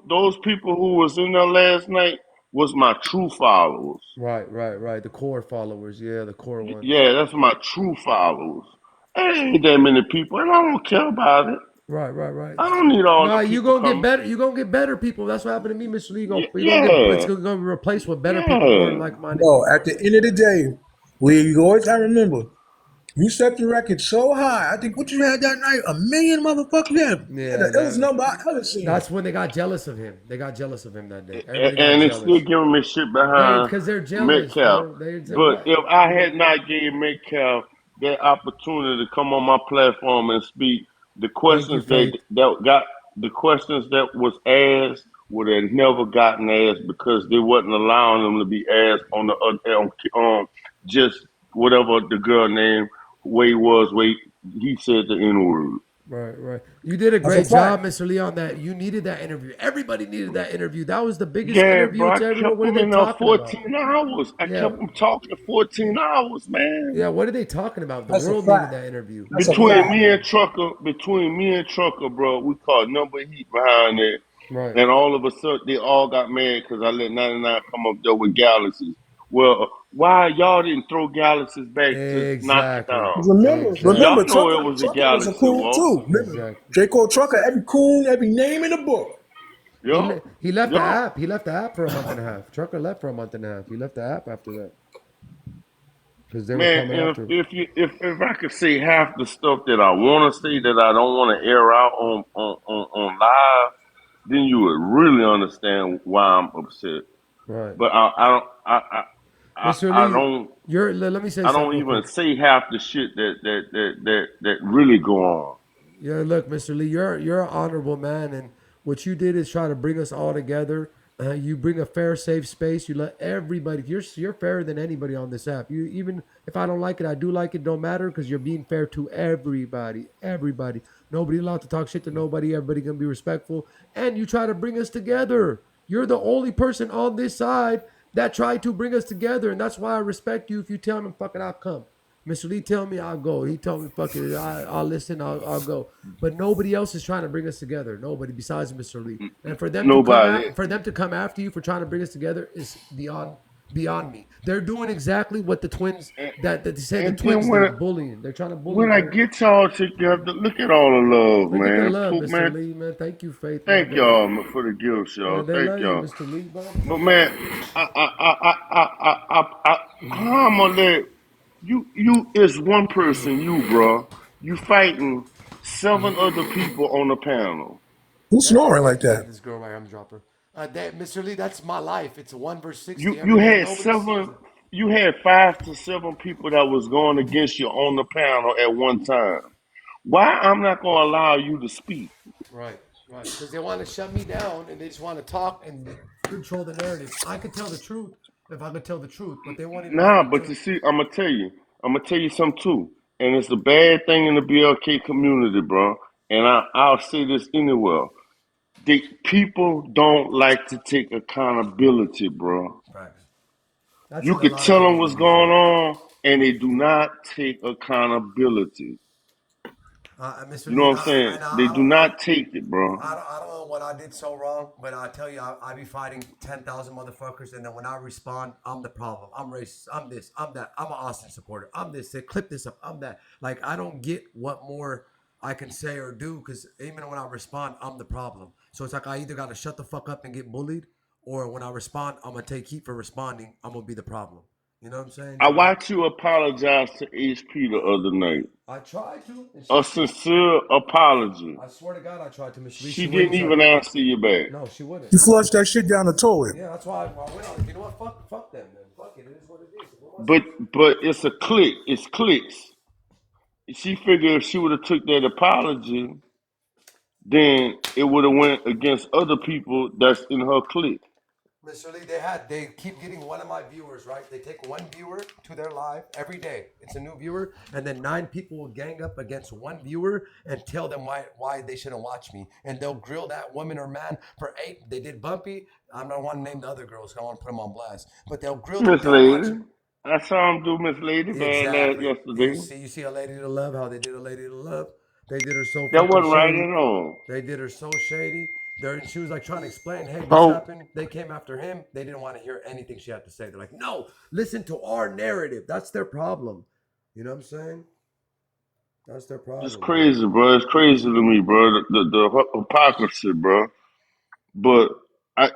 Those people who was in there last night was my true followers. Right, right, right. The core followers, yeah, the core ones. Yeah, that's my true followers. There ain't that many people, and I don't care about it. Right, right, right. I don't need all the Nah, you people gonna get coming. better. You gonna get better people. That's what happened to me, Mr. Lee. You gonna get. It's Yeah, gonna replace with better people, more yeah. like-minded No, people. at the end of the day, we always gotta remember, you set the record so high. I think what you had that night, 1 million motherfuckers. Yeah, Yeah, it was a number I haven't seen. that's when they got jealous of him. They got jealous of him that day. Everybody got And they still jealous. giving me shit They behind because they're jealous, Metcalf. bro. They But what? if I had not gave Metcalf that opportunity to come on my platform and speak. The Thank you, questions Faith. the questions that was asked would have never gotten asked because they wasn't allowing them to be asked on the just whatever the girl name way was way he said the N word. Right. You did a That's a great job, fact. Mr. Leon. That you needed that interview. Everybody needed that interview. That was the biggest Yeah, bro, interview I to everyone. kept What are them they in there talking about? 14 hours. I Yeah, kept them talking 14 hours, man. yeah. What are they talking about? The That's a world needed fact. that interview. That's a The world fact. needed it. Between me and Trucker, bro, we caught number heat behind it. Right. And all of a sudden, they all got mad because I let 99 come up there with galaxies. Well, why y'all didn't throw galaxies back to knock it Exactly. down? Remember, Y'all Exactly. know Trucker, it was a Trucker was a galaxy, coon Walt. too. Remember, Exactly. J. Cole Trucker, every coon, every name in the book. Yup, He left the yup. app. He left the app for a month and a half. Trucker left for a month and a half. He left the app after that because they were Man, coming and after him. if I could say half the stuff that I want to say that I don't want to air out on live, then you would really understand why I'm upset. Right. But Mr. I Lee, don't let me say I something don't real even quick. say half the shit that really go on. Yeah, look, Mr. Lee, you're an honorable man, and what you did is try to bring us all together. You bring a fair, safe space. You let everybody. You're fairer than anybody on this app. You even if I don't like it, I do like it. Don't matter because you're being fair to everybody. Everybody. Nobody allowed to talk shit to nobody. Everybody gonna be respectful, and you try to bring us together. You're the only person on this side that tried to bring us together, and that's why I respect you. If you tell me, fucking, I'll come. Mr. Lee tell me I'll go. He told me fuck it, I'll listen. I'll go. But nobody else is trying to bring us together. Nobody besides Mr. Lee. And Nobody. for them to come after you for trying to bring us together is beyond me. They're doing exactly what the twins And, that they say the and then twins did, bullying. They're trying to bully when I bro. get y'all together, look at all the love, Look at the man. love, Mr. Man, Lee, man. Thank you, Faith, my thank brother. y'all for the gifts, Yeah, y'all. they Thank love you, y'all. Mr. Lee, bro. But man, how am gonna let you is one person, you bro. You fighting 7 other people on the panel. Who's snoring like that? This girl right, I'm dropping. Mr. Lee, that's my life. It's a 1 versus 60 You every day. had Nobody sees seven. it. You had 5 to 7 people that was going against you on the panel at one time. Why I'm not gonna allow you to speak? Right. Because they want to shut me down and they just want to talk and control the narrative. I could tell the truth if I could tell the truth, but they won't even let Nah, me but tell. you see, I'm gonna tell you something too. And it's a bad thing in the BLK community, bro. And I'll say this anywhere. People don't like to take accountability, bro. Right. That's You in a could lot of tell them what's communities, going though. on, and they do not take accountability. Mr. You know Lee, what I'm saying? They I do don't know. not take it, bro. I don't know what I did so wrong, but I tell you, I be fighting 10,000 motherfuckers, and then when I respond, I'm the problem. I'm racist. I'm this. I'm that. I'm an Austin supporter. I'm this. Say, clip this up. I'm that. Like, I don't get what more I can say or do because even when I respond, I'm the problem. So it's like I either got to shut the fuck up and get bullied, or when I respond, I'm going to take heat for responding. I'm going to be the problem. You know what I'm saying? I watched you apologize to HP the other night. I tried to, and A sincere apology. I swear to God, I tried to, Miss Lee. She She didn't wouldn't try. even answer you back. No, she wouldn't. You flushed that shit down the toilet. Yeah, that's why I went on. You know what? Fuck them, man. Fuck it. It is what it is. What am I But supposed to do? it's a click. It's clicks. She figured if she would have took that apology, then it would have went against other people that's in her clique. Mr. Lee, they keep getting one of my viewers, right? They take one viewer to their live every day. It's a new viewer, and then 9 people will gang up against one viewer and tell them why they shouldn't watch me. And they'll grill that woman or man for 8. They did Bumpy. I don't want to name the other girls. I don't want to put them on blast. But they'll grill them. Miss They'll watch Lady. it. I saw him do Miss Lady bad last Exactly. yesterday. You see a lady to love, how they did a lady to love. They did her so That fucking wasn't right shady. at all. They did her so shady. She was like trying to explain, hey, this Oh, happened. They came after him. They didn't want to hear anything she had to say. They're like, no, listen to our narrative. That's their problem. You know what I'm saying? That's their it's problem, man. crazy, bro. It's crazy to me, bro. The hypocrisy, bro. But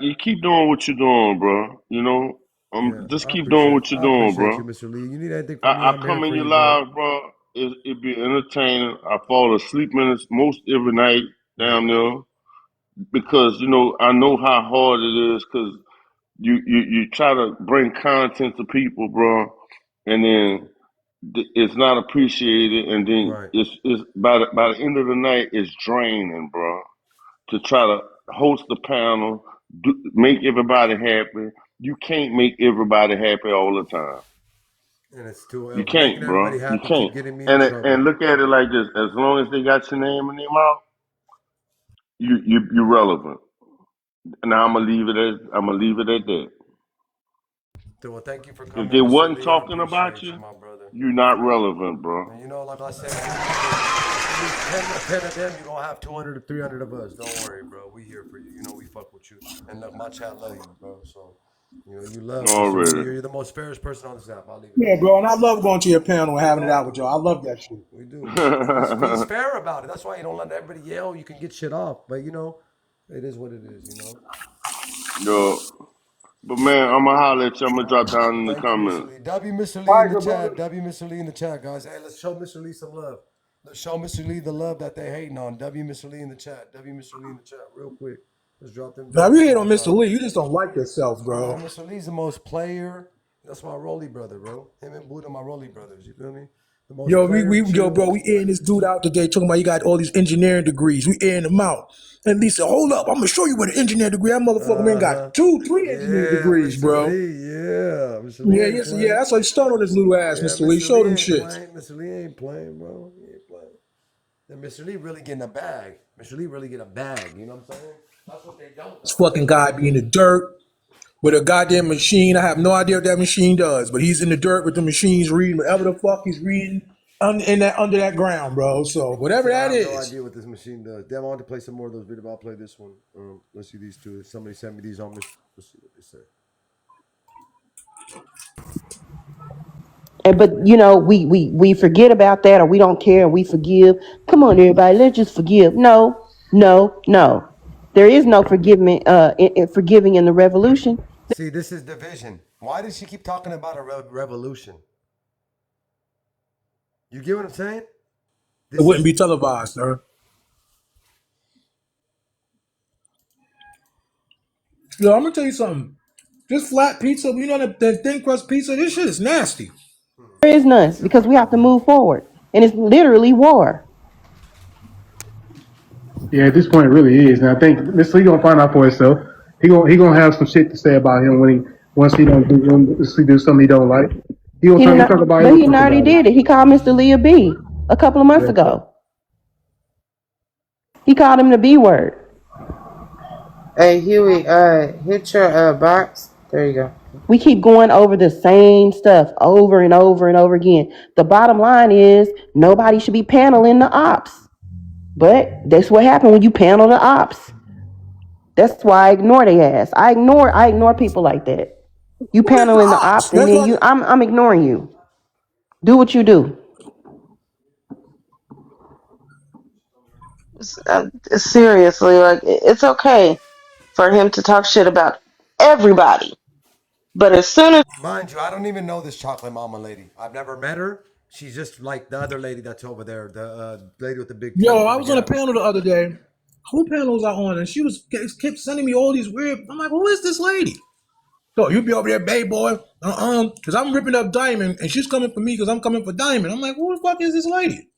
you keep doing what you're doing, bro. You know, Yeah, just keep doing what you're I doing, appreciate you, bro. Mr. Lee. You need anything from me, I I'm here come in for your you, bro. lives, bro. It be entertaining. I fall asleep in it most every night, Right. damn near, because I know how hard it is. Because you try to bring content to people, bro, and then it's not appreciated, and then Right. it's by the end of the night, it's draining, bro. To try to host the panel, make everybody happy. You can't make everybody happy all the time. And it's too You making can't, everybody bro. You happy keep can't. getting me in And trouble. look at it like this: as long as they got your name in their mouth, you're relevant. Now I'm gonna leave it at that. Well, thank you for If coming, they Mr. wasn't Lee. I talking about appreciate you, you, my brother. you're not relevant, bro. And you know, like I said, at least 10 of them, you're going to have 200 to 300 of us. Don't worry, bro. We here for you. You know, we fuck with you. And look, my chat love you, bro. So, you know, you love Mr. Lee. Already. You're the most fairest person on this app. I'll leave it Yeah, at that. bro, and I love going to your panel and We having it all out with do. y'all. I love that shit. We do, man. He's fair about it. That's why you don't let everybody yell. You can get shit off. But, you know, it is what it is, you know? Yo, but man, I'm gonna holler at you. I'm gonna All right, drop brother. down in the Thank you, Mr. comments. Lee. W Mr. All Lee in right, the good chat. brother. W Mr. Lee in the chat, guys. Hey, let's show Mr. Lee some love. Let's show Mr. Lee the love that they hating on. W Mr. Lee in the chat. W Mr. Lee in the chat, real quick. Let's drop them Now, if you dollars to hate my on Mr. guy. Lee, you just don't like yourself, bro. Mr. Lee's the most player. That's my Rolly brother, bro. Him and Buddha, my Rolly brothers. You feel me? The most Yo, player, bro, chill. we airing this dude out today talking about you got all these engineering degrees. We airing them out. And Lee said, hold up, I'm gonna show you what an engineering degree. That motherfucker man Uh-huh. got 2, 3 engineering Yeah, degrees, Mr. bro. Lee. Yeah. Mr. Lee Yeah, ain't yes, yeah, playing. that's why you started on this little ass, Yeah, Mr. Lee. Mr. Show Lee them ain't shits. playing. Mr. Lee ain't playing, bro. He ain't playing. And Mr. Lee really getting a bag. Mr. Lee really get a bag. You know what I'm saying? That's what they don't This know. fucking guy be in the dirt with a goddamn machine. I have no idea what that machine does, but he's in the dirt with the machines reading whatever the fuck he's reading under that ground, bro. So He whatever said, I that have no is. idea what this machine does. Damn, I want to play some more of those videos. I'll play this one. Let's see these two. Somebody sent me these on Mr. Let's see what they say. And but we forget about that, or we don't care and we forgive. Come on, everybody, let's just forgive. No, no, no. There is no forgiving forgiving in the revolution. See, this is division. Why does she keep talking about a revolution? You get what I'm saying? It This wouldn't is be televised, sir. Yo, I'm gonna tell you something. This flat pizza, you know that thin crust pizza, this shit is nasty. There is none Let's see what because they we have got to here. move forward, and it's literally war. Yeah, at this point, it really is. And I think Mr. Lee gonna find out for himself. He gonna have some shit to say about him once he don't do once he do something he don't like. He didn't, He talk about it. but He he talk already about it. did it. He called Mr. Lee a B a couple of months Yeah. ago. He called him the B word. Hey Huey, hit your box. There you go. We keep going over the same stuff over and over and over again. The bottom line is nobody should be paneling the ops. But that's what happened when you panel the ops. That's why I ignore their ass. I ignore people like that. You Who is the paneling the ops? ops and That's then what I'm ignoring you. Do what you do. Seriously, like it's okay for him to talk shit about everybody, but as soon as Mind you, I don't even know this chocolate mama lady. I've never met her. She's just like the other lady that's over there, the lady with the big yo, teeth I and the was on a gap. panel the other day. Who panel was I on? And she was kept sending me all these weird. I'm like, who is this lady? So you be over there, babe boy. Because I'm ripping up Diamond and she's coming for me because I'm coming for Diamond. I'm like, who the fuck is this lady?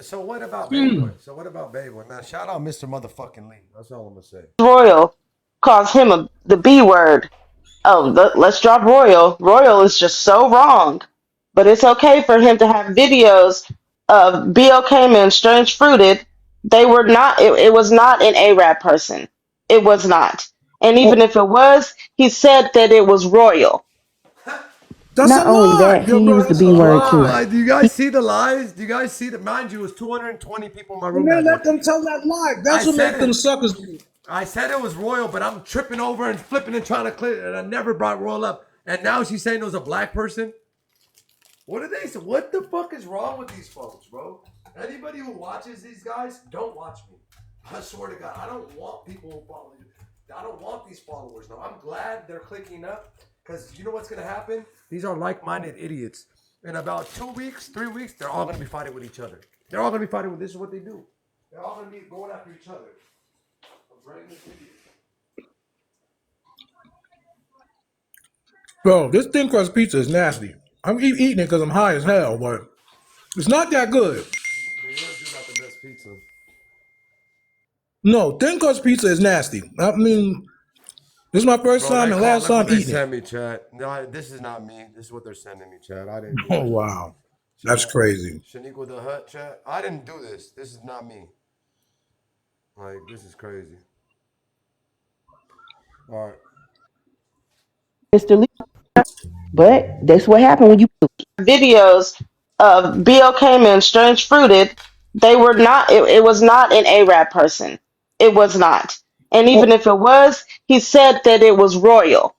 So what about Hmm. Bayboy? So what about Bayboy? Man, shout out Mr. Motherfucking Lee. That's all I'm gonna say. Royal calls him the B word, oh, let's drop Royal. Royal is just so wrong, but it's okay for him to have videos of BLK men strange fruited. They were not. It was not an Arab person. It was not. And even if it was, he said that it was Royal. That's a Not only lie. that, Yo, he bro, used the that's a B word too. lie. Lie. Do you guys see the lies? Do you guys see that? Mind you, it was 220 people in my And room then that day. let them tell that lie. I That's what said make them it. suckers. I said it was Royal, but I'm tripping over and flipping and trying to clear, and I never brought Royal up. And now she's saying it was a black person. What are they? What the fuck is wrong with these folks, bro? Anybody who watches these guys, don't watch me. I swear to God, I don't want people who follow you. I don't want these followers. No, I'm glad they're clicking up because you know what's gonna happen? These are like-minded idiots. In about 2 weeks, 3 weeks, they're all gonna be fighting with each other. They're all gonna be fighting with. This is what they do. They're all gonna be going after each other. I'm writing this video. Bro, this thin crust pizza is nasty. I'm eating it because I'm high as hell, but it's not that good. New York do got the best pizza. No, thin crust pizza is nasty. I mean, this is my first Bro, time and last look what time they eating it. sent me, chat. No, this is not me. This is what they're sending me, chat. I didn't do Oh this. wow, that's Chat. crazy. Shaniqua the Hut, chat. I didn't do this. This is not me. Like, this is crazy. All right. Mr. Lee. But that's what happened when you Videos of BOK men strange fruited. They were not. It was not an Arab person. It was not. And even Oh, if it was, he said that it was royal.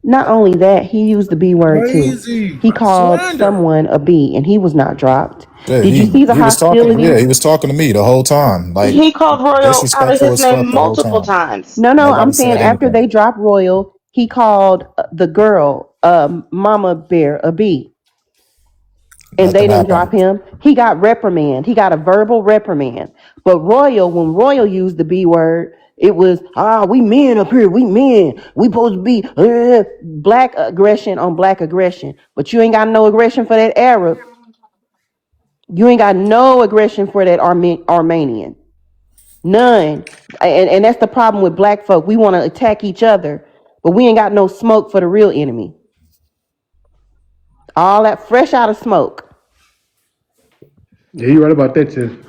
not only that, he used the B word too. crazy He called slander. someone a B and he was not dropped. Yeah, Did you see the he was talking. Yeah, hostility? he was talking to me the whole time. Like He called royal out of disrespectful his as fuck name the whole multiple time. times. No, no, I'm Nobody saying said after anything. they dropped Royal, he called the girl, Mama Bear, a B. And they Nothing didn't drop happened. him. He got reprimand. He got a verbal reprimand. But Royal, when Royal used the B word, it was we men up here. We men. We supposed to be black aggression on black aggression. But you ain't got no aggression for that Arab. You ain't got no aggression for that Armenian. None. And that's the problem with black folk. We want to attack each other, but we ain't got no smoke for the real enemy. All that fresh out of smoke. Yeah, you're right about that too.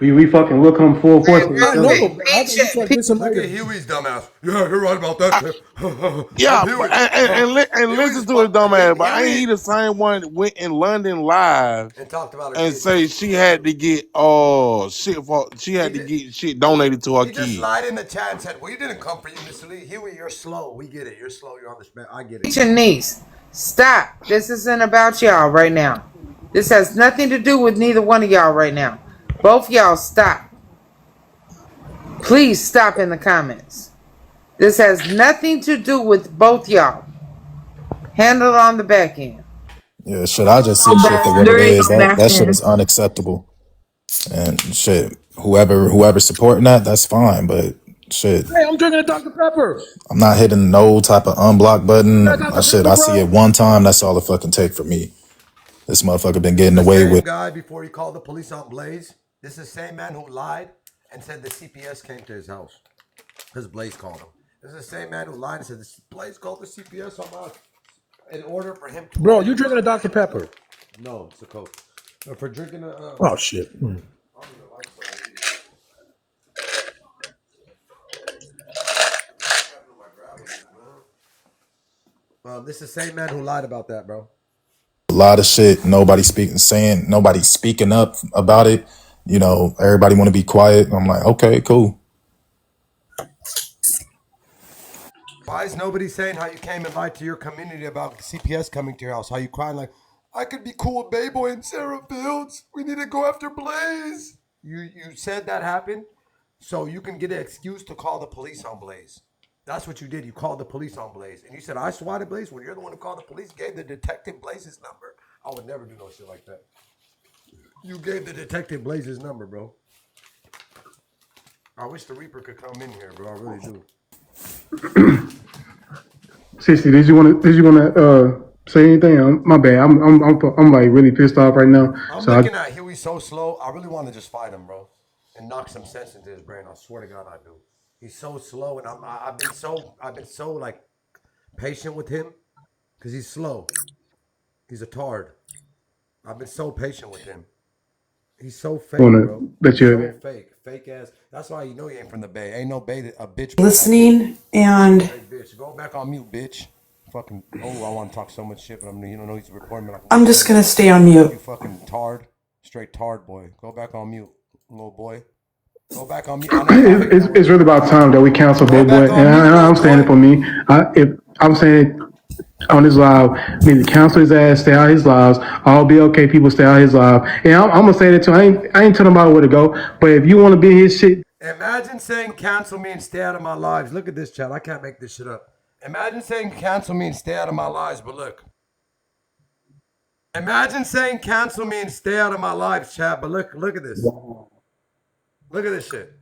We fucking will come full force when it I comes. know, but I think it's like this Look somebody. at Huey's dumbass. Yeah, you're right about that, too. I'm Yeah, but Huey. and Huey's listen to his dumb ass. But ain't Huey. he the same one that went in London live And talked about her and kids. say she had to get she He had to did. get shit donated to her He just kids. lied in the chat and said, "Well, you didn't come for you, Mr. Lee. Huey, you're slow. We get it. You're slow. You're on the spec. I get it." Niece, stop. This isn't about y'all right now. This has nothing to do with neither one of y'all right now. Both y'all stop. Please stop in the comments. This has nothing to do with both y'all. Handle it on the back end. Yeah, shit. I just see shit for what it is. That shit is unacceptable. And shit, whoever's supporting that, that's fine. But shit, Hey, I'm drinking a Dr Pepper. I'm not hitting no type of unblock You button. got I Dr shit, Pepper, I see it bro? one time. That's all it fucking take for me. This motherfucker been This is getting the away same with. guy before he called the police on Blaze. This is the same man who lied and said the CPS came to his house because Blaze called him. This is the same man who lied and said the Blaze called the CPS on my in order for him to Bro, call the you drinking a police. Dr Pepper? No, it's a coke. For drinking a. Oh shit. This is the same man who lied about that, bro. A lot of shit. Nobody speaking up about it. You know, everybody want to be quiet. I'm like, okay, cool. Why is nobody saying how you came and lied to your community about CPS coming to your house? How you crying like, I could be cool with Bayboy and Sarah Fields. We need to go after Blaze. You said that happened, so you can get an excuse to call the police on Blaze. That's what you did. You called the police on Blaze, and you said I swatted Blaze. When you're the one who called the police, gave the detective Blaze's number. I would never do no shit like that. You gave the detective Blaze's number, bro. I wish the Reaper could come in here, bro. I really do. Sissy, did you want to say anything? My bad. I'm like really pissed off right now. I'm So I looking at Huey so slow. I really want to just fight him, bro, and knock some sense into his brain. I swear to God, I do. He's so slow, and I've been so like patient with him because he's slow. He's a tard. I've been so patient with him. He's so want fake, bro. to let He's so you. fake, fake ass. That's why you know he ain't from the Bay. Ain't no Bay, a bitch Bay like him. Listening, and Straight bitch. Go back on mute, bitch. Fucking. Oh, I want to talk so much shit, but you don't know he's recording me like a I'm little just boy. gonna stay on mute. You fucking tard. Straight tard boy. Go back on mute, little boy. Go back on mute. I know y'all hating on what It's I'm really doing. about time that we cancel Go Big Boy, back and on mute, little I'm standing boy. for me. If I'm saying on his live, we need to cancel his ass, stay out his lives. All be okay. People stay out his live. And I'm gonna say that too. I ain't telling about where to go. But if you want to be in his shit, Imagine saying cancel me and stay out of my lives. Look at this, chat. I can't make this shit up. Imagine saying cancel me and stay out of my lives, but look. Imagine saying cancel me and stay out of my lives, chat, but look at this. Look at this shit.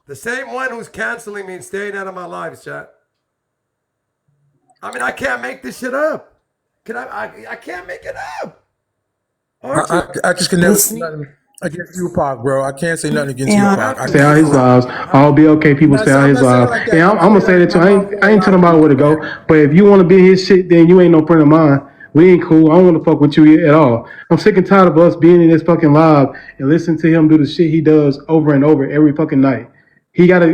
The same one who's canceling me and staying out of my lives, chat. I mean, I can't make this shit up. I can't make it up. I just can never say nothing against you, Pac, bro. I can't say nothing against you, You Pac. have I to. Stay You out can't. his do. lives. You have All to. BLK people stay out I'm his not saying lives. like that. And I'm I'm gonna saying say like that too. my mouth I for a ain't lot telling of about people, where to man. go. But if you want to be in his shit, then you ain't no friend of mine. We ain't cool. I don't want to fuck with you at all. I'm sick and tired of us being in this fucking live and listening to him do the shit he does over and over every fucking night. He gotta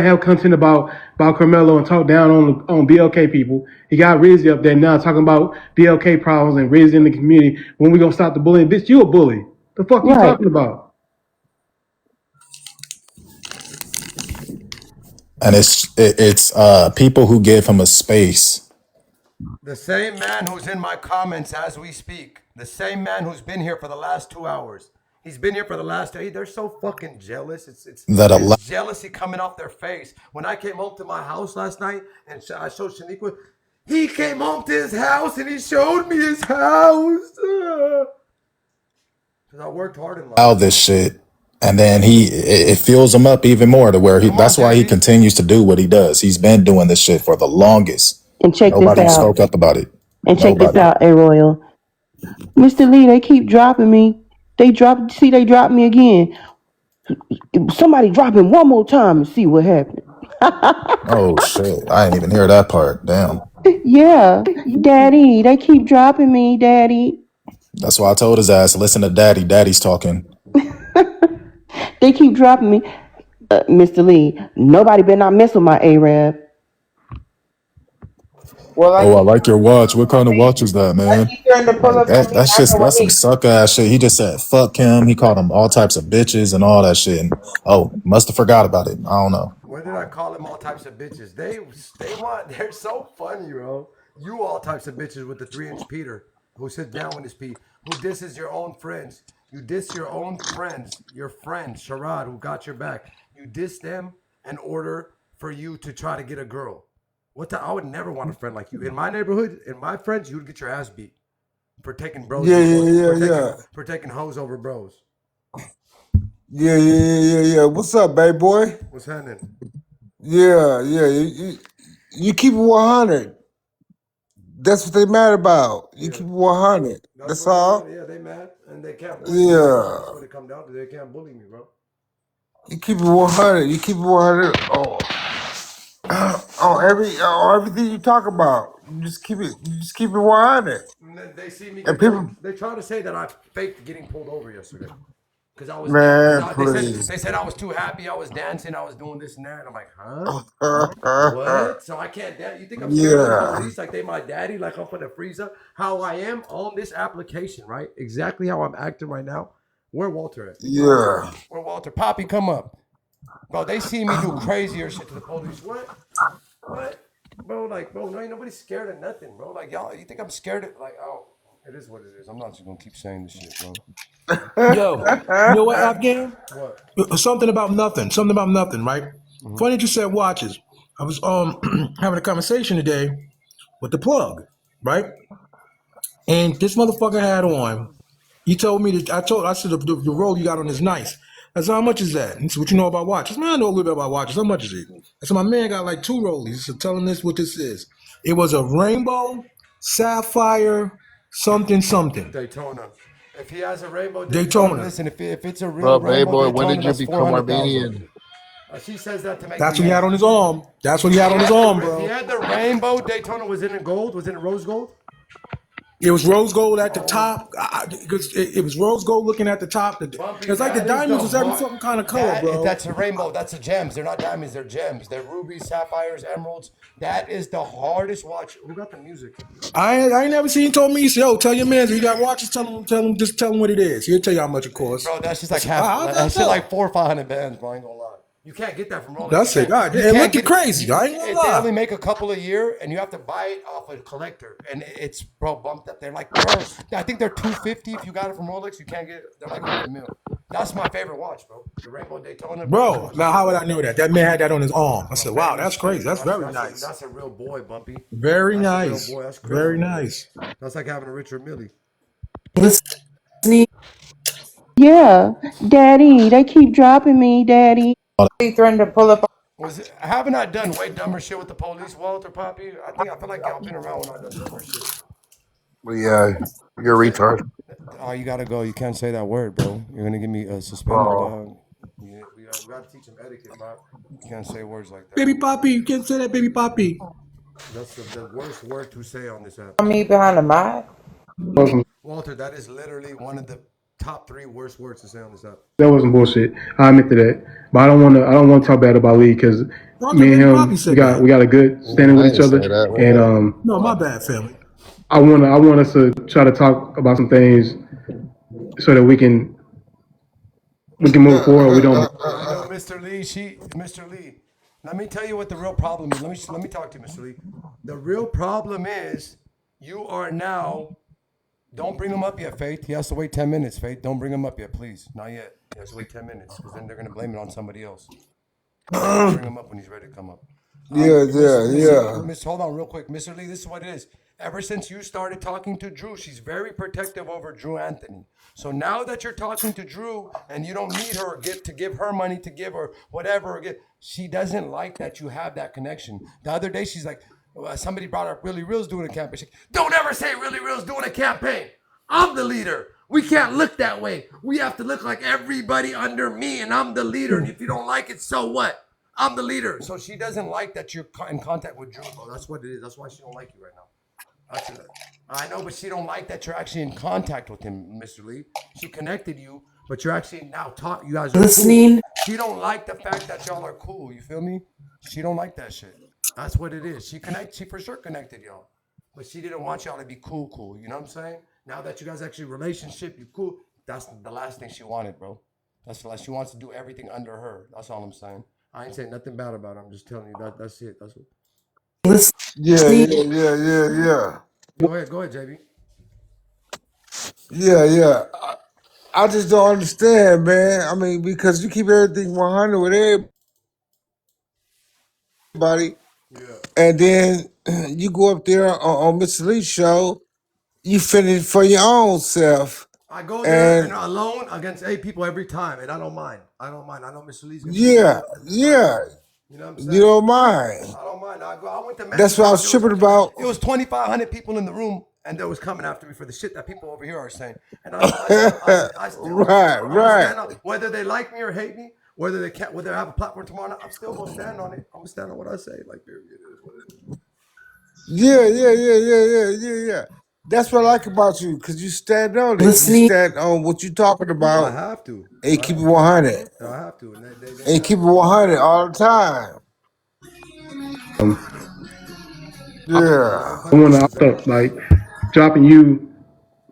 have content about Carmelo and talk down on BLK people. He got Rizzy up there now talking about BLK problems and Rizzy in the community. When we gonna stop the bullying? Bitch, you a bully. The fuck you Right. talking about? And it's people who give him a space. The same man who's in my comments as we speak. The same man who's been here for the last 2 hours. He's been here for the last day. They're so fucking jealous. That It's allow jealousy coming off their face. When I came home to my house last night and I showed Shaniqua, he came home to his house and he showed me his house. Because I worked hard in life. this shit, and then it fuels him up even more to where he. Come on, That's why he Daddy. continues to do what he does. He's been doing this shit for the longest. And check this Nobody out. spoke up about it. And check this Nobody. out, A Royal. Mr. Lee, they keep dropping me. They dropped me again. Somebody drop him one more time and see what happens. Oh shit! I didn't even hear that part. Damn. Yeah. Daddy, they keep dropping me, Daddy. That's why I told his ass, listen to Daddy. Daddy's talking. They keep dropping me. Mr. Lee, nobody better not mess with my Arab. Well, like Oh, I he like your watch. What kind of me, watch is that, like man? he threatened to pull Like up on that. me. That's I just can that's some wait. suck ass shit. He just said fuck him. He called him all types of bitches and all that shit. And oh, must have forgot about it. I don't know. When did I call them all types of bitches? They're so funny, bro. You all types of bitches with the 3-inch Peter who sit down with his Pete, who disses your own friends. You diss your own friends, your friend Sharad, who got your back. You diss them in order for you to try to get a girl. I would never want a friend like you. In my neighborhood, in my friends, you would get your ass beat for taking bros Yeah, before yeah, yeah, for yeah. taking hoes over bros. Yeah, yeah, yeah, yeah, yeah. What's up, baby boy? What's happening? Yeah, yeah. You keep it 100. That's what they mad about. You Yeah. keep it 100. That's That's what they want. all. Yeah, they mad and they can't bully me. Yeah. That's what it come down to. They can't bully me, bro. You keep it 100. You keep it 100 on everything you talk about. You just keep it 100. And then they see me And get pulled. people, They try to say that I faked getting pulled over yesterday because I was man, please. they said I was too happy. I was dancing. I was doing this and that. And I'm like, huh? What? So I can't dance. You think I'm scared of the Yeah. police like they my daddy? Like I'm gonna freeze up? How I am on this application, right? Exactly how I'm acting right now. Where Walter at? Yeah. Where Walter? Poppy, come up, bro. They see me do crazier shit to the police. What? What? Bro, like, bro, no, ain't nobody scared of nothing, bro. Like, y'all, you think I'm scared of, like, oh, it is what it is. I'm not just gonna keep saying this shit, bro. Yo, you know what, Afghan? What? Something about nothing. Something about nothing, right? Mm-hmm. Funny you said watches. I was having a conversation today with the plug, right? And this motherfucker had on. He told me that I said the roll you got on is nice. I said, how much is that? He said, what you know about watches? Man, I know a little bit about watches. How much is it? I said, my man got like 2 rollies. He said, tell him this what this is. It was a rainbow sapphire something something. Daytona. If he has a rainbow Daytona, Daytona. listen, if it's a real Bro, baby rainbow boy, when Daytona, did you that's become 400,000. Armenian? She says that to make That's me what he had mad. on his arm. That's what he If had he on his had arm, if he bro. had the rainbow Daytona, was it in gold? Was it in rose gold? It was rose gold at the top. It was rose gold looking at the top. Bumpy, It's like the that is diamonds the was every heart. fucking kind of color, bro. That's a rainbow. That's a gems. They're not diamonds. They're gems. They're rubies, sapphires, emeralds. That is the hardest watch. Who got the music? I ain't never seen. He told me, he said, "Yo, tell your man, he got watches. Just tell him what it is. He'll tell you how much it costs." Bro, that's just I like said, half. I'll That shit tell him. like 400 or 500 bands, bro. I ain't gonna lie. You can't get that from Rolex. That's it. God, You it can't looking get it. crazy. I ain't gonna They lie. only make a couple a year, and you have to buy it off a collector. And it's bro bumped up. They're like I think they're 250 if you got it from Rolex. You can't get it. They're like 500,000. That's my favorite watch, bro. The Rainbow Daytona, bro. Bro, now how would I know that? That man had that on his arm. I Bro, said, wow, famous that's crazy. shit. That's very nice. That's a real boy, Bumpy. Very That's a real nice. boy. That's Very crazy, bro. nice. That's like having a Richard Millie. Yeah. Daddy, they keep dropping me, Daddy. He threatened to pull up. Haven't I done way dumber shit with the police, Walter Poppy? I feel like y'all been around when I done dumber shit. But yeah, you're a retard. Oh, you gotta go. You can't say that word, bro. You're gonna get me suspended, Oh. dog. We gotta teach him etiquette, bro. You can't say words like that. Baby Poppy, you can't say that, Baby Poppy. That's the worst word to say on this app. Me behind the mic. Walter, that is literally one of the top 3 worst words to say on this app. That wasn't bullshit. I admit to that. But I don't want to. I don't want to talk bad about Lee because Walter, me and Baby Poppy him, we said got that. we got a good standing with I each ain't say other, that. What and happened? No, my bad, family. I want us to try to talk about some things so that we can move forward. We don't. I know, Mr. Lee. Mr. Lee. Let me tell you what the real problem is. Let me talk to you, Mr. Lee. The real problem is you are now. Don't bring him up yet, Faith. He has to wait 10 minutes, Faith. Don't bring him up yet, please. Not yet. He has to wait 10 minutes because then they're gonna blame it on somebody else. Bring him up when he's ready to come up. Yeah, yeah, yeah. Hold on real quick. Mr. Lee, this is what it is. Ever since you started talking to Drew, she's very protective over Drew Anthony. So now that you're talking to Drew and you don't need her to give her money to give her whatever, she doesn't like that you have that connection. The other day, she's like, somebody brought up Really Real's doing a campaign. She's like, don't ever say Really Real's doing a campaign. I'm the leader. We can't look that way. We have to look like everybody under me, and I'm the leader. And if you don't like it, so what? I'm the leader. So she doesn't like that you're in contact with Drew, bro. That's what it is. That's why she don't like you right now. I know, but she don't like that you're actually in contact with him, Mr. Lee. She connected you, but you're actually now talking. You guys are listening. Cool. She don't like the fact that y'all are cool. You feel me? She don't like that shit. That's what it is. She for sure connected y'all, but she didn't want y'all to be cool. You know what I'm saying? Now that you guys actually relationship, you cool. That's the last thing she wanted, bro. That's the last. She wants to do everything under her. That's all I'm saying. I ain't saying nothing bad about her. I'm just telling you that. That's it. That's what. Yeah, yeah, yeah, yeah, yeah. Go ahead, JB. Yeah, yeah. I just don't understand, man. I mean, because you keep everything 100 with everybody, Yeah. and then you go up there on Mr. Lee's show, you finish for your own self. I go there and And alone against 8 people every time, and I don't mind. I know Mr. Lee's gonna be yeah, there. yeah, You know what I'm you saying? don't mind. I don't mind. I went to That's Magic what I House. was tripping about. It was 2,500 people in the room, and they was coming after me for the shit that people over here are saying. And I still I'm Right, gonna right. stand up, whether they like me or hate me, whether they have a platform tomorrow night. I'm still gonna stand on it. I'm gonna stand on what I say. Like, period. It is what it is. Yeah, yeah, yeah, yeah, yeah, yeah, yeah. That's what I like about you, because you stand on it. You stand on what you're talking I about, have to. and you keep it 100. I have to. And they And you got keep it 100 all the time. I'm Yeah. I want to 100%. like dropping you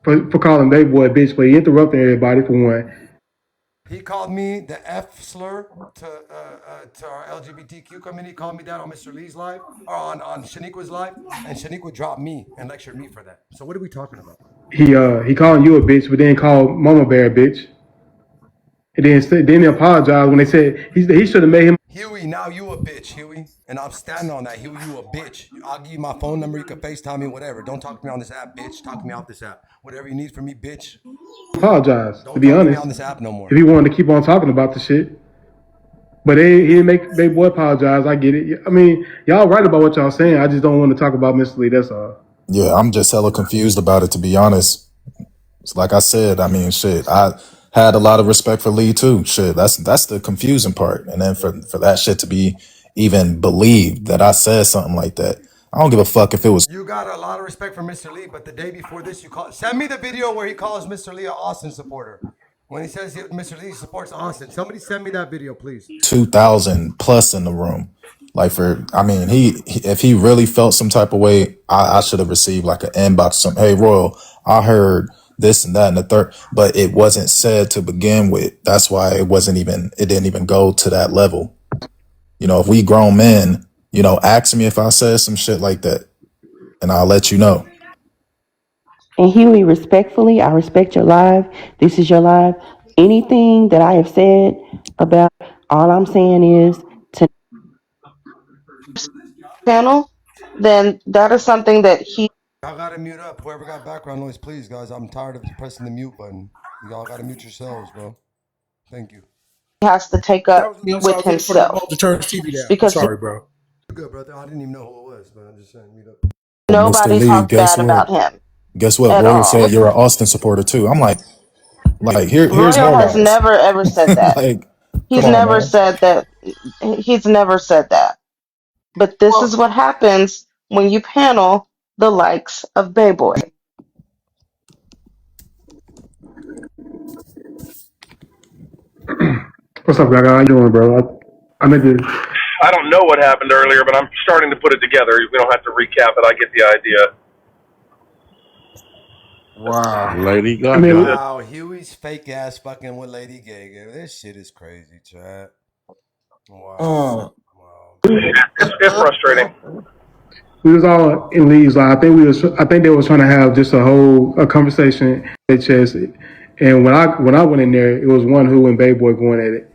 for calling Baby Boy a bitch, but he interrupting everybody for one. He called me the F slur to our LGBTQ community. He called me that on Mr. Lee's live or on Shaniqua's live, and Shaniqua dropped me and lectured me for that. So what are we talking about? He calling you a bitch, but then called Mama Bear a bitch, and then he apologized when they said he should have made him. Huey, now you a bitch, Huey, and I'm standing on that. Huey, you a bitch. I'll give you my phone number. You can FaceTime me, whatever. Don't talk to me on this app, bitch. Talk to me off this app. Whatever you need from me, bitch. Apologize, to Don't be talk to me honest, on this app no more. if he wanted to keep on talking about the shit. But he didn't make Baby Boy apologize. I get it. I mean, y'all right about what y'all saying. I just don't want to talk about Mr. Lee. That's all. Yeah, I'm just hella confused about it, to be honest. It's like I said, I mean, shit, I had a lot of respect for Lee too. Shit, that's the confusing part. And then for that shit to be even believed that I said something like that, I don't give a fuck if it was You got a lot of respect for Mr. Lee, but the day before this, send me the video where he calls Mr. Lee an Austin supporter. When he says Mr. Lee supports Austin, somebody send me that video, please. 2,000 plus in the room. Like I mean, if he really felt some type of way, I should have received like an inbox, hey, Royal, I heard this and that and the third, but it wasn't said to begin with. That's why it didn't even go to that level. You know, if we grown men, ask me if I said some shit like that and I'll let you know. And Huey, respectfully, I respect your live. This is your live. Anything that I have said about, all I'm saying is to Panel, then that is something that he Y'all gotta mute up. Whoever got background noise, please, guys. I'm tired of pressing the mute button. Y'all gotta mute yourselves, bro. Thank you. has to take That up was me. I'm sorry. I with was waiting for the himself remote to turn the TV down. I'm because sorry, bro. You're good, brother. I didn't even know who it was, but I'm just saying, mute up. Mr. nobody Lee, talked guess bad what? about him. Guess what? at Royal all. said you're an Austin supporter too. I'm like here's Royal more has lies. never ever said that. Like, come He's on, never man. said that. He's never said that. But this is what happens when you panel the likes of Bayboy. What's up, Gaga? How you doing, bro? I meant to. I don't know what happened earlier, but I'm starting to put it together. We don't have to recap it. I get the idea. Wow. Lady I mean, Gaga. Wow, Huey's fake ass fucking with Lady Gaga. This shit is crazy, chat. Wow. Uh, Wow. It's frustrating. we was all in leagues. Like, I think they was trying to have just a conversation at chess. And when I went in there, it was one who and Bayboy going at it.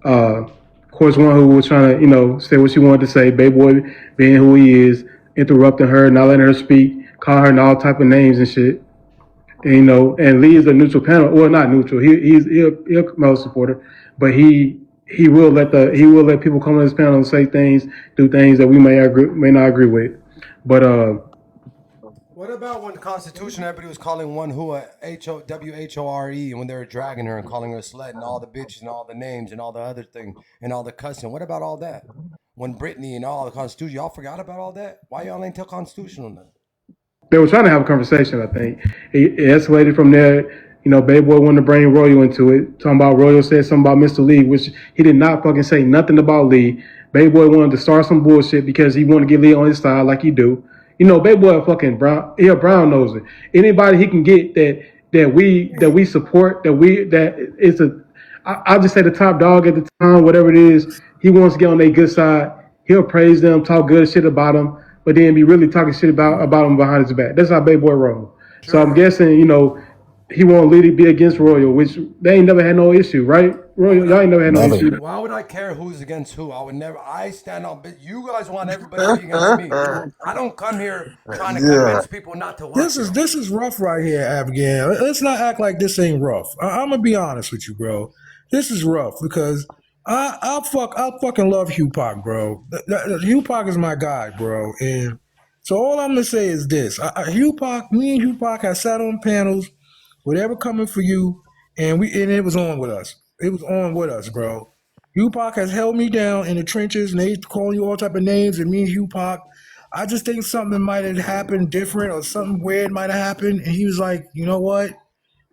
Of course, one who was trying to say what she wanted to say. Bayboy being who he is, interrupting her, not letting her speak, calling her all type of names and shit. And, and Lee is a neutral panel. Well, not neutral. He'll a Kamala supporter, but he will let people come on his panel and say things, do things that we may not agree with. But What about when the Constitution, everybody was calling one who a WHORE, and when they were dragging her and calling her a slut and all the bitches and all the names and all the other thing and all the cussing? What about all that? When Brittany and all the Constitution, y'all forgot about all that? Why y'all ain't tell Constitutional then? they were trying to have a conversation. I think it escalated from there. Baby Boy wanted to bring Royal into it, talking about Royal said something about Mr. Lee, which he did not fucking say nothing about Lee. Baby Boy wanted to start some bullshit because he wanted to get Lee on his side like he do. Baby Boy a fucking brown, he a brown noser. Anybody he can get that we support, that it's I'll just say the top dog at the time, whatever it is, he wants to get on their good side. He'll praise them, talk good shit about them, but then be really talking shit about him behind his back. That's how Baby Boy roll. Sure. So I'm guessing, he won't really be against Royal, which they ain't never had no issue, right? Royal, y'all ain't never had no issue. Why would I care who's against who? I would never. I stand on. You guys want everybody to be against me. I don't come here trying to yeah. convince people not to watch. This is rough right here, Abigail. Let's not act like this ain't rough. I'm gonna be honest with you, bro. This is rough because I fucking love Hugh Pac, bro. Hugh Pac is my guy, bro. And so all I'm gonna say is this: me and Hugh Pac have sat on panels, whatever coming for you, and it was on with us. It was on with us, bro. Hugh Pac has held me down in the trenches, and they calling you all type of names, and me and Hugh Pac. I just think something might have happened different or something weird might have happened. And he was like, you know what?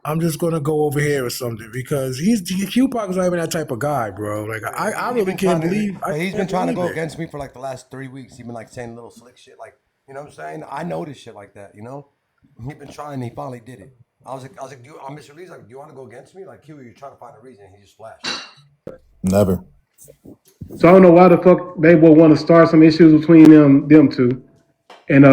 I'm just gonna go over here or something because Hugh Pac is not even that type of guy, bro. Like I really can't believe. He's been trying to go against me for like the last 3 weeks. He's been like saying little slick shit, like you know what I'm saying. I noticed shit like that, He's been trying. He finally did it. I was like, Mr. Lee's like, do you want to go against me? Like, Q, you're trying to find a reason. And he just flashed. Never. So I don't know why the fuck Baby Boy want to start some issues between them two. And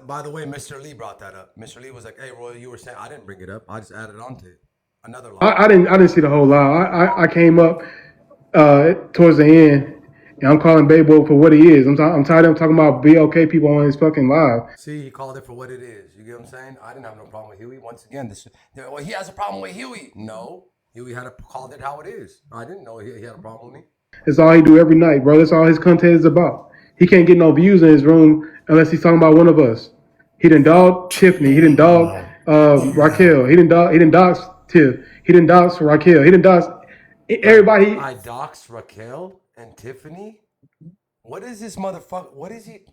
By the way, Mr. Lee brought that up. Mr. Lee was like, "Hey, Roy, you were saying I didn't bring it up. I just added on to it. Another lie." I didn't see the whole lie. I came up towards the end, and I'm calling Baby Boy for what he is. I'm tired of him talking about BLK people on his fucking live. See, he called it for what it is. You get what I'm saying? I didn't have no problem with Huey. Once again, he has a problem with Huey. No, Huey had called it how it is. I didn't know he had a problem with me. That's all he do every night, bro. That's all his content is about. He can't get no views in his room unless he's talking about one of us. He done dog Tiffany. He done dog Raquel. He done dox Tiff. He done dox Raquel. He done dox everybody. I doxed Raquel and Tiffany. What is this motherfucker? What is he?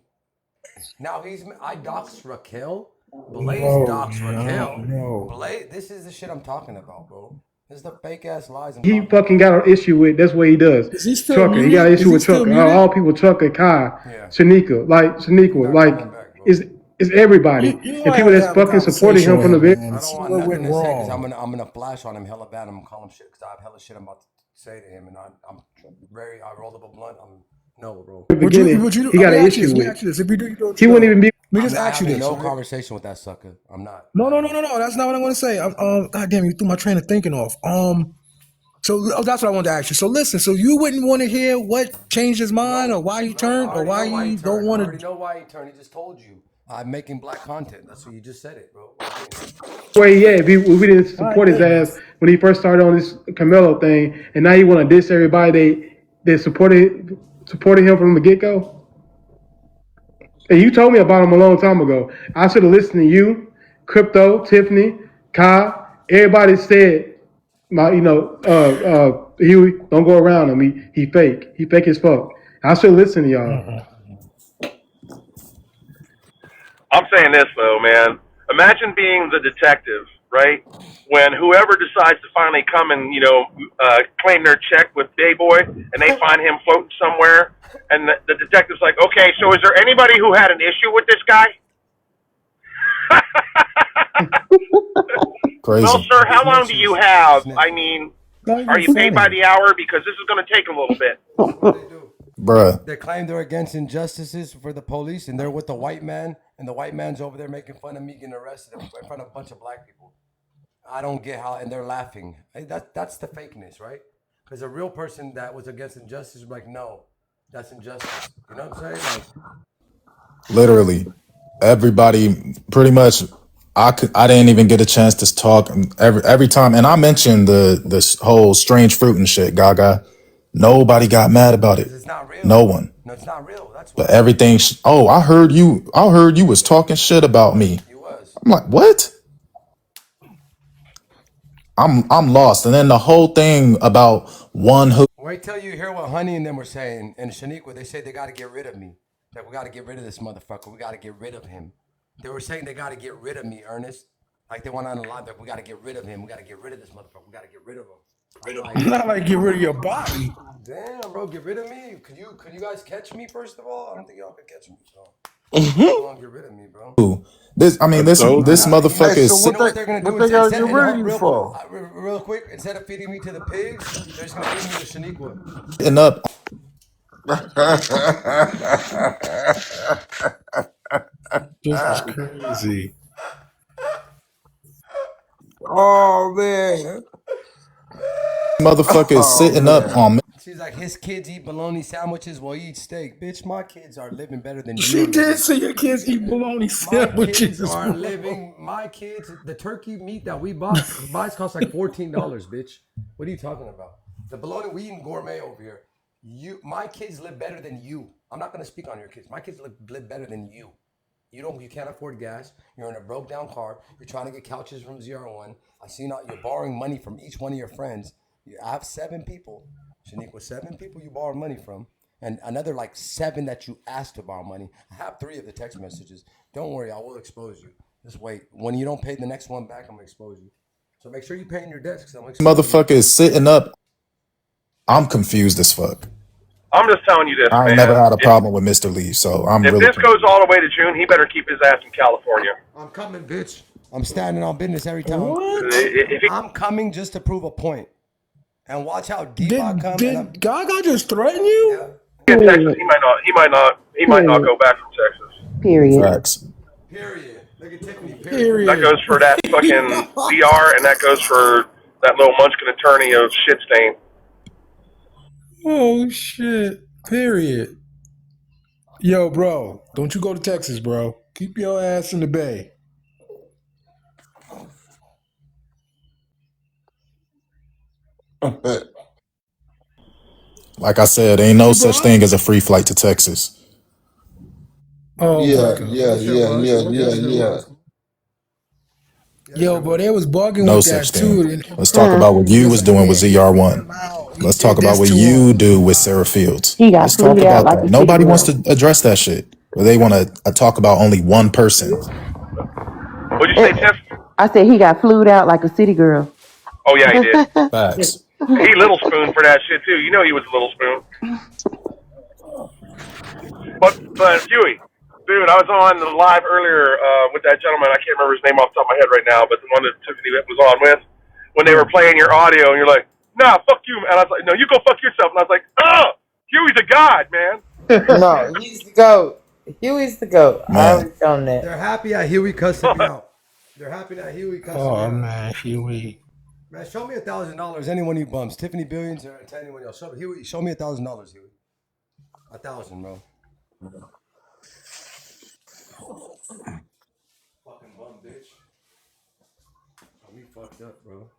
Now I doxed Raquel. Blaze doxed Raquel. No. Blaze, this is the shit I'm talking about, bro. This is the fake ass lies. He fucking got an issue with. That's what he does. Is he still Trucker. muted? He got an Is issue he with still Trucker. muted? All people Trucker, Kai, Yeah. Shaniqua, it's everybody. You And people that's fucking supporting him from the very. I don't want nothing to say because I'm gonna flash on him hella bad. I'm gonna call him shit because I have hella shit I'm about to say to him, and I rolled up a blunt. No, bro. He got an issue with. He wouldn't even be. Let me just ask you this. No conversation with that sucker. I'm not. No. That's not what I'm going to say. God damn, you threw my train of thinking off. So that's what I wanted to ask you. So listen, so you wouldn't want to hear what changed his mind or why he turned or why you don't want to. I already know why he turned. He just told you. I'm making black content. That's what you just said it, bro. Where he at? If we didn't support his ass when he first started on this Camelo thing, and now you want to diss everybody that supported him from the get go. And you told me about him a long time ago. I should have listened to you, Crypto, Tiffany, Kai. Everybody said, Huey, don't go around him. He fake. He fake as fuck. I should listen to y'all. I'm saying this though, man. Imagine being the detective, right? When whoever decides to finally come and claim their check with Bayboy, and they find him floating somewhere, and the detective's like, okay, so is there anybody who had an issue with this guy? Well, Crazy. sir, how long do you Snitches. have? I Snitches. mean, Not are even you paid by funny. the hour? Because this is going to take a little bit. That's what they do. Bruh. They claim they're against injustices for the police, and they're with the white man, and the white man's over there making fun of me getting arrested in front of a bunch of black people. I don't get how, and they're laughing. Hey, that's the fakeness, right? Because a real person that was against injustice would be like, no, that's injustice. You know what I'm saying? Like, Literally. Everybody pretty much I didn't even get a chance to talk every time, and I mentioned this whole strange fruit and shit, Gaga. Nobody got mad about it. because it's not real. No one. No, it's not real. That's But why. everything. Oh, I heard you. I heard you was talking shit about me. He was. I'm like, what? I'm lost. And then the whole thing about one who. Wait till you hear what Honey and them were saying. And Shaniqua, they say they got to get rid of me. Like, we got to get rid of this motherfucker. We got to get rid of him. They were saying they got to get rid of me, Ernest. Like, they went on a live, like, we got to get rid of him. We got to get rid of this motherfucker. We got to get rid of him. I'm Not like get rid of your body. damn, bro, get rid of me. Could you guys catch me, first of all? I don't think y'all could catch me, so. You want to get rid of me, bro. This I this told you. motherfucker Hey, so is. You know what they're gonna do? what they gotta get And rid of you for? real quick, instead of feeding me to the pigs, they're just gonna feed me to Shaniqua. Sitting up. This is crazy. Oh man. Motherfucker is Oh sitting up man. on me. She's like, his kids eat bologna sandwiches while you eat steak. Bitch, my kids are living better than She you're did living. say your kids eat bologna My kids sandwiches. are living. My kids, the turkey meat that we buys costs like $14, bitch. What are you talking about? The bologna we eating gourmet over here. My kids live better than you. I'm not gonna speak on your kids. My kids live better than you. You can't afford gas. You're in a broke down car. You're trying to get couches from ZR1. I see not you're borrowing money from each one of your friends. I have 7 people. Shaniqua, 7 people you borrow money from, and another like 7 that you asked to borrow money. I have 3 of the text messages. Don't worry, I will expose you. Just wait. When you don't pay the next one back, I'm gonna expose you. So make sure you're paying your debts because I'm gonna expose you. Motherfucker is sitting up. I'm confused as fuck. I'm just telling you this, I ain't never man. had a problem with Mr. Lee, so I'm If really this confused. goes all the way to June, he better keep his ass in California. I'm coming, bitch. I'm standing on business every time. What? If he, I'm coming just to prove a point. And watch how deep I come. And Did Gaga just threaten you? yeah. in Texas, Period. he might not Period. go back from Texas. Period. Facts. Period. Look at Tiffany. Period. That Period. goes for that fucking VR, and that goes for that little munchkin attorney of shit stain. Oh shit. Period. Yo, bro, don't you go to Texas, bro. Keep your ass in the Bay. Like I said, ain't no such thing as a free flight to Texas. Oh my Yeah, god. yeah, Yes, there yeah, was. yeah, yeah, Yes, there yeah. was. Yes, Yo, there bro, was. they was bugging No with such that thing. too. Let's talk about what you was Because doing with ZR1. Let's talk about that's what too you long. do with Sarah Fields. He got Let's talk flued out about like a that. city Nobody wants girl. to address that shit. Or they want to talk about only one person. What'd you say, Eh, Tiff? I said he got flued out like a city girl. Oh yeah, he did. Facts. He little spoon for that shit too. You know he was a little spoon. But Huey, dude, I was on the live earlier with that gentleman. I can't remember his name off the top of my head right now, but the one that Tiffany was on with, when they were playing your audio, and you're like, "Nah, fuck you," and I was like, "No, you go fuck yourself," and I was like, "Oh, Huey's a god, man." No, he's the GOAT. Huey's the GOAT. I Man. always done that. They're happy that Huey cussing me out. They're happy that Huey cussing me Oh out. man, Huey. Man, show me $1,000. Anyone you bumps, Tiffany Billions or to anyone else. Huey, show me $1,000, Huey. 1,000, bro. Fucking bum, bitch. Oh, you fucked up, bro.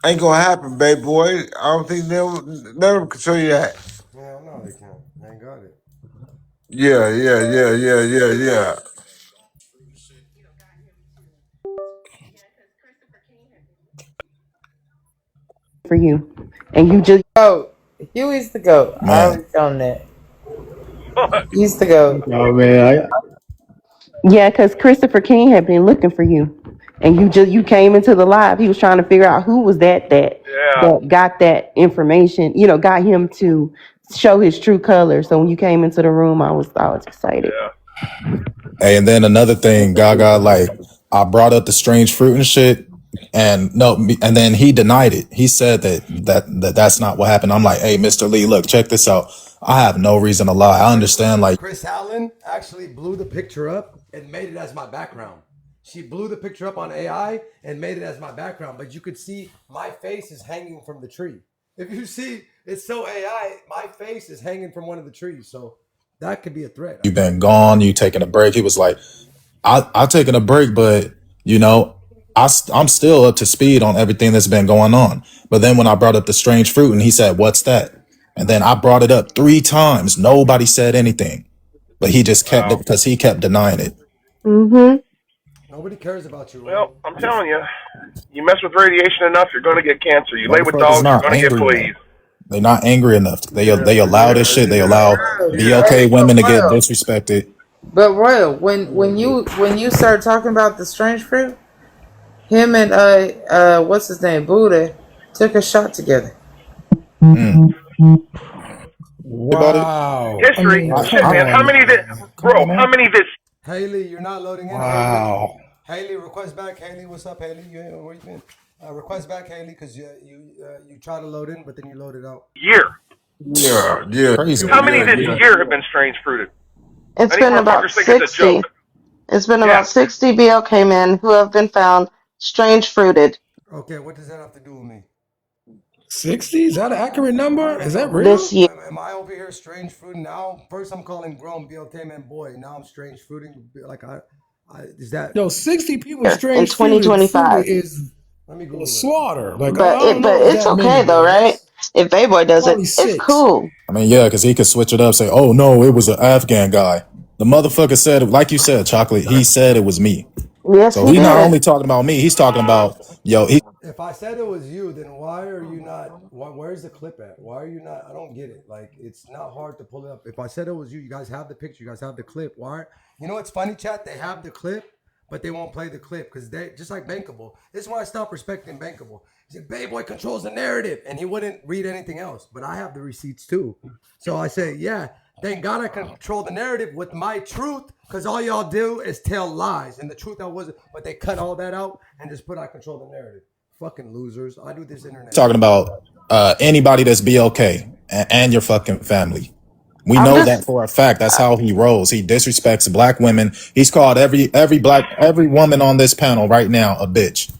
Ain't gonna happen, baby boy. I don't think never can show you that. Hell no, they can't. They ain't got it. Yeah. For you, and you just Oh, Huey's the goat. I Man, always tell him that. He's the goat. Oh man, yeah, because Christopher King had been looking for you, and you came into the live. He was trying to figure out who was Yeah, that got that information. You know, got him to show his true colors. So when you came into the room, I was excited. yeah. hey, and then another thing, Gaga, like I brought up the strange fruit and shit, and no, and then he denied it. He said that's not what happened. I'm like, hey, Mr. Lee, look, check this out. I have no reason to lie. I understand, like Chris Allen actually blew the picture up and made it as my background. She blew the picture up on AI and made it as my background, but you could see my face is hanging from the tree. If you see, it's so AI, my face is hanging from one of the trees. So that could be a threat, I you've been think. gone, you taking a break. He was like, I taken a break, but you know, I'm still up to speed on everything that's been going on. But then when I brought up the strange fruit, and he said, "What's that?" And then I brought it up 3 times. Nobody said anything, but he just kept it Wow. because he kept denying it. Mm-hmm. Nobody cares about you, Well, Royal. I'm telling you, you mess with radiation enough, you're going to get cancer. You lay with Motherfuckers dogs, you're not going to get angry enough. fleas. They're not angry enough. Yeah, They allow this shit. They allow Hey, BLK but women to get Royal, disrespected. when you start talking about the strange fruit, him and what's his name, Buddha, took a shot together. Mm. About it. Wow. I History. mean, I, Shit, come I, man. How on, many that, man. come bro, on, how man. many that, Haley, you're not loading in, Haley. Wow. Haley, request back, Haley. What's up, Haley? Where you been? Request back, Haley, because you try to load in, but then you load it out. year? Crazy. How many this year have been strange fruited? It's And these been about motherfuckers think it's a 60. joke. It's been Yeah. about 60 BLK men who have been found strange fruited Okay, what does that have to do with me? 60? Is that an accurate number? Is that this real? year. Am I over here strange fruiting now? First, I'm calling grown BLK man boy. Now I'm strange fruiting. Like is that? Yo, 60 people In strange fruit 2025. is Let me a Google it. slaughter. Like, But I don't know if it's it's that many, okay though, bro. right? That's If Bayboy does it, probably it's 6. cool. I mean, yeah, because he could switch it up, say, "Oh no, it was an Afghan guy." The motherfucker said, like you said, chocolate. He said it was me. Yes, So he he not did. only talking about me, he's talking about yo. If I said it was you, then why are you not? Where's the clip at? Why are you not? I don't get it. Like it's not hard to pull it up. If I said it was you, you guys have the picture. You guys have the clip. Why? You know what's funny, chat? They have the clip, but they won't play the clip because they just like Bankable. This is why I stopped respecting Bankable. He said, "Bayboy controls the narrative," and he wouldn't read anything else. But I have the receipts too. So I say, yeah, thank God I control the narrative with my truth, because all y'all do is tell lies, and the truth I wasn't. But they cut all that out and just put I control the narrative. Fucking losers. I do this internet Talking shit. about anybody that's BLK and your fucking family. We I'm know just that for a fact. That's how he rolls. He disrespects black women. He's called every woman on this panel right now a bitch,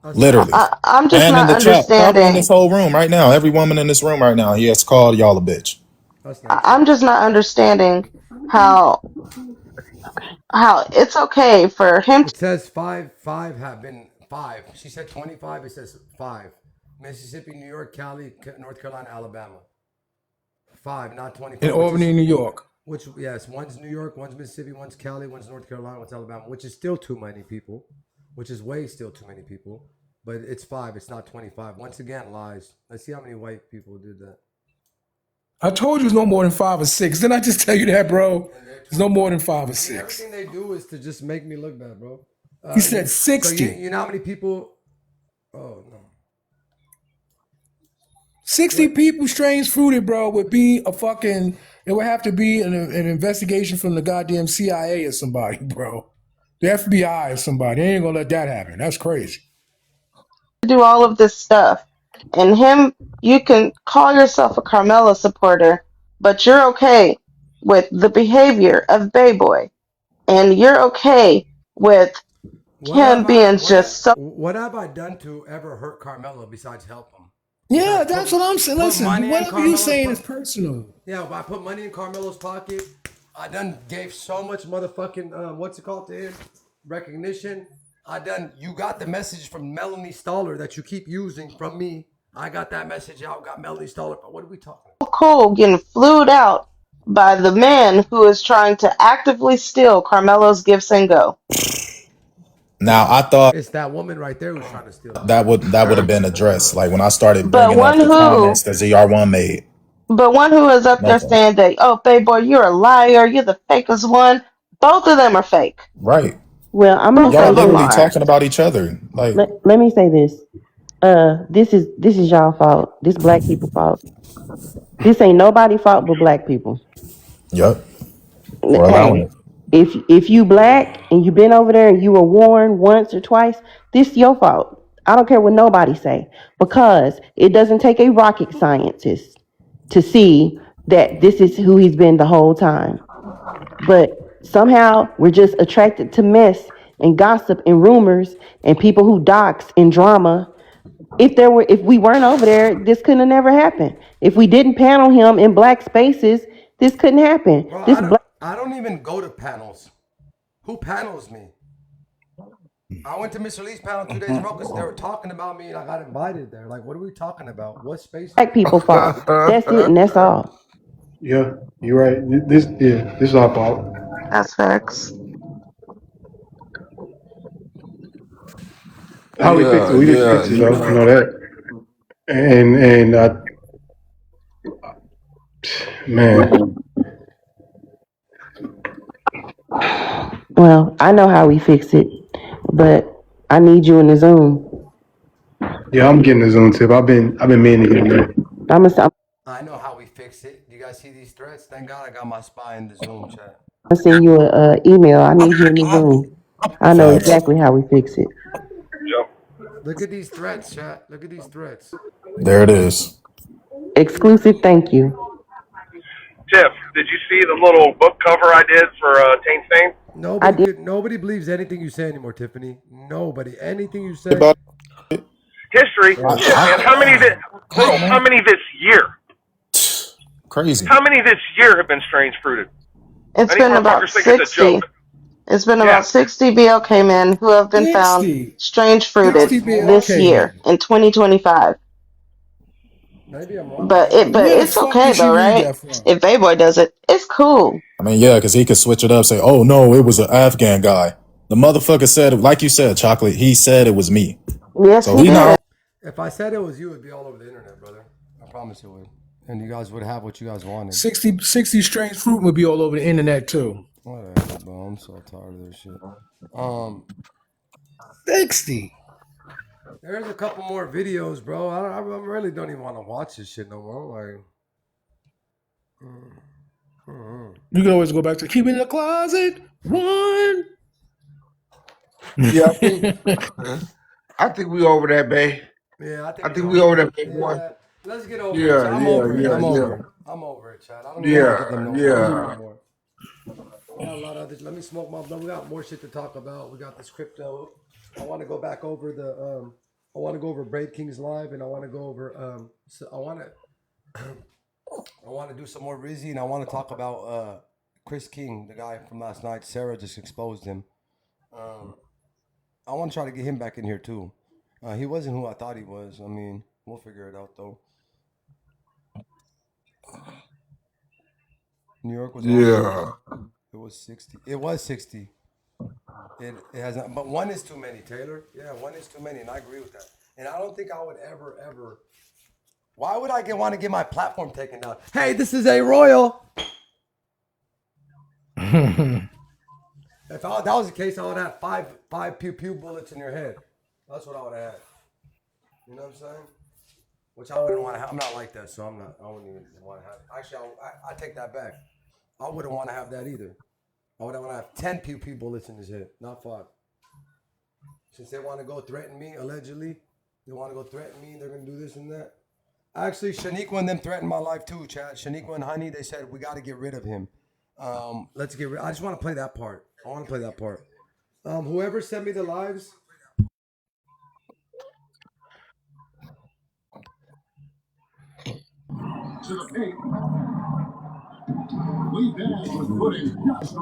That's literally, nasty. I'm just and in not the chat, probably in this understanding. whole room right now. Every woman in this room right now, he has called y'all a bitch. That's nasty. I'm just not understanding how it's okay for him It says five have been five. She said 25. It says five. Mississippi, New York, Cali, North Carolina, Alabama. Five, not in 25. Albany, New York. Yes, one's New York, one's Mississippi, one's Cali, one's North Carolina, one's Alabama, which is still too many people, which is way still too many people. But it's five. It's not 25. Once again, lies. Let's see how many white people did that. I told you it's no more than 5 or 6. Didn't I just tell you that, bro? It's no more than 5 or 6. Everything they do is to just make me look bad, bro. He said So 60. you know how many people? Oh no. 60 What? people strange fruited, bro, would be a fucking, it would have to be an investigation from the goddamn CIA or somebody, bro. The FBI or somebody. They ain't gonna let that happen. That's crazy. do all of this stuff, and him, you can call yourself a Carmella supporter, but you're okay with the behavior of Bayboy, and you're okay with him being just so. What have I done to ever hurt Carmelo besides help him? Yeah, Besides that's what I'm saying. put Listen, money in whatever you Carmelo's saying is pocket. personal. Yeah, if I put money in Carmelo's pocket, I done gave so much motherfucking what's it called to him? Recognition. You got the message from Melanie Stoller that you keep using from me. I got that message out. Got Melanie Stoller. But what are we talking Cole getting flued out by the man who is trying to actively steal Carmelo's gifts and go. Now I about? thought It's that woman right there who's trying to steal it. that would have been addressed. Like when I started But bringing up one the who comments that ZR1 made. But one who is up there Nothing. saying that, oh, Babe Boy, you're a liar, you're the fakest one. Both of them are fake. Right. Well, I'm gonna Both Y'all say of them this. literally are. talking about each other. Like, Let me say this. This is y'all fault. This black people fault. This ain't nobody fault but black people. yep. For allowing Hey, it. if you black and you been over there and you were warned once or twice, this your fault. I don't care what nobody say because it doesn't take a rocket scientist to see that this is who he's been the whole time. But somehow we're just attracted to mess and gossip and rumors and people who dox and drama. If we weren't over there, this couldn't have never happened. If we didn't panel him in black spaces, this couldn't happen. Bro, This black I don't even go to panels. Who panels me? I went to Mr. Lee's panel 2 days ago because they were talking about me and I got invited there. Like, what are we talking about? What space? people fault. That's it, and that's all. Yeah, you're right. This is our fault. That's facts. How we fix it? Yeah, We need to yeah, fix it though. You yeah. know that. And man, Well, I know how we fix it, but I need you in the Zoom. yeah, I'm getting the Zoom tip. I've been meaning to get that. I'm I know how we fix it. You guys see these threats? Thank God I got my spy in the Zoom chat. gonna send you a email. I need you in the Zoom. I know Facts. exactly how we fix it. Yep. Look at these threats, chat. Look at these threats. There it is. Exclusive, thank you. Tiff, did you see the little book cover I did for Taint Stain? I did. Nobody believes anything you say anymore, Tiffany. Nobody. Anything you say. About History? Shit, man. How many bro, how many this year? crazy. How many this year have been strange fruited? It's And these been about motherfuckers think it's a 60. joke. It's been Yeah. about 60 BLK men who have been found 60. strange fruited 60 this BLK year men. in 2025. Maybe I'm wrong, But but I but know. Where the it's fuck okay did she though, read right? that from? If Bayboy does it, it's cool. I mean, yeah, because he could switch it up, say, "Oh no, it was an Afghan guy." The motherfucker said, like you said, chocolate. He said it was me, Yes, so he he did. not. If I said it was you, it'd be all over the internet, brother. I promise it would. And you guys would have what you guys wanted. 60 strange fruit would be all over the internet too. Whatever, bro. I'm so tired of this shit. 60. There's a couple more videos, bro. I really don't even want to watch this shit no more. Like, You can always go back to keep it in the closet. One. Yeah, I think we over that, babe. yeah, I I think it's think we over. over that, big boy. Yeah, let's get over it. Yeah, I'm yeah, over it. yeah, I'm yeah, over it. I'm over it, Chad. I don't even want to give them yeah, no energy yeah. no more. We got a lot of others. Let me smoke my blunt. We got more shit to talk about. We got this crypto. I want to go back over the. I want to go over Brave King's live, and I want to go over. So I want to. I want to do some more Rizzy, and I want to talk about Chris King, the guy from last night. Sarah just exposed him. I want to try to get him back in here too. He wasn't who I thought he was. I mean, we'll figure it out though. New York was Yeah. awesome. It was 60. It was 60. It has not, but one is too many, Taylor. Yeah, one is too many, and I agree with that. And I don't think I would ever. Why would I want to get my platform taken down? Hey, this is a royal. If that was the case, I would have five pew pew bullets in your head. That's what I would have had. You know what I'm saying? Which I wouldn't want to have. I'm not like that, so I wouldn't even want to have. Actually, I take that back. I wouldn't want to have that either. I would want to have 10 pew pew bullets in his head, not 5. Since they want to go threaten me, allegedly, they want to go threaten me. They're gonna do this and that. Actually, Shaniqua and them threatened my life too, Chad. Shaniqua and Honey, they said we got to get rid of him. Let's get rid. I just want to play that part. I want to play that part. Whoever sent me the lives.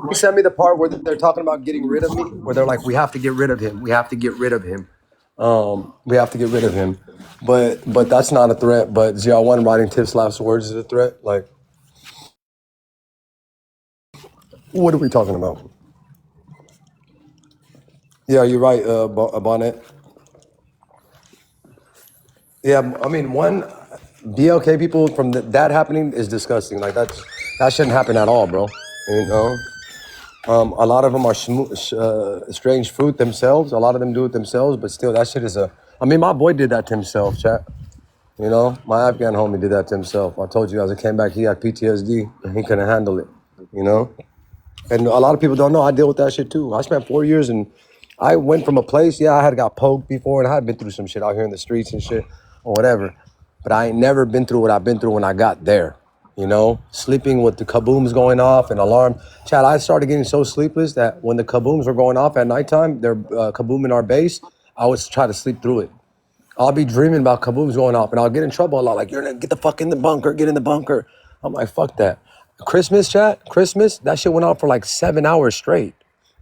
He sent me the part where they're talking about getting rid of me, where they're like, we have to get rid of him. We have to get rid of him. We have to get rid of him. But that's not a threat. But ZR1 writing tips last words is a threat. Like, what are we talking about? Yeah, you're right, Bonnet. Yeah, I mean, one, BLK people from that happening is disgusting. Like, that shouldn't happen at all, bro. You know? A lot of them are strange fruit themselves. A lot of them do it themselves, but still, that shit is I mean, my boy did that to himself, chat. You know, my Afghan homie did that to himself. I told you as I came back, he had PTSD and he couldn't handle it, you know? And a lot of people don't know I deal with that shit too. I spent 4 years and I went from a place, I had got poked before and I had been through some shit out here in the streets and shit or whatever. But I ain't never been through what I've been through when I got there, you know? Sleeping with the kabooms going off and alarm. Chad, I started getting so sleepless that when the kabooms were going off at nighttime, they're kabooming our base, I would try to sleep through it. I'll be dreaming about kabooms going off and I'll get in trouble a lot. Like, you're gonna get the fuck in the bunker, get in the bunker. I'm like, fuck that. Christmas, that shit went on for like 7 hours straight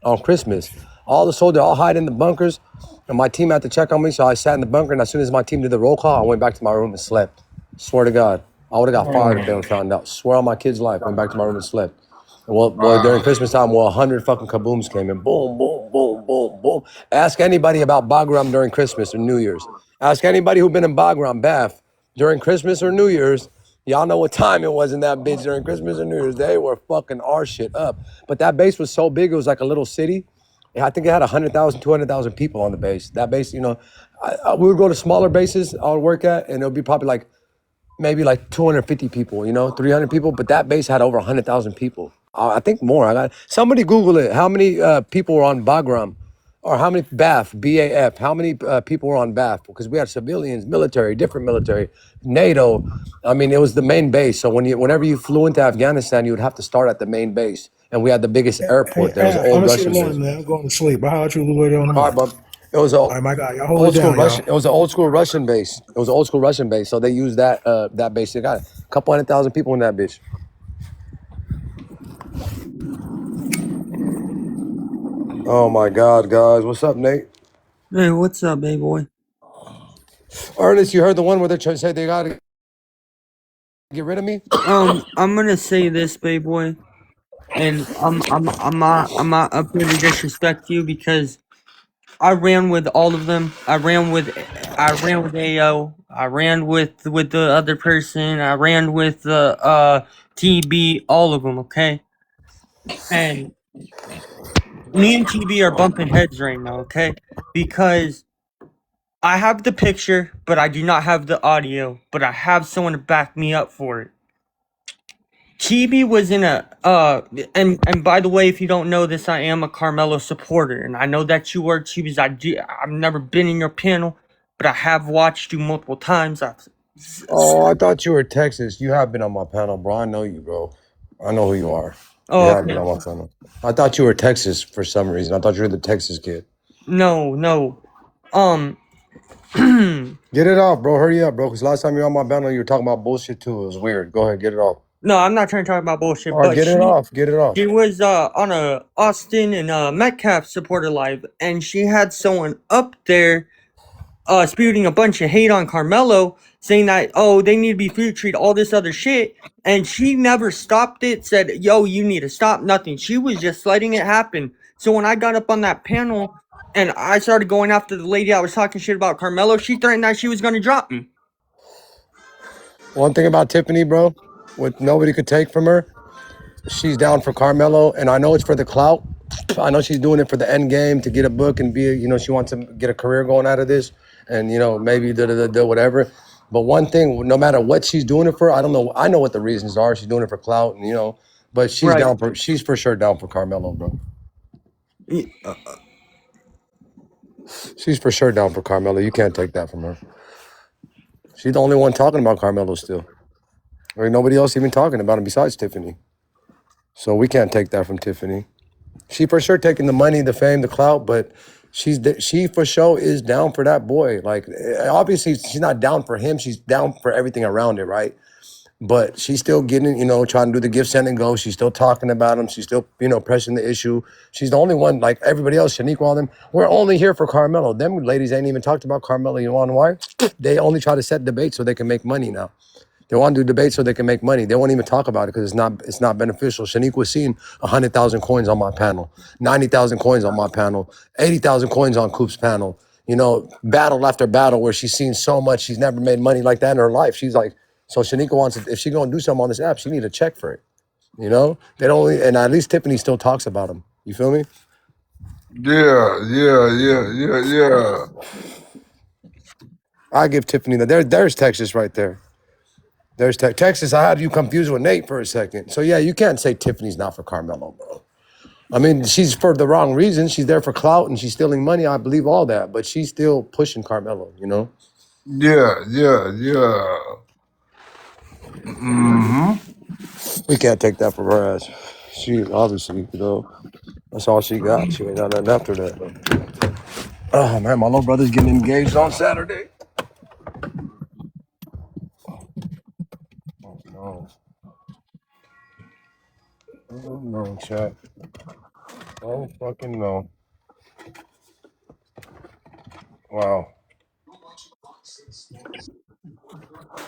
on Christmas. All the soldiers all hide in the bunkers and my team had to check on me. So I sat in the bunker and as soon as my team did the roll call, I went back to my room and slept. Swear to God. I would have got fired if they would found out. Swear on my kid's life, went back to my room and slept. Well, during Christmas time, 100 fucking kabooms came in. Boom, boom, boom, boom, boom. Ask anybody about Bagram during Christmas or New Year's. Ask anybody who been in Bagram, Bath, during Christmas or New Year's. Y'all know what time it was in that bitch during Christmas or New Year's. They were fucking our shit up. But that base was so big, it was like a little city. I think it had 100,000, 200,000 people on the base. That base, you know, we would go to smaller bases I would work at, and it would be probably like maybe like 250 people, you know, 300 people. But that base had over 100,000 people. I think more. I got somebody Google it. How many people were on Bagram, or how many BAF? How many people were on BAF? Because we had civilians, military, different military, NATO. I mean, it was the main base. So whenever you flew into Afghanistan, you would have to start at the main base, and we had the biggest Hey, airport. There was an I'm old gonna see you in Russian the base. morning, man. I'm going to sleep. But how about you later on All right, tomorrow? but it was a All right, my guy. Y'all hold it old school down, y'all. Russian. It was an old school Russian base. It was an old school Russian base. So they used that base. They got a couple 100,000 people in that bitch. Oh my God, guys. What's up, Nate? Hey, what's up, baby boy? Ernest, you heard the one where they say they gotta get rid of me? I'm gonna say this, baby boy, and I'm not up here to disrespect you because I ran with all of them. I ran with AO. I ran with the other person. I ran with the TB. All of them, okay. And me and TB are bumping heads right now, okay, because I have the picture, but I do not have the audio. But I have someone to back me up for it. Chibi was in a and by the way, if you don't know this, I am a Carmelo supporter, and I know that you are Chibi's. I've never been in your panel, but I have watched you multiple times. Oh, I thought you were Texas. You have been on my panel, bro. I know you, bro. I know who you are. You Oh, have been okay. on my panel. I thought you were Texas for some reason. I thought you were the Texas kid. No. Um. Get it off, bro. Hurry up, bro. Because last time you were on my panel, you were talking about bullshit too. It was weird. Go ahead, get it off. No, I'm not trying to talk about All bullshit, right, but get it off. Get it off. she was on a Austin and Metcalf supporter live, and she had someone up there spewing a bunch of hate on Carmelo, saying that, oh, they need to be food treated, all this other shit. And she never stopped it, said, yo, you need to stop, nothing. She was just letting it happen. So when I got up on that panel and I started going after the lady I was talking shit about Carmelo, she threatened that she was going to drop me. One thing about Tiffany, bro, what nobody could take from her, she's down for Carmelo, and I know it's for the clout. I know she's doing it for the end game to get a book and she wants to get a career going out of this, and maybe whatever. But one thing, no matter what she's doing it for, I don't know. I know what the reasons are. She's doing it for clout, and but Right. she's for sure down for Carmelo, bro. She's for sure down for Carmelo. You can't take that from her. She's the only one talking about Carmelo still. There ain't nobody else even talking about him besides Tiffany. So we can't take that from Tiffany. She for sure taking the money, the fame, the clout, but she for sure is down for that boy. Like, obviously she's not down for him. She's down for everything around it, right? But she's still getting, trying to do the gift send and go. She's still talking about him. She's still, pressing the issue. She's the only one, like everybody else, Shaniqua, all them. We're only here for Carmelo. Them ladies ain't even talked about Carmelo. You want to know why? They only try to set debates so they can make money now. They want to do debates so they can make money. They won't even talk about it because it's not beneficial. Shaniqua's seen 100,000 coins on my panel, 90,000 coins on my panel, 80,000 coins on Coop's panel. Battle after battle where she's seen so much, she's never made money like that in her life. She's like, so Shaniqua wants it. If she's gonna do something on this app, she need a check for it. They don't. And at least Tiffany still talks about him. You feel me? Yeah. I give Tiffany that. There's Texas right there. There's Texas. I had you confused with Nate for a second. So yeah, you can't say Tiffany's not for Carmelo, bro. I mean, she's for the wrong reason. She's there for clout and she's stealing money. I believe all that, but she's still pushing Carmelo. Yeah. Mm-hmm. We can't take that from her ass. She obviously, that's all she got. She ain't got nothing after that. Oh man, my little brother's getting engaged on Saturday. Oh no. Oh no, chat. Oh fucking no. Wow.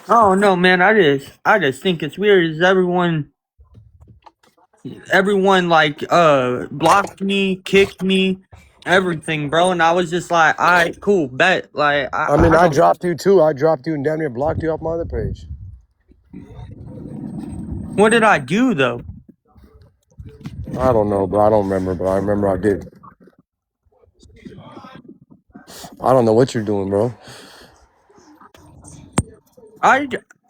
Oh no, man! I just think it's weird. Is everyone like blocked me, kicked me, everything, bro? And I was just like, all right, cool, bet. Like I mean, I I don't. dropped you too. I dropped you and damn near blocked you off my other page. What did I do though? I don't know, but I don't remember, but I remember I did. I don't know what you're doing, bro.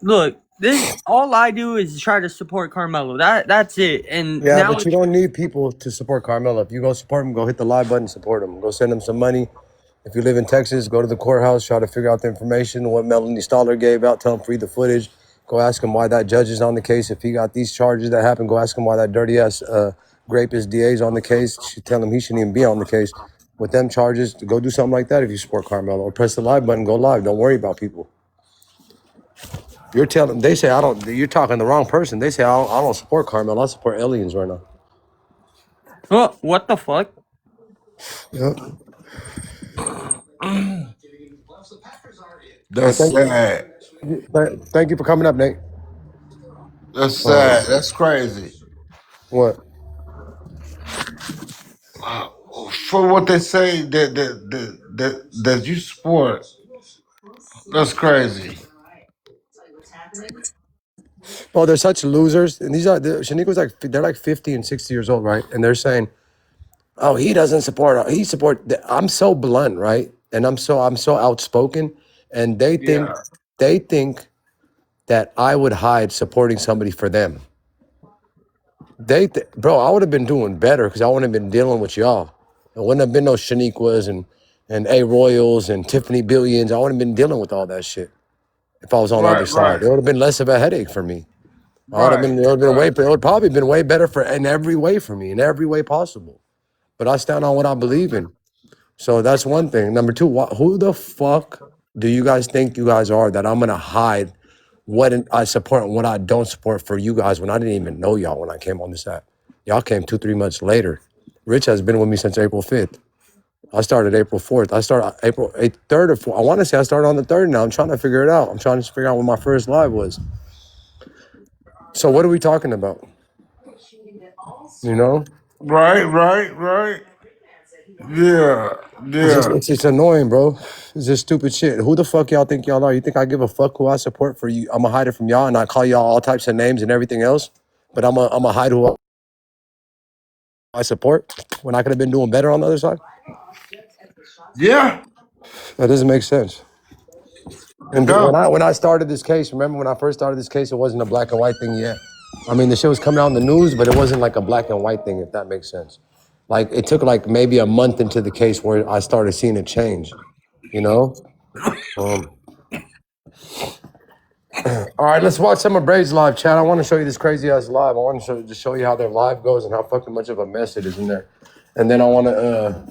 Look. This all I do is try to support Carmelo. That's it. And Yeah, now but you don't need people to support Carmelo. If you go support him, go hit the live button, support him. Go send him some money. If you live in Texas, go to the courthouse, try to figure out the information, what Melanie Stoller gave out, tell him free the footage. Go ask him why that judge is on the case. If he got these charges that happened, go ask him why that dirty ass rapist DA is on the case. Tell him he shouldn't even be on the case with them charges. Go do something like that if you support Carmelo. Or press the live button, go live. Don't worry about people. You're telling, they say, I don't, you're talking to the wrong person. They say, I don't support Carmelo. I support aliens right now. what the fuck? Yep. That's sad. Thank you for coming up, Nate. That's sad. That's crazy. What? For what they say that you support, that's crazy. Oh, they're such losers. And Shaniqua's they're like 50 and 60 years old, right? And they're saying, oh, he doesn't support, I'm so blunt, right? And I'm so outspoken. And they think that I would hide supporting somebody for them. Bro, I would have been doing better because I wouldn't have been dealing with y'all. There wouldn't have been no Shaniquas and A Royals and Tiffany Billions. I wouldn't have been dealing with all that shit if I was on the other side. It would have been less of a headache for me. It would have probably been way better in every way for me, in every way possible. But I stand on what I believe in. So that's one thing. Number two, who the fuck do you guys think you guys are that I'm gonna hide what I support and what I don't support for you guys when I didn't even know y'all when I came on this app? Y'all came 2-3 months later. Rich has been with me since April 5th. I started April 4th. I started April 8th, 3rd or 4th. I want to say I started on the 3rd now. I'm trying to figure it out. I'm trying to figure out when my first live was. So what are we talking about? You know? Right. Yeah. It's annoying, bro. It's just stupid shit. Who the fuck y'all think y'all are? You think I give a fuck who I support for you? I'm gonna hide it from y'all and I call y'all all types of names and everything else. But I'm gonna hide who I support when I could have been doing better on the other side. Yeah. That doesn't make sense. And No. when I started this case, remember when I first started this case, it wasn't a black and white thing yet. I mean, the shit was coming out in the news, but it wasn't like a black and white thing, if that makes sense. Like it took like maybe a month into the case where I started seeing it change. You know? All right, let's watch some of Braid's live, chat. I want to show you this crazy ass live. I want to show you how their live goes and how fucking much of a mess it is in there. And then I want to,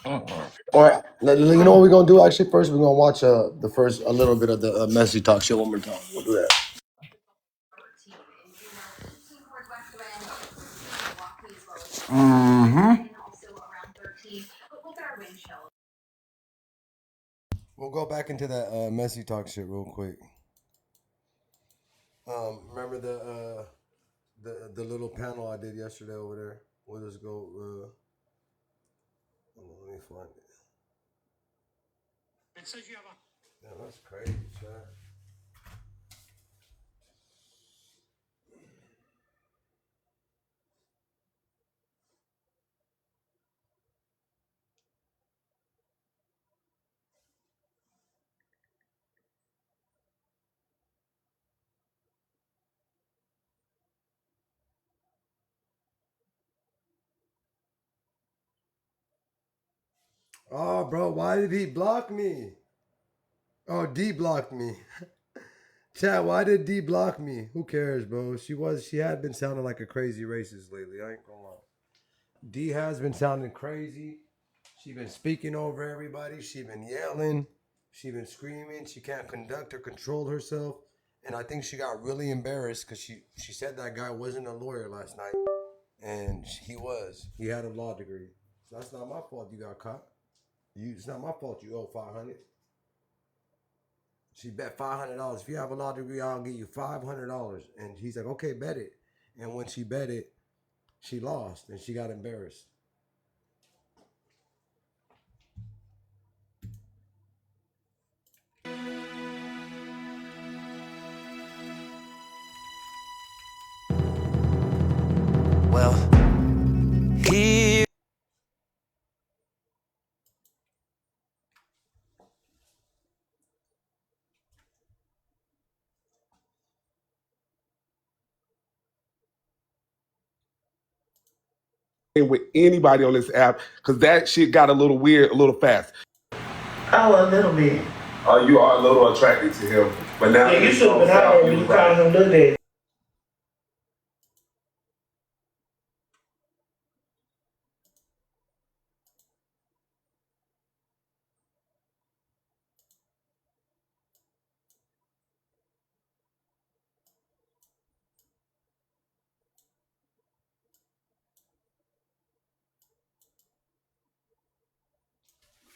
all right, you know what we're gonna do? Actually, first we're gonna watch a little bit of the messy talk shit one more time. We'll do that. Mm-hmm. We'll go back into that messy talk shit real quick. Remember the little panel I did yesterday over there? We'll just go. Hold on, let me find it. Damn, that's crazy, chat. Oh, bro, why did he block me? Oh, D blocked me. Chat, why did D block me? Who cares, bro? She had been sounding like a crazy racist lately. I ain't gonna lie. D has been sounding crazy. She been speaking over everybody. She been yelling. She been screaming. She can't conduct or control herself. And I think she got really embarrassed because she said that guy wasn't a lawyer last night. And he was. He had a law degree. So that's not my fault you got caught. It's not my fault you owe 500. She bet $500. If you have a law degree, I'll give you $500. And he's like, okay, bet it. And when she bet it, she lost and she got embarrassed. Well, here. With anybody on this app, because that shit got a little weird, a little fast. Oh, a little bit. You are a little attracted to him, but now Yeah, you should have been out when you called him Lil Daddy.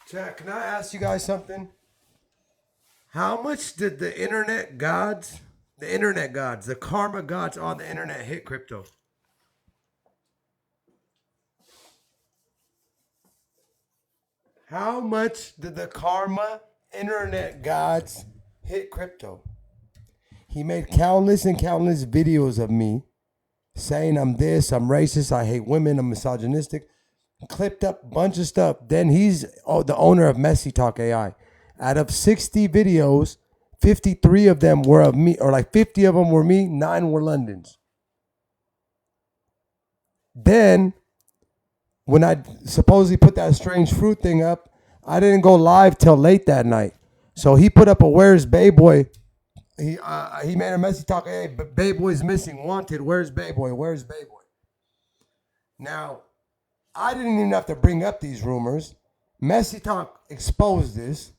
Chat, can I ask you guys something? How much did the internet gods, the karma gods on the internet hit crypto? How much did the karma internet gods hit crypto? He made countless and countless videos of me saying I'm this, I'm racist, I hate women, I'm misogynistic. Clipped up a bunch of stuff. Then he's the owner of Messy Talk AI. Out of 60 videos, 53 of them were of me, or like 50 of them were me, 9 were London's. Then, when I supposedly put that strange fruit thing up, I didn't go live till late that night. So he put up a "Where's Bayboy?" He made a Messy Talk. Hey, Bayboy's missing, wanted. Where's Bayboy? Where's Bayboy? Now, I didn't even have to bring up these rumors. Messy Talk exposed this.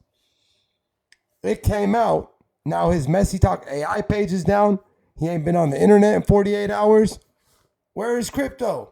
It came out. Now his Messy Talk AI page is down. He ain't been on the internet in 48 hours. Where is crypto?